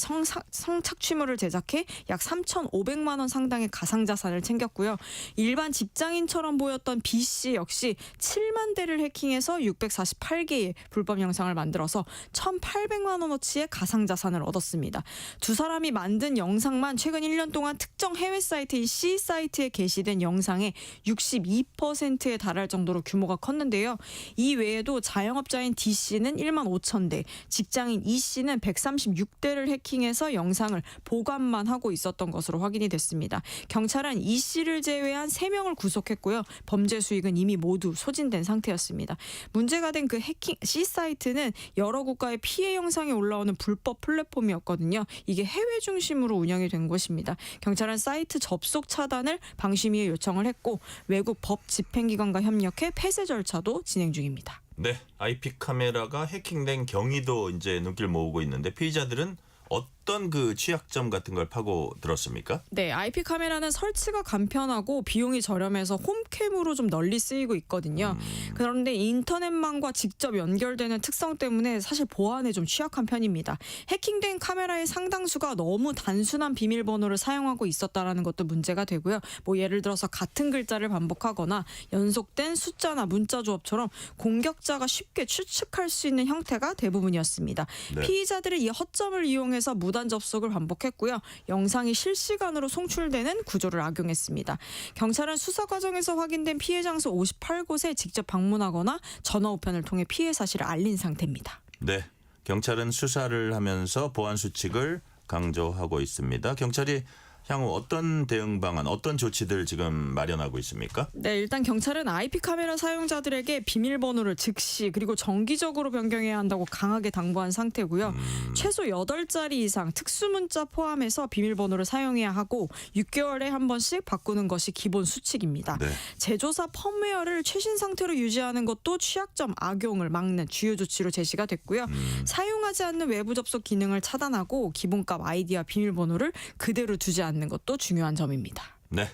성착취물을 제작해 약 3,500만 원 상당의 가상자산을 챙겼고요. 일반 직장인처럼 보였던 B씨 역시 7만 대를 해킹해서 648개의 불법 영상을 만들어서 1,800만 원어치의 가상자산을 얻었습니다. 두 사람이 만든 영상만 최근 1년 동안 특정 해외 사이트인 C 사이트에 게시된 영상의 62%에 달할 정도로 규모가 컸는데요. 이 외에도 자영업자인 D씨는 1만 5천 대, 직장인 E씨는 136대를 해킹해서 영상을 보관만 하고 있었던 것으로 확인이 됐습니다. 경찰은 E씨를 제외한 3명을 구속했고요. 범죄 수익은 이미 모두 소진된 상태였습니다. 문제가 된 그 해킹 C 사이트는 여러 국가의 피해 영상이 올라오는 불법 플랫폼이었거든요. 이게 해외 중심으로 운영이 된 곳입니다. 경찰은 사이트 접속 차단을 방심위에 요청을 했고 외국 법 집행기관과 협력해 폐쇄 절차도 진행 중입니다. 네, IP 카메라가 해킹된 경위도 이제 눈길 모으고 있는데 피의자들은 어떤 그 취약점 같은 걸 파고 들었습니까? 네, IP 카메라는 설치가 간편하고 비용이 저렴해서 홈캠으로 좀 널리 쓰이고 있거든요. 그런데 인터넷망과 직접 연결되는 특성 때문에 사실 보안에 좀 취약한 편입니다. 해킹된 카메라의 상당수가 너무 단순한 비밀번호를 사용하고 있었다라는 것도 문제가 되고요. 예를 들어서 같은 글자를 반복하거나 연속된 숫자나 문자 조합처럼 공격자가 쉽게 추측할 수 있는 형태가 대부분이었습니다. 네. 피의자들이 이 허점을 이용해서 무단 접속을 반복했고요. 영상이 실시간으로 송출되는 구조를 악용했습니다. 경찰은 수사 과정에서 확인된 피해 장소 58곳에 직접 방문하거나 전화 우편을 통해 피해 사실을 알린 상태입니다. 네, 경찰은 수사를 하면서 보안 수칙을 강조하고 있습니다. 경찰이 향후 어떤 대응 방안, 어떤 조치들 지금 마련하고 있습니까? 네, 일단 경찰은 IP 카메라 사용자들에게 비밀번호를 즉시 그리고 정기적으로 변경해야 한다고 강하게 당부한 상태고요. 최소 8자리 이상 특수문자 포함해서 비밀번호를 사용해야 하고 6개월에 한 번씩 바꾸는 것이 기본 수칙입니다. 네. 제조사 펌웨어를 최신 상태로 유지하는 것도 취약점 악용을 막는 주요 조치로 제시가 됐고요. 사용하지 않는 외부 접속 기능을 차단하고 기본값 아이디와 비밀번호를 그대로 두지 않는 것도 중요한 점입니다. 네.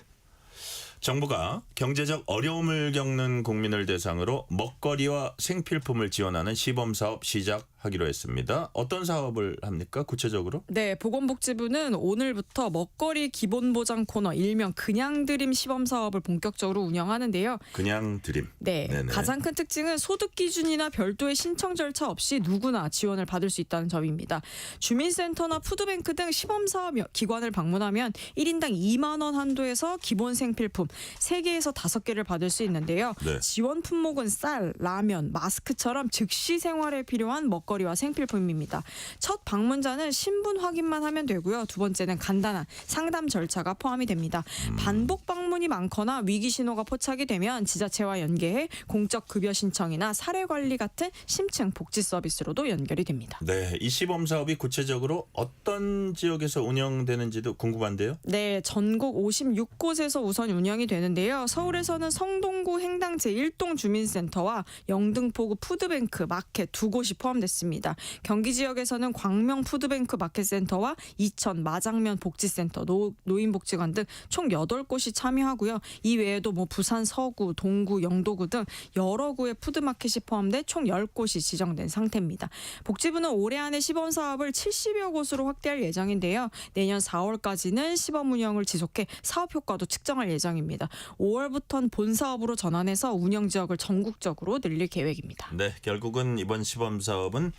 정부가 경제적 어려움을 겪는 국민을 대상으로 먹거리와 생필품을 지원하는 시범사업 시작하기로 했습니다. 어떤 사업을 합니까? 구체적으로? 네, 보건복지부는 오늘부터 먹거리 기본보장 코너 일명 그냥 드림 시범사업을 본격적으로 운영하는데요. 그냥 드림. 네, 네네. 가장 큰 특징은 소득 기준이나 별도의 신청 절차 없이 누구나 지원을 받을 수 있다는 점입니다. 주민센터나 푸드뱅크 등 시범사업 기관을 방문하면 1인당 2만 원 한도에서 기본 생필품 3개에서 5개를 받을 수 있는데요. 네. 지원 품목은 쌀, 라면, 마스크처럼 즉시 생활에 필요한 먹거리와 생필품입니다. 첫 방문자는 신분 확인만 하면 되고요. 두 번째는 간단한 상담 절차가 포함이 됩니다. 반복 방문이 많거나 위기 신호가 포착이 되면 지자체와 연계해 공적 급여 신청이나 사례 관리 같은 심층 복지 서비스로도 연결이 됩니다. 네, 이 시범 사업이 구체적으로 어떤 지역에서 운영되는지도 궁금한데요. 네, 전국 56곳에서 우선 운영이 되는데요. 서울에서는 성동구 행당 제1동 주민센터와 영등포구 푸드뱅크 마켓 2곳이 포함됐습니다. 경기 지역에서는 광명 푸드뱅크 마켓센터와 이천 마장면 복지센터, 노인복지관 등 총 8곳이 참여 참여하고요. 이 외에도 뭐 부산 서구, 동구, 영도구 등 여러 구의 푸드마켓이 포함돼 총 10곳이 지정된 상태입니다. 복지부는 올해 안에 시범 사업을 70여 곳으로 확대할 예정인데요. 내년 4월까지는 시범 운영을 지속해 사업 효과도 측정할 예정입니다. 5월부터는 본 사업으로 전환해서 운영 지역을 전국적으로 늘릴 계획입니다. 네, 결국은 이번 시범 사업은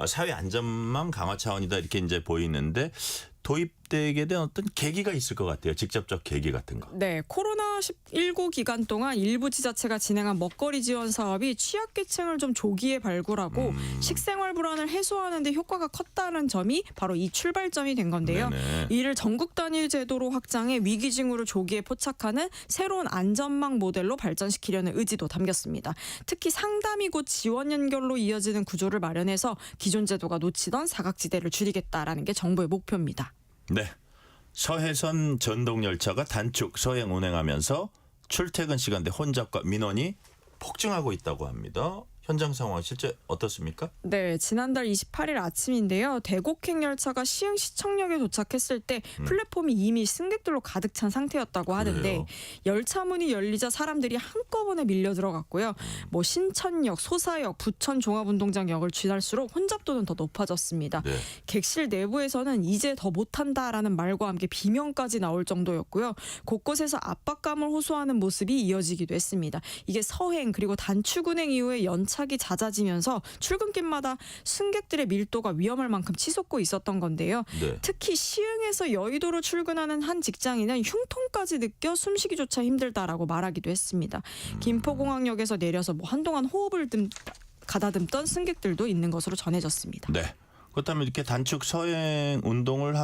사회 안전망 강화 차원이다 이렇게 이제 보이는데 도입되게 된 어떤 계기가 있을 것 같아요. 직접적 계기 같은 거. 네, 코로나19 기간 동안 일부 지자체가 진행한 먹거리 지원 사업이 취약계층을 좀 조기에 발굴하고 식생활 불안을 해소하는 데 효과가 컸다는 점이 바로 이 출발점이 된 건데요. 네네. 이를 전국 단위 제도로 확장해 위기 징후를 조기에 포착하는 새로운 안전망 모델로 발전시키려는 의지도 담겼습니다. 특히 상담이 곧 지원 연결로 이어지는 구조를 마련해서 기존 제도가 놓치던 사각지대를 줄이겠다라는 게 정부의 목표입니다. 네, 서해선 전동열차가 단축 서행 운행하면서 출퇴근 시간대 혼잡과 민원이 폭증하고 있다고 합니다. 현장 상황 실제 어떻습니까? 네, 지난달 28일 아침인데요. 대곡행 열차가 시흥 시청역에 도착했을 때 플랫폼이 이미 승객들로 가득 찬 상태였다고 하는데 그래요? 열차 문이 열리자 사람들이 한꺼번에 밀려 들어갔고요. 뭐 신천역, 소사역, 부천 종합운동장역을 지날수록 혼잡도는 더 높아졌습니다. 네. 객실 내부에서는 이제 더 못한다라는 말과 함께 비명까지 나올 정도였고요. 곳곳에서 압박감을 호소하는 모습이 이어지기도 했습니다. 이게 서행 그리고 단축 운행 이후에 연착이 잦아지면서 출근길마다 승객들의 밀도가 위험할 만큼 치솟고 있었던 건데요. 네. 특히 시흥에서 여의도로 출근하는 한 직장인은 흉통까지 느껴 숨쉬기조차 힘들다라고 말하기도 했습니다. 김포공항역에서 내려서 뭐 한동안 호흡을 가다듬던 승객들도 있는 것으로 전해졌습니다. 네. 그렇다면 이렇게 단축 서행 운행을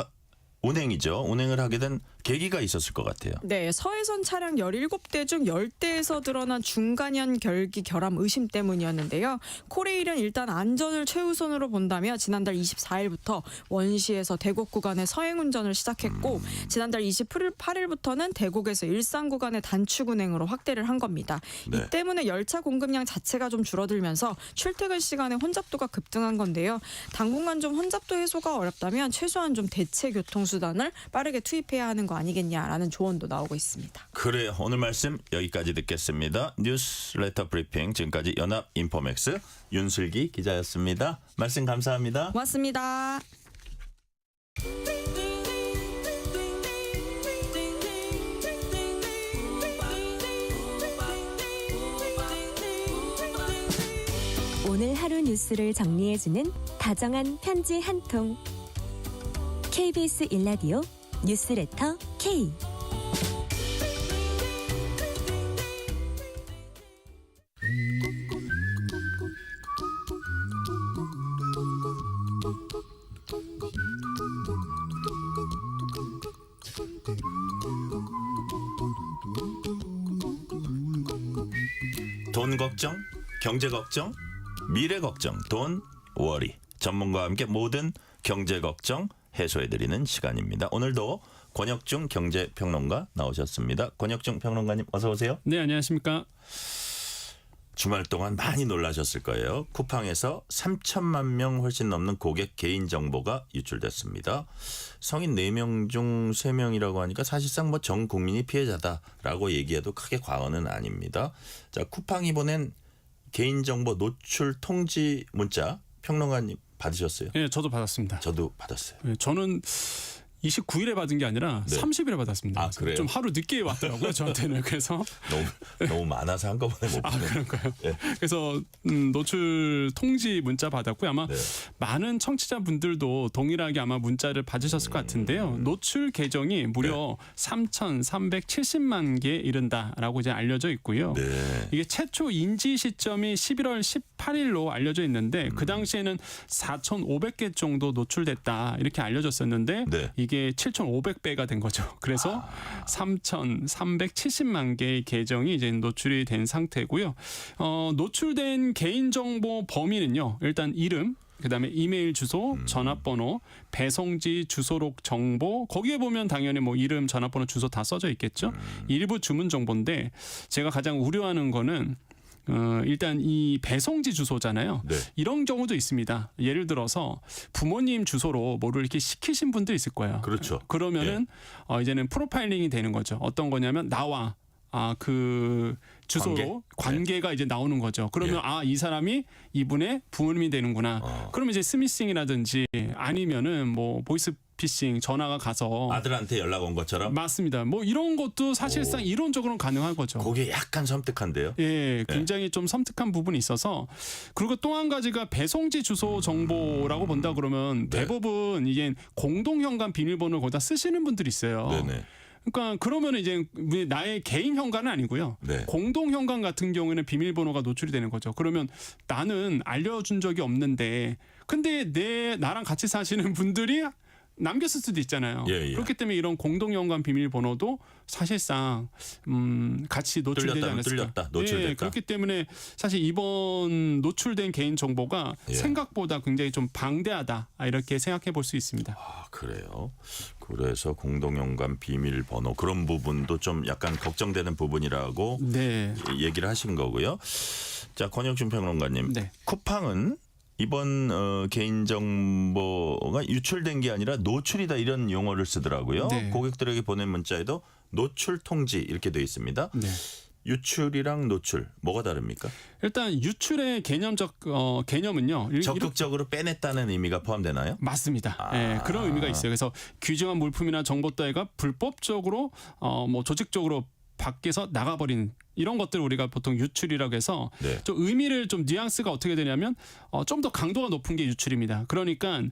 하게 된 계기가 있었을 것 같아요. 네, 서해선 차량 17대 중 10대에서 드러난 중간연 결기 결함 의심 때문이었는데요. 코레일은 일단 안전을 최우선으로 본다며 지난달 24일부터 원시에서 대곡 구간의 서행 운전을 시작했고 지난달 28일부터는 대곡에서 일산 구간의 단축 운행으로 확대를 한 겁니다. 네. 이 때문에 열차 공급량 자체가 좀 줄어들면서 출퇴근 시간에 혼잡도가 급등한 건데요. 당분간 좀 혼잡도 해소가 어렵다면 최소한 좀 대체 교통수단을 빠르게 투입해야 하는 거 아니겠냐라는 조언도 나오고 있습니다. 그래요. 오늘 말씀 여기까지 듣겠습니다. 뉴스레터 브리핑 지금까지 연합 인포맥스 윤슬기 기자였습니다. 말씀 감사합니다. 고맙습니다. 오늘 하루 뉴스를 정리해주는 다정한 편지 한 통. KBS 1라디오 뉴스레터 K. 돈 걱정, 경제 걱정, 미래 걱정, 돈 워리. 전문가와 함께 모든 경제 걱정 해소해드리는 시간입니다. 오늘도 권혁중 경제평론가 나오셨습니다. 권혁중 평론가님 어서 오세요. 네, 안녕하십니까. 주말 동안 많이 놀라셨을 거예요. 쿠팡에서 3천만 명 훨씬 넘는 고객 개인정보가 유출됐습니다. 성인 4명 중 3명이라고 하니까 사실상 뭐 전 국민이 피해자다라고 얘기해도 크게 과언은 아닙니다. 자, 쿠팡이 보낸 개인정보 노출 통지 문자 평론가님 받으셨어요? 네, 저도 받았습니다. 저도 받았어요. 네, 저는 29일에 받은 게 아니라 네. 30일에 받았습니다. 아, 그래요? 좀 하루 늦게 왔더라고요, 저한테는. 그래서 너무 많아서 한꺼번에 못 보내요. 그런가요? 네. 그래서 노출 통지 문자 받았고요. 아마 네. 많은 청취자분들도 동일하게 아마 문자를 받으셨을 것 같은데요. 노출 계정이 무려 3,370만 개에 이른다라고 이제 알려져 있고요. 네. 이게 최초 인지 시점이 11월 18일로 알려져 있는데 그 당시에는 4,500개 정도 노출됐다 이렇게 알려졌었는데 네. 이게 7,500배가 된 거죠. 그래서 3,370만 개의 계정이 이제 노출이 된 상태고요. 노출된 개인정보 범위는요. 일단 이름, 그다음에 이메일 주소, 전화번호, 배송지, 주소록 정보 거기에 보면 당연히 뭐 이름, 전화번호, 주소 다 써져 있겠죠. 일부 주문 정보인데 제가 가장 우려하는 거는 일단 이 배송지 주소잖아요. 네. 이런 경우도 있습니다. 예를 들어서 부모님 주소로 뭐를 이렇게 시키신 분들 있을 거예요. 그렇죠. 그러면은 이제는 프로파일링이 되는 거죠. 어떤 거냐면 나와 그 주소로 관계가 이제 나오는 거죠. 그러면 이 사람이 이분의 부모님이 되는구나. 그러면 이제 스미싱이라든지 아니면은 뭐 보이스 피싱 전화가 가서 아들한테 연락 온 것처럼. 맞습니다. 뭐 이런 것도 사실상 이론적으로는 가능한 거죠. 그게 약간 섬뜩한데요. 예, 굉장히 좀 섬뜩한 부분이 있어서. 그리고 또 한 가지가 배송지 주소 정보라고 본다 그러면 대부분 이게 공동현관 비밀번호를 거기다 쓰시는 분들이 있어요. 네네. 그러니까 그러면 이제 나의 개인 현관은 아니고요. 공동 현관 같은 경우에는 비밀번호가 노출이 되는 거죠. 그러면 나는 알려준 적이 없는데, 근데 나랑 같이 사시는 분들이 남겼을 수도 있잖아요. 그렇기 때문에 이런 공동 현관 비밀번호도 사실상 같이 노출되지 않았을까. 노출됐다. 그렇기 때문에 사실 이번 노출된 개인 정보가 생각보다 굉장히 좀 방대하다 이렇게 생각해 볼 수 있습니다. 그래요. 그래서 공동연관 비밀번호 그런 부분도 좀 약간 걱정되는 부분이라고 얘기를 하신 거고요. 자, 권혁준 평론가님, 쿠팡은 이번 개인정보가 유출된 게 아니라 노출이다 이런 용어를 쓰더라고요. 고객들에게 보낸 문자에도 노출 통지 이렇게 돼 있습니다. 유출이랑 노출 뭐가 다릅니까? 일단 유출의 개념은요. 적극적으로 빼냈다는 의미가 포함되나요? 맞습니다. 그런 의미가 있어요. 그래서 규정한 물품이나 정보 따위가 불법적으로 뭐 조직적으로 밖에서 나가버리는 이런 것들을 우리가 보통 유출이라고 해서 좀 의미를 좀 뉘앙스가 어떻게 되냐면 좀 더 강도가 높은 게 유출입니다. 그러니까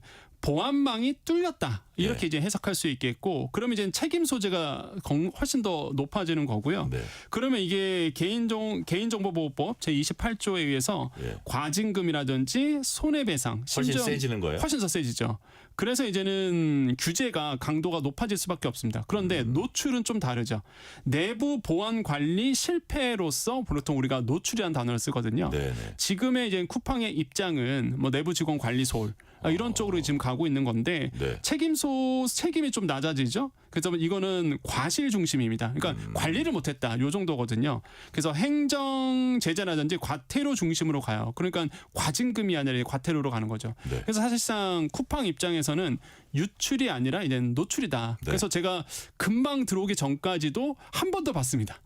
보안망이 뚫렸다 이렇게 이제 해석할 수 있겠고, 그러면 이제 책임 소재가 훨씬 더 높아지는 거고요. 그러면 이게 개인정보보호법 제28조에 의해서 과징금이라든지 손해배상 훨씬 세지는 거예요? 훨씬 더 세지죠. 그래서 이제는 규제가 강도가 높아질 수밖에 없습니다. 그런데 노출은 좀 다르죠. 내부 보안 관리 실패로서 보통 우리가 노출이라는 단어를 쓰거든요. 지금의 이제 쿠팡의 입장은 뭐 내부 직원 관리 소홀 이런 쪽으로 지금 가고 있는 건데 책임이 좀 낮아지죠. 그래서 이거는 과실 중심입니다. 그러니까 관리를 못했다 요 정도거든요. 그래서 행정 제재라든지 과태료 중심으로 가요. 그러니까 과징금이 아니라 과태료로 가는 거죠. 그래서 사실상 쿠팡 입장에서는 유출이 아니라 이제 노출이다. 그래서 제가 금방 들어오기 전까지도 한 번 더 봤습니다.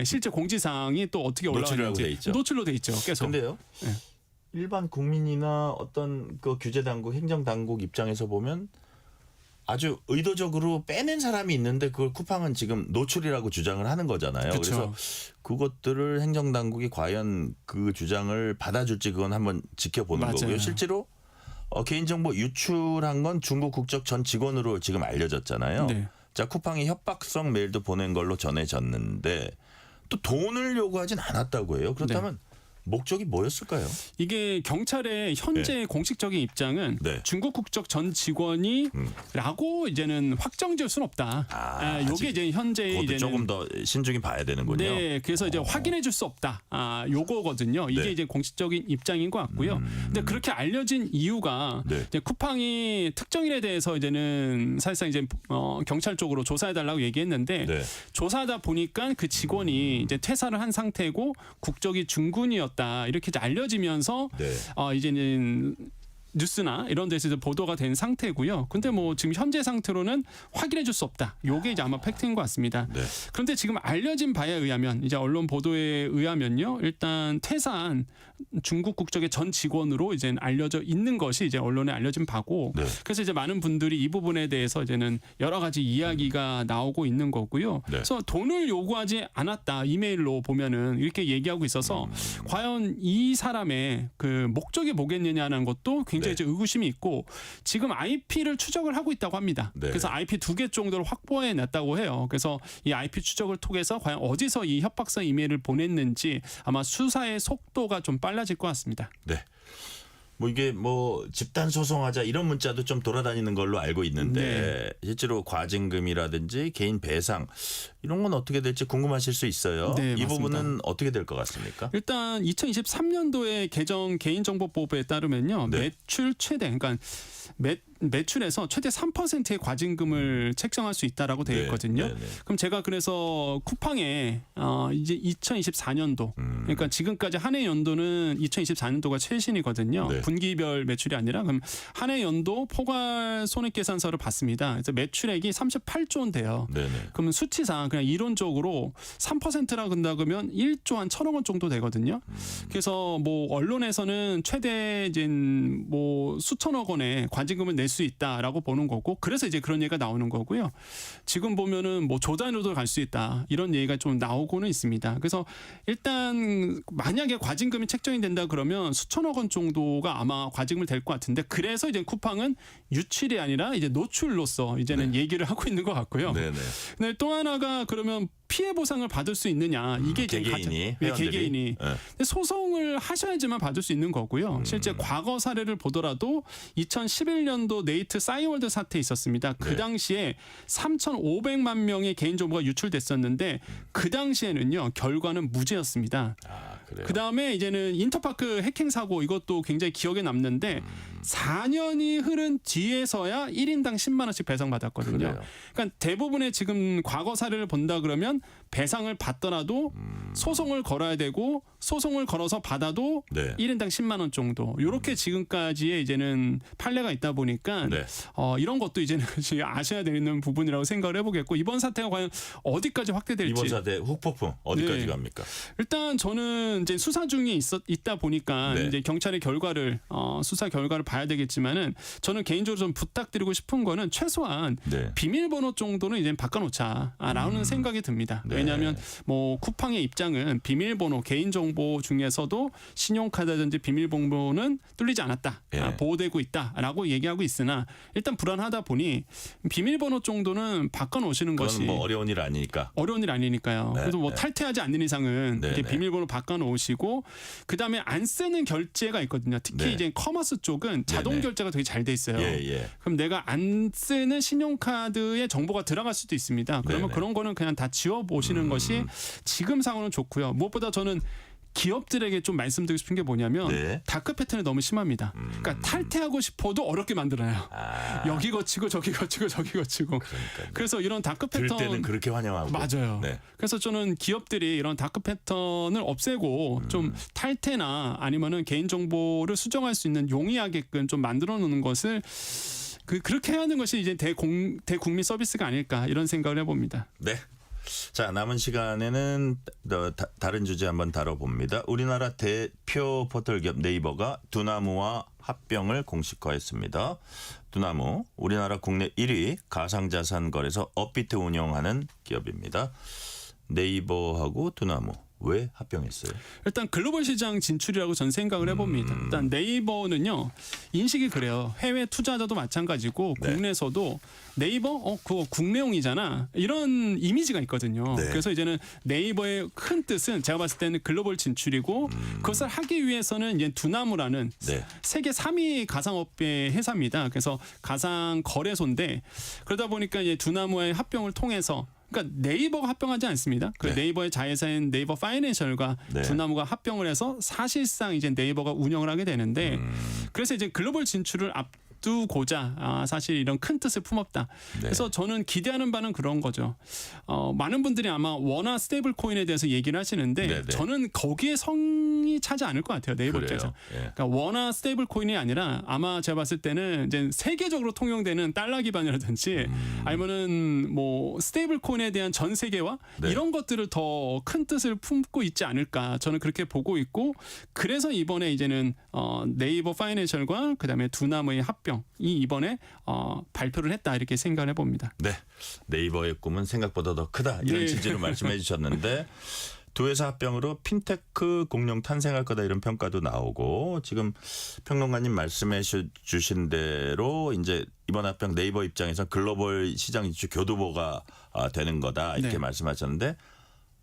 실제 공지사항이 또 어떻게 올라왔는지 노출로 돼 있죠. 계속. 근데요. 일반 국민이나 어떤 그 규제 당국, 행정 당국 입장에서 보면 아주 의도적으로 빼낸 사람이 있는데 그걸 쿠팡은 지금 노출이라고 주장을 하는 거잖아요. 그래서 그것들을 행정 당국이 과연 그 주장을 받아줄지 그건 한번 지켜보는 거고요. 실제로 개인정보 유출한 건 중국 국적 전 직원으로 지금 알려졌잖아요. 자, 쿠팡이 협박성 메일도 보낸 걸로 전해졌는데 또 돈을 요구하진 않았다고 해요. 그렇다면 목적이 뭐였을까요? 이게 경찰의 현재 공식적인 입장은 중국 국적 전 직원이라고 이제는 확정지을 수는 없다. 요게 이제 현재 이제는 조금 더 신중히 봐야 되는군요. 그래서 이제 확인해줄 수 없다. 요거거든요. 이게 이제 공식적인 입장인 것 같고요. 근데 그렇게 알려진 이유가 이제 쿠팡이 특정인에 대해서 이제는 사실상 이제 경찰 쪽으로 조사해달라고 얘기했는데 조사하다 보니까 그 직원이 이제 퇴사를 한 상태고 국적이 중군이었다. 이렇게 이제 알려지면서 이제는 뉴스나 이런 데서 보도가 된 상태고요. 근데 뭐 지금 현재 상태로는 확인해 줄 수 없다. 요게 이제 아마 팩트인 것 같습니다. 그런데 지금 알려진 바에 의하면 이제 언론 보도에 의하면요. 일단 퇴사한 중국 국적의 전 직원으로 이제 알려져 있는 것이 이제 언론에 알려진 바고 그래서 이제 많은 분들이 이 부분에 대해서 이제는 여러 가지 이야기가 나오고 있는 거고요. 그래서 돈을 요구하지 않았다. 이메일로 보면은 이렇게 얘기하고 있어서 과연 이 사람의 그 목적이 뭐겠느냐는 것도 굉장히 이제 의구심이 있고 지금 IP를 추적을 하고 있다고 합니다. 그래서 IP 2개 정도를 확보해 냈다고 해요. 그래서 이 IP 추적을 통해서 과연 어디서 이 협박성 이메일을 보냈는지 아마 수사의 속도가 좀 빨라질 것 같습니다. 뭐 이게 뭐 집단 소송하자 이런 문자도 좀 돌아다니는 걸로 알고 있는데 실제로 과징금이라든지 개인 배상 이런 건 어떻게 될지 궁금하실 수 있어요. 이 부분은 어떻게 될 것 같습니까? 일단 2023년도에 개정 개인정보법에 따르면요. 매출 최대 그러니까 매출에서 최대 3%의 과징금을 책정할 수 있다라고 되어 있거든요. 네. 그럼 제가 그래서 쿠팡에 이제 2024년도 그러니까 지금까지 한 해 연도는 2024년도가 최신이거든요. 네. 분기별 매출이 아니라 그럼 한 해 연도 포괄 손익계산서를 봤습니다. 그래서 매출액이 38조 원 돼요. 네네. 그러면 수치상 그냥 이론적으로 3%라 근다 그러면 1조 한 1,000억 원 정도 되거든요. 그래서 뭐 언론에서는 최대 이제 뭐 수천억 원의 과징금을 낼 수 있다라고 보는 거고 그래서 이제 그런 얘기가 나오는 거고요. 지금 보면은 뭐 조 단위로도 갈 수 있다 이런 얘기가 좀 나오고는 있습니다. 그래서 일단 만약에 과징금이 책정이 된다 그러면 수천억 원 정도가 아마 과징금이 될 것 같은데 그래서 이제 쿠팡은 유출이 아니라 이제 노출로서 이제는 얘기를 하고 있는 것 같고요. 네네. 근데 또 하나가 그러면 피해 보상을 받을 수 있느냐 이게 이제 개개인이, 네, 회원들이. 개개인이 네. 근데 소송을 하셔야지만 받을 수 있는 거고요. 실제 과거 사례를 보더라도 2011년도 네이트 싸이월드 사태 있었습니다. 그 네. 당시에 3,500만 명의 개인 정보가 유출됐었는데 그 당시에는요 결과는 무죄였습니다. 그래요? 그 다음에 이제는 인터파크 해킹 사고 이것도 굉장히 기억에 남는데 4년이 흐른 뒤에서야 1인당 10만 원씩 배상받았거든요. 그래요. 그러니까 대부분의 지금 과거 사례를 본다 그러면 배상을 받더라도 소송을 걸어야 되고 소송을 걸어서 받아도 네. 1인당 10만 원 정도. 이렇게 지금까지의 이제는 판례가 있다 보니까 네. 이런 것도 이제는 아셔야 되는 부분이라고 생각을 해보겠고 이번 사태가 과연 어디까지 확대될지. 이번 사태 후폭풍 어디까지 네. 갑니까? 일단 저는 이제 수사 중에 있다 보니까 네. 이제 경찰의 결과를 수사 결과를 봐야 되겠지만은 저는 개인적으로 좀 부탁드리고 싶은 거는 최소한 네. 비밀번호 정도는 이제 바꿔놓자라는 생각이 듭니다. 네. 왜냐하면 뭐 쿠팡의 입장은 비밀번호 개인정보 중에서도 신용카드든지 비밀번호는 뚫리지 않았다, 네. 보호되고 있다라고 얘기하고 있으나 일단 불안하다 보니 비밀번호 정도는 바꿔놓으시는 그건 것이 뭐 어려운 일 아니니까. 어려운 일 아니니까요. 네, 그래서 뭐 네. 탈퇴하지 않는 이상은 네, 이렇게 네. 비밀번호 바꿔놓으시고 그다음에 안 쓰는 결제가 있거든요. 특히 네. 이제 커머스 쪽은 자동 네. 결제가 되게 잘 돼 있어요. 예. 그럼 내가 안 쓰는 신용카드에 정보가 들어갈 수도 있습니다. 그러면 네. 그런 거는 그냥 다 지워 보시는 것이 지금 상황은 좋고요. 무엇보다 저는 기업들에게 좀 말씀드리고 싶은 게 뭐냐면 네. 다크 패턴이 너무 심합니다. 그러니까 탈퇴하고 싶어도 어렵게 만들어요. 여기 거치고 저기 거치고 저기 거치고. 그래서 이런 다크 들 패턴 때는 그렇게 환영하고. 맞아요. 네. 그래서 저는 기업들이 이런 다크 패턴을 없애고 좀 탈퇴나 아니면은 개인 정보를 수정할 수 있는 용이하게끔 좀 만들어 놓는 것을 그렇게 해야 하는 것이 이제 대국민 서비스가 아닐까 이런 생각을 해봅니다. 네. 자, 남은 시간에는 다른 주제 한번 다뤄봅니다. 우리나라 대표 포털 기업 네이버가 두나무와 합병을 공식화했습니다. 두나무, 우리나라 국내 1위 가상자산 거래소 업비트 운영하는 기업입니다. 네이버하고 두나무. 왜 합병했어요? 일단 글로벌 시장 진출이라고 전 생각을 해봅니다. 일단 네이버는요 인식이 그래요. 해외 투자자도 마찬가지고 네. 국내에서도 네이버 그거 국내용이잖아 이런 이미지가 있거든요. 네. 그래서 이제는 네이버의 큰 뜻은 제가 봤을 때는 글로벌 진출이고 그것을 하기 위해서는 이제 두나무라는 네. 세계 3위 가상업계 회사입니다. 그래서 가상 거래소인데 그러다 보니까 이제 두나무의 합병을 통해서 그러니까 네이버가 합병하지 않습니다. 그 네. 네이버의 자회사인 네이버 파이낸셜과 네. 두나무가 합병을 해서 사실상 이제 네이버가 운영을 하게 되는데 그래서 이제 글로벌 진출을 앞두고자 사실 이런 큰 뜻을 품었다. 네. 그래서 저는 기대하는 바는 그런 거죠. 많은 분들이 아마 원화 스테이블 코인에 대해서 얘기를 하시는데 네, 네. 저는 거기에 성이 차지 않을 것 같아요. 네이버 그래요. 입장에서. 예. 그러니까 원화 스테이블 코인이 아니라 아마 제가 봤을 때는 이제 세계적으로 통용되는 달러 기반이라든지 아니면은 뭐 스테이블 코인에 대한 전 세계화 네. 이런 것들을 더 큰 뜻을 품고 있지 않을까 저는 그렇게 보고 있고 그래서 이번에 이제는 네이버 파이낸셜과 그다음에 두나무의 합병이 이번에 발표를 했다 이렇게 생각을 해봅니다. 네. 네이버의 꿈은 생각보다 더 크다. 이런 네. 취지로 말씀해 주셨는데 두 회사 합병으로 핀테크 공룡 탄생할 거다 이런 평가도 나오고 지금 평론가님 말씀해 주신 대로 이제 이번 합병 네이버 입장에서 글로벌 시장 진출 교두보가 되는 거다 이렇게 네. 말씀하셨는데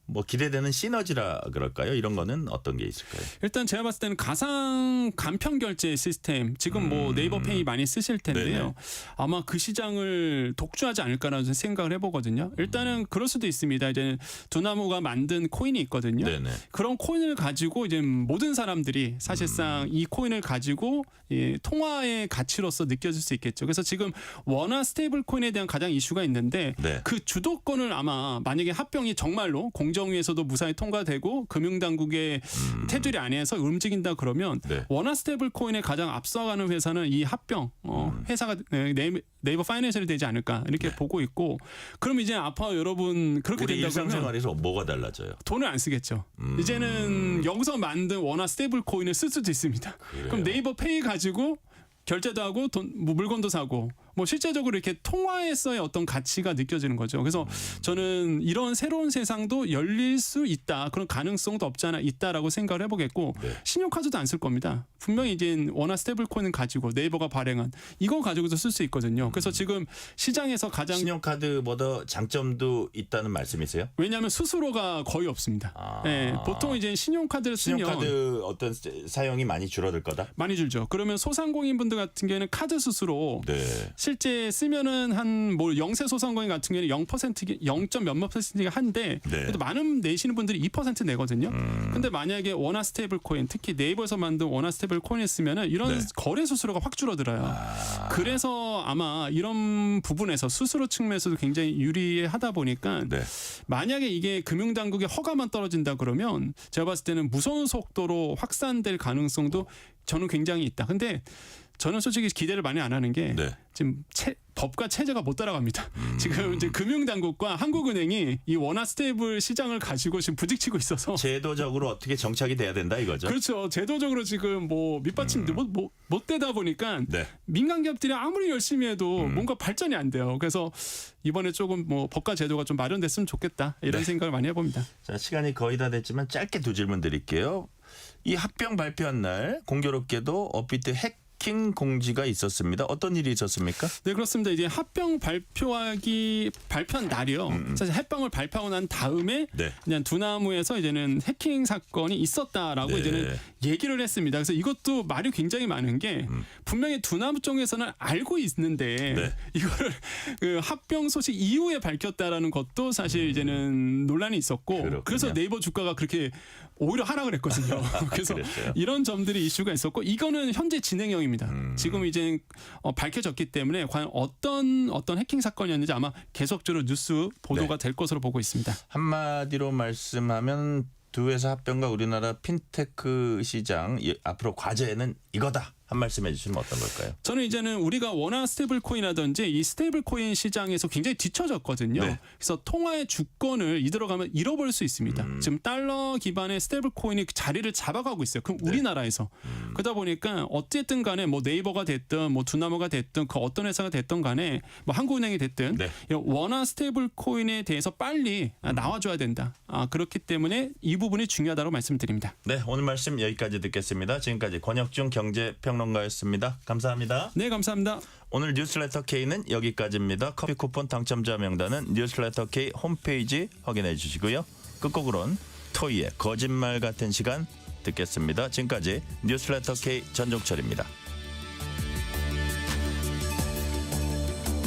뭐 기대되는 시너지라 그럴까요? 이런 거는 어떤 게 있을까요? 일단 제가 봤을 때는 가상 간편 결제 시스템 지금 뭐 네이버 페이 많이 쓰실 텐데요. 네네. 아마 그 시장을 독주하지 않을까라는 생각을 해보거든요. 일단은 그럴 수도 있습니다. 이제 두나무가 만든 코인이 있거든요. 네네. 그런 코인을 가지고 이제 모든 사람들이 사실상 이 코인을 가지고 통화의 가치로서 느껴질 수 있겠죠. 그래서 지금 원화 스테이블 코인에 대한 가장 이슈가 있는데 네. 그 주도권을 아마 만약에 합병이 정말로 공정위에서도 무사히 통과되고 금융당국의 테두리 안에서 움직인다 그러면 네. 원화 스테이블 코인에 가장 앞서가는 회사는 이 합병 회사가 네이버 파이낸셜이 되지 않을까 이렇게 보고 있고 그럼 이제 앞으로 여러분 그렇게 우리 된다고 하면 일상생활에서 뭐가 달라져요? 돈을 안 쓰겠죠. 이제는 여기서 만든 원화 스테이블 코인을 쓸 수도 있습니다. 그럼 네이버 페이 가지고 결제도 하고 뭐 물건도 사고 뭐 실제적으로 이렇게 통화에서의 어떤 가치가 느껴지는 거죠. 그래서 저는 이런 새로운 세상도 열릴 수 있다. 그런 가능성도 없지 않아 있다라고 생각을 해보겠고 신용카드도 안 쓸 겁니다. 분명히 이제 원화 스테이블 코인을 가지고 네이버가 발행한 이거 가지고도 쓸 수 있거든요. 그래서 지금 시장에서 가장 신용카드보다 장점도 있다는 말씀이세요? 왜냐하면 수수료가 거의 없습니다. 네, 보통 이제 신용카드를 쓰면 신용카드 어떤 사용이 많이 줄어들 거다? 많이 줄죠. 그러면 소상공인분들 같은 경우에는 카드 수수료 실제 쓰면은 한 뭐 영세 소상공인 같은 경우에는 0% 0. 몇몇 퍼센트가 한데 그래도 많은 내시는 분들이 2% 내거든요. 근데 만약에 원화 스테이블 코인 특히 네이버에서 만든 원화 스테이블 코인을 쓰면은 이런 거래 수수료가 확 줄어들어요. 그래서 아마 이런 부분에서 수수료 측면에서도 굉장히 유리하다 보니까 만약에 이게 금융당국의 허가만 떨어진다 그러면 제가 봤을 때는 무서운 속도로 확산될 가능성도 저는 굉장히 있다. 근데 저는 솔직히 기대를 많이 안 하는 게 지금 법과 체제가 못 따라갑니다. 지금 이제 금융당국과 한국은행이 이 원화 스테이블 시장을 가지고 지금 부딪히고 있어서 제도적으로 어떻게 정착이 돼야 된다 이거죠. 그렇죠. 제도적으로 지금 뭐 밑받침 못 되다 보니까 민간 기업들이 아무리 열심히 해도 뭔가 발전이 안 돼요. 그래서 이번에 조금 뭐 법과 제도가 좀 마련됐으면 좋겠다 이런 생각을 많이 해봅니다. 자, 시간이 거의 다 됐지만 짧게 두 질문 드릴게요. 이 합병 발표한 날 공교롭게도 업비트 해킹 공지가 있었습니다. 어떤 일이 있었습니까? 네, 그렇습니다. 이제 합병 발표한 날이요. 사실 합병을 발표하고 난 다음에 그냥 두나무에서 이제는 해킹 사건이 있었다라고 이제는 얘기를 했습니다. 그래서 이것도 말이 굉장히 많은 게 분명히 두나무 쪽에서는 알고 있는데 이거를 그 합병 소식 이후에 밝혔다라는 것도 사실 이제는 논란이 있었고 그래서 네이버 주가가 그렇게 오히려 하락을 했거든요. 그래서 이런 점들이 이슈가 있었고 이거는 현재 진행형입니다. 지금 이제 밝혀졌기 때문에 과연 어떤 해킹 사건이었는지 아마 계속적으로 뉴스 보도가 될 것으로 보고 있습니다. 한마디로 말씀하면 두 회사 합병과 우리나라 핀테크 시장 앞으로 과제는 이거다. 한 말씀 해주시면 어떤 걸까요? 저는 이제는 우리가 원화 스테이블 코인이라든지 이 스테이블 코인 시장에서 굉장히 뒤처졌거든요. 그래서 통화의 주권을 이들어가면 잃어버릴 수 있습니다. 지금 달러 기반의 스테이블 코인이 자리를 잡아가고 있어요. 그럼 우리나라에서 그러다 보니까 어쨌든 간에 뭐 네이버가 됐든 뭐 두나무가 됐든 그 어떤 회사가 됐든 간에 뭐 한국은행이 됐든 원화 스테이블 코인에 대해서 빨리 나와줘야 된다. 그렇기 때문에 이 부분이 중요하다고 말씀드립니다. 네, 오늘 말씀 여기까지 듣겠습니다. 지금까지 권혁중 경제평론가였습니다. 감사합니다. 네, 감사합니다. 오늘 뉴스레터 K는 여기까지입니다. 커피 쿠폰 당첨자 명단은 뉴스레터 K 홈페이지 확인해 주시고요. 끝곡으로는 토이의 거짓말 같은 시간 듣겠습니다. 지금까지 뉴스레터 K 전종철입니다.